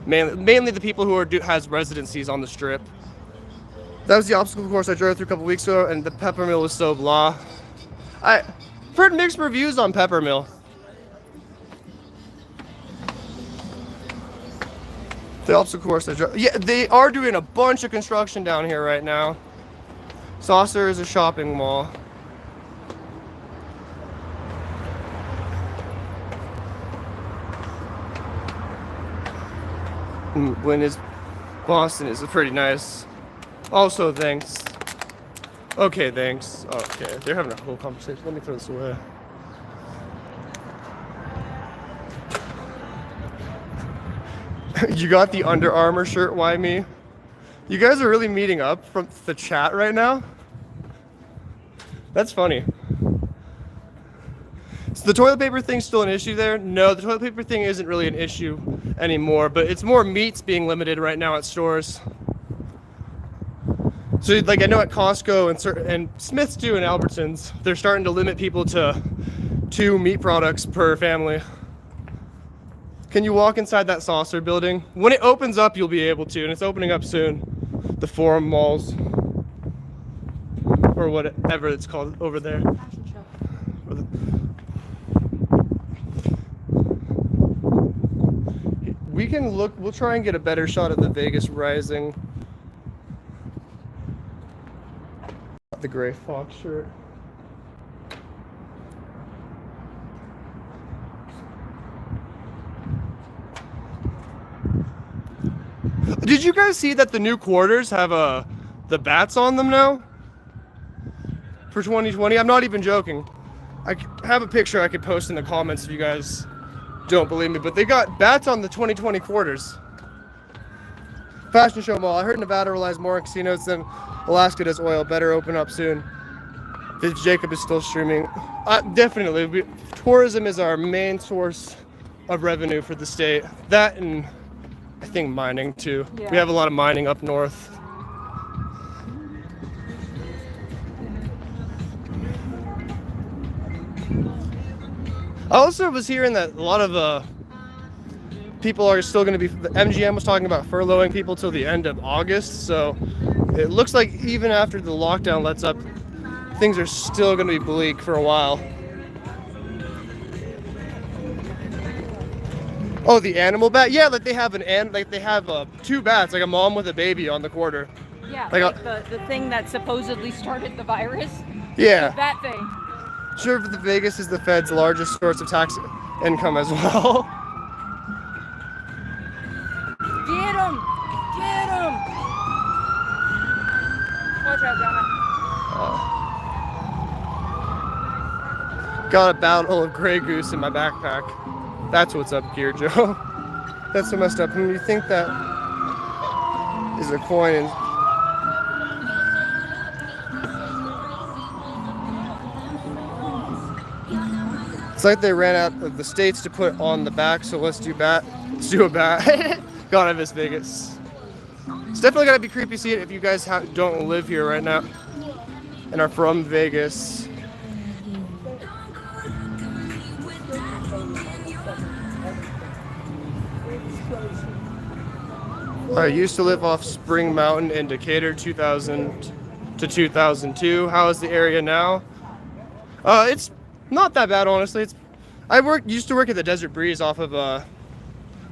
Mainly the people who has residencies on the Strip. That was the obstacle course I drove through a couple weeks ago, and the pepper mill was so blah. I've heard mixed reviews on pepper mill. The obstacle course I drove. Yeah, they are doing a bunch of construction down here right now. Saucer is a shopping mall. Boston is pretty nice. Also, thanks. Okay, thanks. Okay, they're having a whole conversation. Let me throw this away. You got the Under Armour shirt, why me? You guys are really meeting up from the chat right now? That's funny. So the toilet paper thing's still an issue there? No, the toilet paper thing isn't really an issue anymore, but it's more meats being limited right now at stores. So like I know at Costco and Smith's too and Albertsons, they're starting to limit people to 2 meat products per family. Can you walk inside that Saucer building? When it opens up, you'll be able to, and it's opening up soon. The Forum Malls, or whatever it's called over there. We can look, we'll try and get a better shot of the Vegas Rising The gray fox shirt. Did you guys see that the new quarters have the bats on them now? For 2020? I'm not even joking. I have a picture I could post in the comments if you guys don't believe me, but they got bats on the 2020 quarters. Fashion show mall. I heard Nevada relies more on casinos than Alaska does oil. Better open up soon. If Jacob is still streaming. Definitely. Tourism is our main source of revenue for the state. That and I think mining too. Yeah. We have a lot of mining up north. I also was hearing that a lot of people are still going to be, the MGM was talking about furloughing people till the end of August, so it looks like even after the lockdown lets up, things are still going to be bleak for a while. Oh, the animal bat? Yeah, like they have two bats, like a mom with a baby on the quarter.
Yeah, like the thing that supposedly started the virus.
Yeah.
That thing.
Sure, the Vegas is the Fed's largest source of tax income as well.
Get him! Get him! Watch out, Donna.
Got a battle of Grey Goose in my backpack. That's what's up here, Joe. That's so messed up. When you think that is a coin and it's like they ran out of the states to put on the back, so let's do a bat. God, I miss Vegas. It's definitely gotta be creepy seeing it if you guys don't live here right now and are from Vegas. I used to live off Spring Mountain in Decatur, 2000 to 2002. How is the area now? It's not that bad, honestly. Used to work at the Desert Breeze off of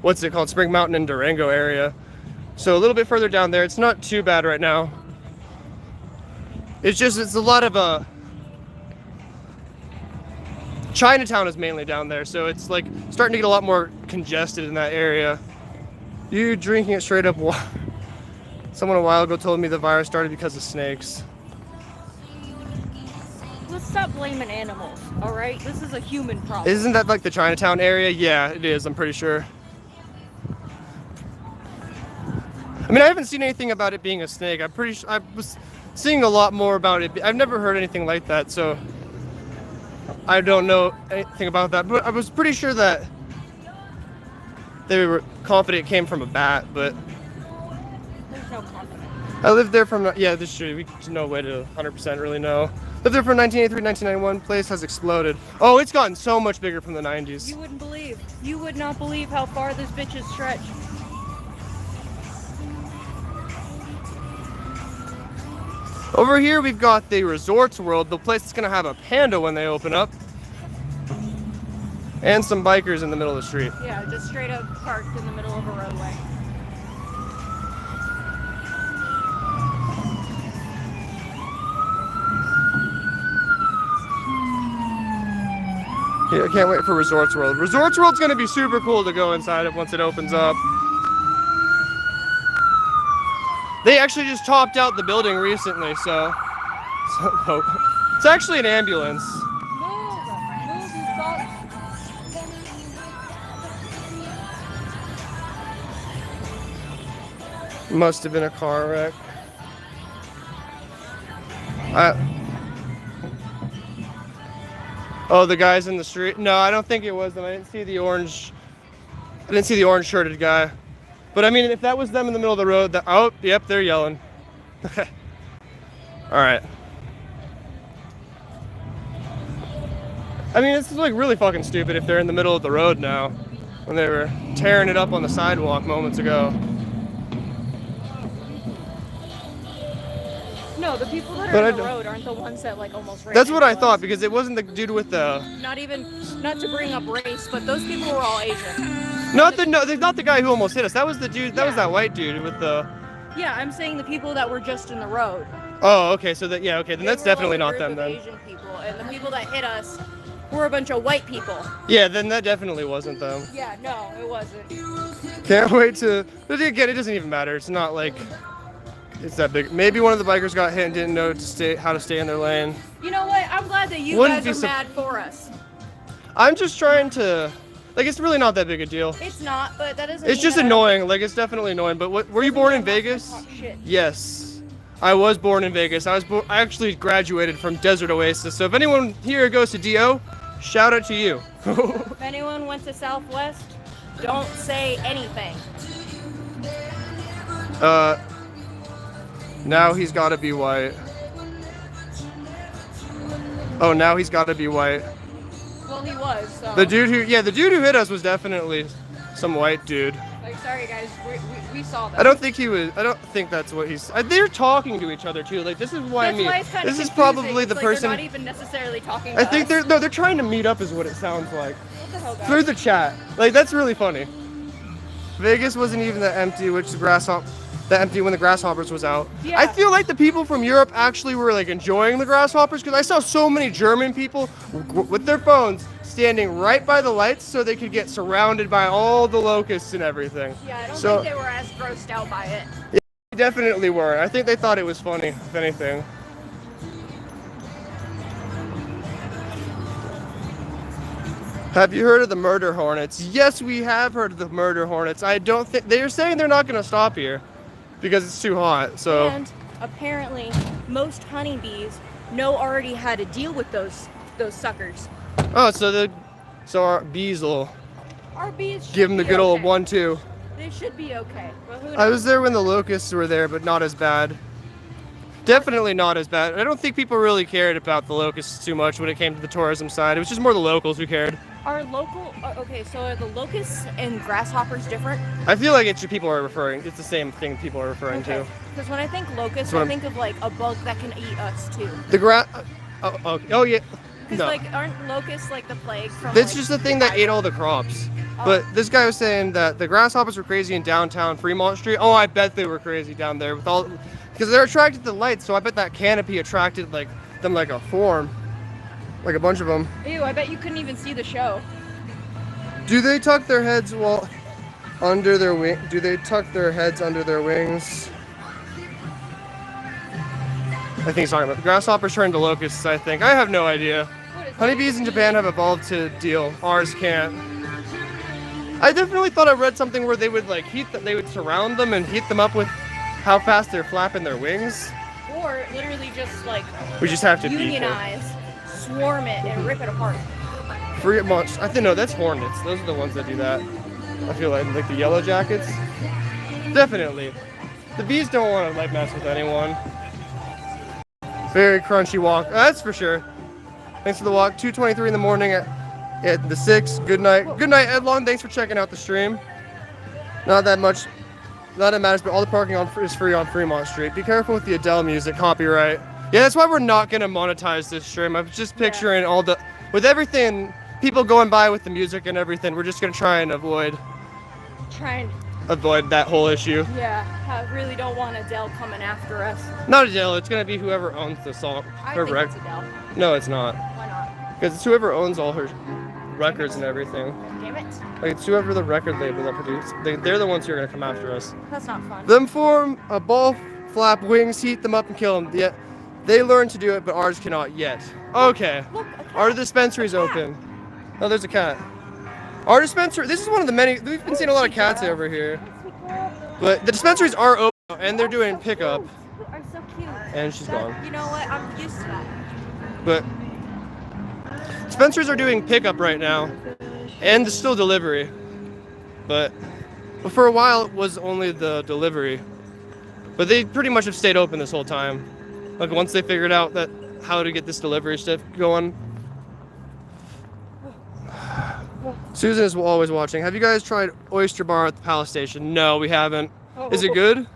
what's it called, Spring Mountain in Durango area. So a little bit further down there. It's not too bad right now. It's a lot of Chinatown is mainly down there, so it's like starting to get a lot more congested in that area. You drinking it straight up. Someone a while ago told me the virus started because of snakes.
Let's stop blaming animals, all right? This is a human problem.
Isn't that like the Chinatown area? Yeah, it is, I'm pretty sure. I mean, I haven't seen anything about it being a snake. I was seeing a lot more about it. I've never heard anything like that, so I don't know anything about that. But I was pretty sure that they were confident it came from a bat, but
there's no confidence.
I lived there from, yeah, this is true. There's no way to 100% really know. Lived there from 1983 1991. Place has exploded. Oh, it's gotten so much bigger from the 90s.
You would not believe how far this bitch has stretched.
Over here we've got the Resorts World, the place that's gonna have a panda when they open up. And some bikers in the middle of the street.
Yeah, just straight up parked in the middle of a roadway.
Yeah, I can't wait for Resorts World. Resorts World's gonna be super cool to go inside it once it opens up. They actually just topped out the building recently, so it's actually an ambulance. Must have been a car wreck. Oh, the guys in the street? No, I don't think it was them. I didn't see the orange shirted guy. But I mean, if that was them in the middle of the road, oh, yep, they're yelling. All right. I mean, it's like really fucking stupid if they're in the middle of the road now, when they were tearing it up on the sidewalk moments ago.
No, the people that are on the road aren't the ones that like almost ran.
That's what I thought, because it wasn't the dude with the.
Not to bring up race, but those people were all Asian.
Not the guy who almost hit us. That was the dude. That was that white dude with the.
Yeah, I'm saying the people that were just in the road.
Oh, okay. So that okay. Then
They
that's
were,
definitely
like, a
not them
group of
then.
Asian people, and the people that hit us were a bunch of white people.
Yeah, then that definitely wasn't them.
Yeah, no, it wasn't.
Can't wait to. But again, it doesn't even matter. It's not like it's that big. Maybe one of the bikers got hit and didn't know how to stay in their lane.
You know what? I'm glad that you
Wouldn't
guys
be
are mad for us.
I'm just trying to. Like, it's really not that big a deal.
It's not, but that doesn't.
It's
mean
just
that I don't
annoying. Like, it's definitely annoying. But were you
doesn't
born
mean
in
I'm not gonna
Vegas?
talk shit.
Yes, I was born in Vegas. I actually graduated from Desert Oasis. So if anyone here goes to DO, shout out to you.
If anyone went to Southwest, don't say anything.
Now he's got to be white. Oh, now he's got to be white.
Well, he was. So.
The dude who hit us was definitely some white dude.
Like, sorry guys, we saw that.
I don't think that's what he's. They're talking to each other too. Like, this is why
That's why it's kind
This
of
is
confusing.
probably the
It's like
person.
They're not even necessarily talking.
I
To
think
us.
they're trying to meet up is what it sounds like.
What the hell, guys?
Through the chat. Like, that's really funny. Vegas wasn't even that empty, empty when the grasshoppers was out.
Yeah.
I feel like the people from Europe actually were like enjoying the grasshoppers because I saw so many German people with their phones standing right by the lights so they could get surrounded by all the locusts and everything.
Yeah, I don't
So-
think they were as grossed out by it.
They definitely were. I think they thought it was funny, if anything. Have you heard of the murder hornets? Yes, we have heard of the murder hornets. I don't think they're saying they're not going to stop here because it's too hot. So
And apparently, most honeybees know already how to deal with those suckers.
so our bees will
Our bees should
give them the
be
good old
okay.
1-2.
They should be okay. But who knows?
I was there when the locusts were there, but not as bad. Definitely not as bad. I don't think people really cared about the locusts too much when it came to the tourism side. It was just more the locals who cared.
Are okay, so are the locusts and grasshoppers different?
I feel like it's the same thing people are referring to.
Because when I think locusts,
So
I
I'm-
think of like a bug that can eat us too.
Oh yeah.
Because
No.
like, aren't locusts like the plague from?
That's
like,
just the thing that ate all the crops.
Oh.
But this guy was saying that the grasshoppers were crazy in downtown Fremont Street. Oh, I bet they were crazy down there with all, because they're attracted to light. So I bet that canopy attracted them like a form, like a bunch of them.
Ew, I bet you couldn't even see the show.
Do they tuck their heads under their wing? Do they tuck their heads under their wings? I think he's talking about grasshoppers turn to locusts. I think. I have no idea.
What is
Honeybees in Japan have evolved to deal. Ours can't. I definitely thought I read something where they would they would surround them and heat them up with how fast they're flapping their wings.
Or literally just like
We just have to beat it.
unionize, swarm it, and rip it apart.
Fremont. I think no, that's hornets. Those are the ones that do that. I feel like the yellow jackets. Definitely. The bees don't want to mess with anyone. Very crunchy walk. That's for sure. Thanks for the walk. 2:23 in the morning at the 6. Good night. Good night, Edlon. Thanks for checking out the stream. Not that much. Not that matters, but all the parking is free on Fremont Street. Be careful with the Adele music, copyright. Yeah, that's why we're not gonna monetize this stream. I'm just picturing with everything, people going by with the music and everything. We're just gonna try and avoid that whole issue.
Yeah, I really don't want Adele coming after us.
Not Adele. It's gonna be whoever owns the song.
I
Her
think it's Adele.
No, it's not.
Why not?
Because it's whoever owns all her records and everything.
Damn it.
Like, it's whoever the record label that produced. They're the ones who are gonna come after us.
That's not fun.
Them form a ball flap wings, heat them up and kill them. Yeah, they learn to do it, but ours cannot yet. Okay.
Look, a cat.
Our dispensary's
A cat.
open. Oh, there's a cat. Our dispensary. This is one of the many. We've been seeing a lot of cats over here. But the dispensaries are open and they're doing pickup.
Are so cute.
And she's gone.
You know what? I'm used to that.
But dispensaries are doing pickup right now, and there's still delivery. But for a while it was only the delivery. But they pretty much have stayed open this whole time. Like, once they figured out how to get this delivery stuff going. Susan is always watching. Have you guys tried Oyster Bar at the Palace Station? No, we haven't. Is it good?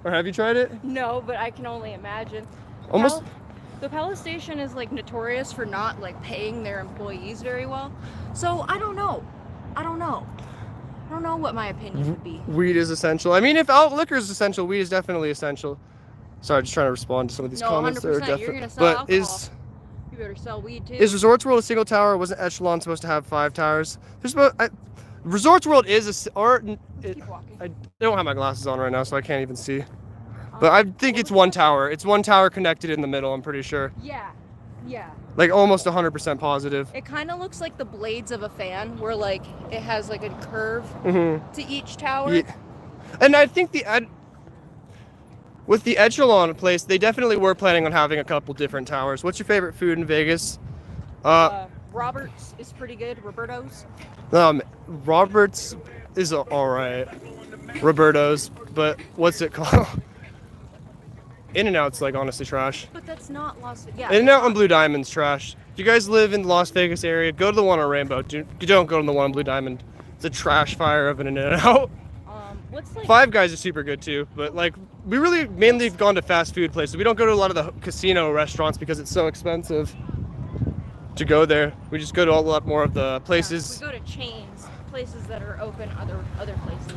Or have you tried it?
No, but I can only imagine.
Almost.
The Palace Station is like notorious for not like paying their employees very well. So I don't know. I don't know what my opinion would be.
Weed is essential. I mean, if liquor is essential, weed is definitely essential. Sorry, just trying to respond to some of these
No,
comments. That are
100%. You're gonna sell
but
alcohol. You better sell weed too.
is Resorts World a single tower? Or wasn't Echelon supposed to have 5 towers? There's about Resorts World is
Keep walking.
I don't have my glasses on right now, so I can't even see. But I think it's one tower. It's one tower connected in the middle. I'm pretty sure.
Yeah.
Like almost 100% positive.
It kind of looks like the blades of a fan, where like it has like a curve to each tower.
Yeah. And I think with the Echelon place, they definitely were planning on having a couple different towers. What's your favorite food in Vegas?
Robert's is pretty good. Roberto's.
Robert's is alright. Roberto's, but what's it called? In-N-Out's like honestly trash.
But that's not Las Vegas. Yeah.
In-N-Out on Blue Diamond's trash. If you guys live in the Las Vegas area, go to the one on Rainbow. Don't go to the one on Blue Diamond. It's a trash fire of an In-N-Out.
What's like?
Five Guys is super good too, but like we really mainly have gone to fast food places. We don't go to a lot of the casino restaurants because it's so expensive to go there. We just go to a lot more of the places.
We go to chains, places that are open, other places.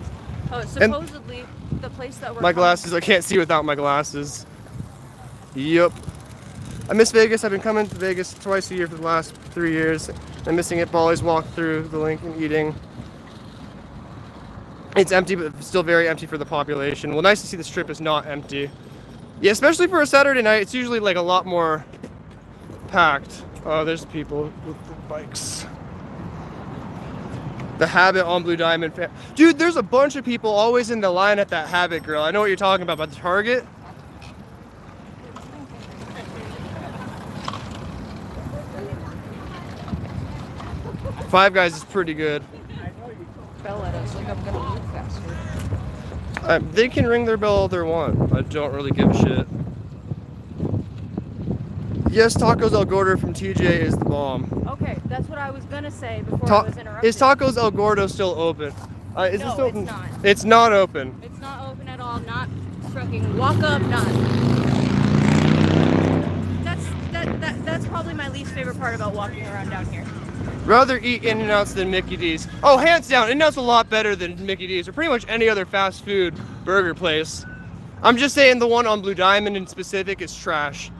Oh, supposedly the place that we're.
My glasses. I can't see without my glasses. Yep. I miss Vegas. I've been coming to Vegas twice a year for the last 3 years. I'm missing it, but always walk through the link and eating. It's empty, but still very empty for the population. Well, nice to see the strip is not empty. Yeah, especially for a Saturday night, it's usually like a lot more packed. Oh, there's people with the bikes. The Habit on Blue Diamond. Dude, there's a bunch of people always in the line at that Habit Grill. I know what you're talking about the Target. Five Guys is pretty good.
Bell at us like I'm gonna move faster.
They can ring their bell all they want. I don't really give a shit. Yes, Tacos El Gordo from TJ is the bomb.
Okay, that's what I was gonna say before I was interrupted.
Is Tacos El Gordo still open? Is
No,
this open?
it's not.
It's not open.
It's not open at all. Not fucking walk up. None. That's probably my least favorite part about walking around down here.
Rather eat In-N-Outs than Mickey D's. Oh, hands down, In-N-Out's a lot better than Mickey D's or pretty much any other fast food burger place. I'm just saying the one on Blue Diamond in specific is trash.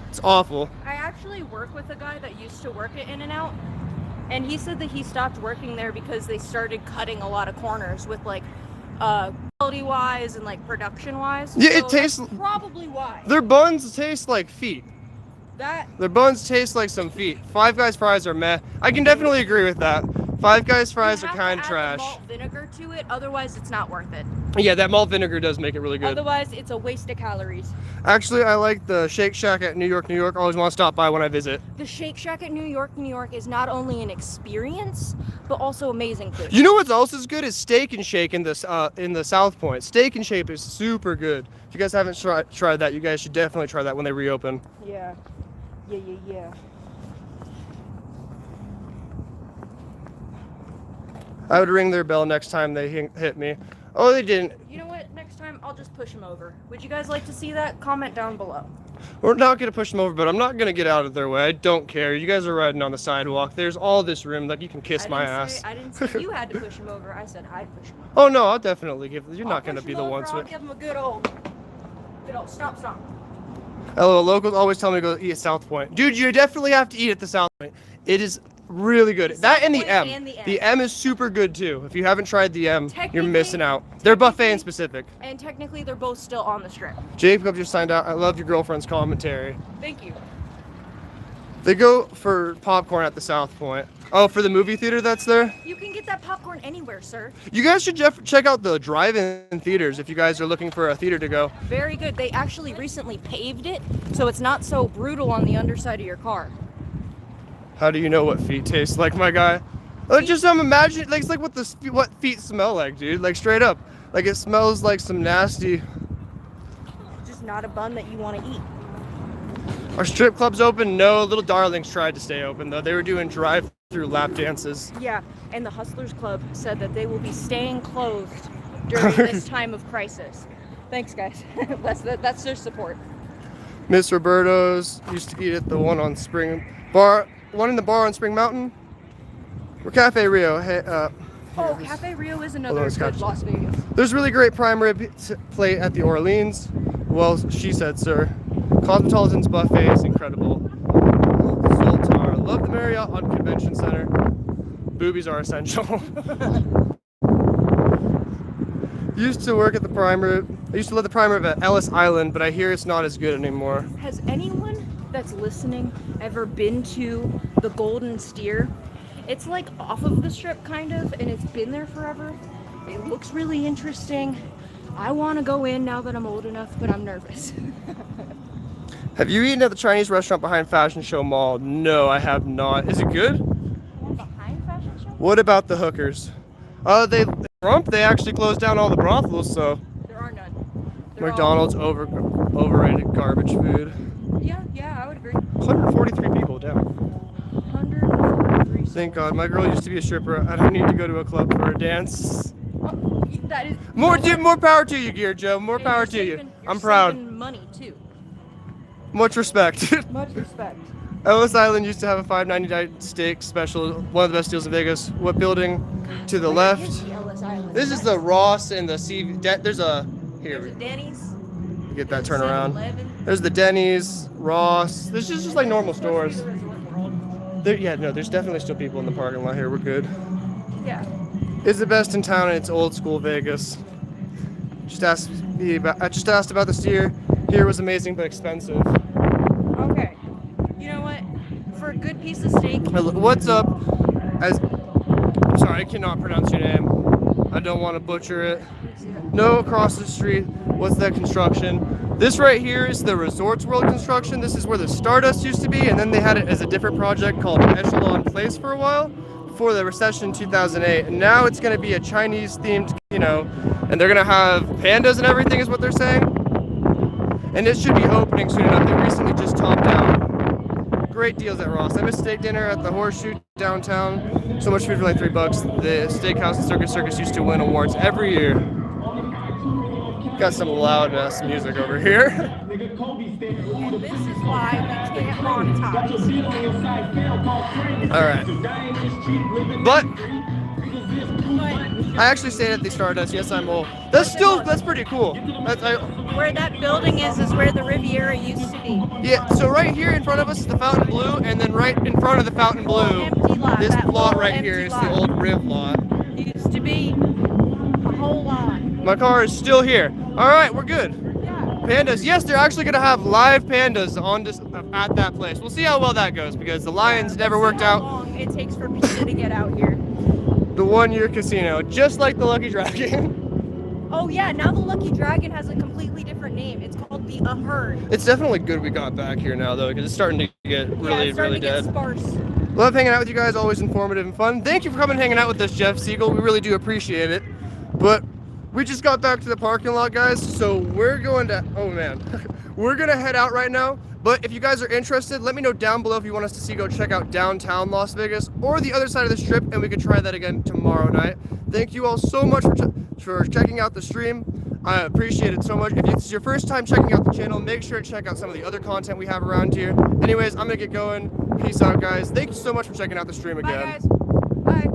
It's awful.
I actually work with a guy that used to work at In-N-Out, and he said that he stopped working there because they started cutting a lot of corners with like quality-wise and like production-wise.
Yeah,
So
it tastes.
that's probably why.
Their buns taste like feet.
That
Their buns taste like some feet. Five Guys fries are meh. I can definitely agree with that. Five Guys fries are kind of trash.
You have to add the malt vinegar to it, otherwise it's not worth it.
Yeah, that malt vinegar does make it really good.
Otherwise, it's a waste of calories.
Actually, I like the Shake Shack at New York, New York. I always want to stop by when I visit.
The Shake Shack at New York, New York is not only an experience, but also amazing food.
You know what's else is good is Steak and Shake in the South Point. Steak and Shake is super good. If you guys haven't tried that, you guys should definitely try that when they reopen.
Yeah.
I would ring their bell next time they hit me. Oh, they didn't.
You know what? Next time, I'll just push them over. Would you guys like to see that? Comment down below.
We're not going to push them over, but I'm not going to get out of their way. I don't care. You guys are riding on the sidewalk. There's all this room that you can kiss my ass.
I didn't say you had to push them over. I said I'd push them over.
Oh, no, I'll definitely give. You're not going to be the one.
I'll give them a good old stomp.
Hello, locals always tell me to go eat at South Point. Dude, you definitely have to eat at the South Point. It is really good. That and the M. The M is super good too. If you haven't tried the M, you're missing out. They're buffet in specific.
And technically, they're both still on the strip.
Jacob just signed out. I love your girlfriend's commentary.
Thank you.
They go for popcorn at the South Point. Oh, for the movie theater that's there?
You can get that popcorn anywhere, sir.
You guys should check out the drive-in theaters if you guys are looking for a theater to go.
Very good. They actually recently paved it, so it's not so brutal on the underside of your car.
How do you know what feet taste like, my guy? Just imagine, like, it's like what feet smell like, dude. Like, straight up. Like, it smells like some nasty...
Just not a bun that you want to eat.
Are strip clubs open? No, Little Darlings tried to stay open, though. They were doing drive-through lap dances.
Yeah, and the Hustlers Club said that they will be staying closed during this time of crisis. Thanks, guys. That's their support.
Miss Roberto's used to eat at the one on Spring Bar... One in the bar on Spring Mountain. Or Cafe Rio. Hey,
Cafe Rio is another good Las Vegas.
There's really great prime rib plate at the Orleans. Well, she said, sir. Cosmopolitan's buffet is incredible. Zoltar. Love the Marriott on Convention Center. Boobies are essential. Used to work at the primer. I used to love the primer at Ellis Island, but I hear it's not as good anymore.
Has anyone that's listening ever been to the Golden Steer? It's like off of the strip kind of, and it's been there forever. It looks really interesting. I want to go in now that I'm old enough, but I'm nervous.
Have you eaten at the Chinese restaurant behind Fashion Show Mall? No, I have not. Is it good?
Behind Fashion Show?
What about the hookers? They actually closed down all the brothels, so
There are none. They're
McDonald's overrated garbage food.
Yeah, I would agree.
143 people down.
143.
Thank God. My girl used to be a stripper. I don't need to go to a club for a dance.
That is
More power to you, Gear Joe. More power to you. I'm proud.
Saving money too.
Much respect.
Much respect.
Ellis Island used to have a $5.99 steak special. One of the best deals in Vegas. What building? To the left. This is the Ross and the there's a
There's a Denny's.
Get that turn around.
7-Eleven.
There's the Denny's, Ross. This is just like normal stores. There's definitely still people in the parking lot here. We're good.
Yeah.
It's the best in town, and it's old school Vegas. I just asked about the Steer. Here was amazing but expensive.
Okay. You know what? For a good piece of steak.
What's up? I'm sorry, I cannot pronounce your name. I don't want to butcher it. No, across the street. What's that construction? This right here is the Resorts World construction. This is where the Stardust used to be, and then they had it as a different project called Echelon Place for a while before the recession in 2008. And now it's going to be a Chinese themed, and they're going to have pandas and everything is what they're saying. And it should be opening soon enough. They recently just topped out. Great deals at Ross. I missed steak dinner at the Horseshoe downtown. So much food for like $3. The steakhouse and Circus used to win awards every year. Got some loud ass music over here.
And this is why we can't monetize.
Alright. But I actually stayed at the Stardust. Yes, I'm old. That's pretty cool.
Where that building is where the Riviera used to be.
Yeah, so right here in front of us is the Fountain Blue, and then right in front of the Fountain Blue,
Empty lot,
this
that
lot
little
right
empty
here is
lot.
the old Riv lot.
Used to be a whole lot.
My car is still here. Alright, we're good.
Yeah.
Pandas. Yes, they're actually going to have live pandas at that place. We'll see how well that goes, because the Lions never worked
How
out.
long it takes for PETA to get out here.
The 1 year casino, just like the Lucky Dragon.
Oh yeah, now the Lucky Dragon has a completely different name. It's called the Ahern.
It's definitely good we got back here now, though, because it's starting to get really dead.
Sparse.
Love hanging out with you guys, always informative and fun. Thank you for coming and hanging out with us, Jeff Siegel. We really do appreciate it. But we just got back to the parking lot, guys, so we're going to, we're going to head out right now. But if you guys are interested, let me know down below if you want us to go check out downtown Las Vegas or the other side of the strip, and we could try that again tomorrow night. Thank you all so much for checking out the stream. I appreciate it so much. If it's your first time checking out the channel, make sure to check out some of the other content we have around here. Anyways, I'm going to get going. Peace out, guys. Thank you so much for checking out the stream again.
Bye, guys. Bye.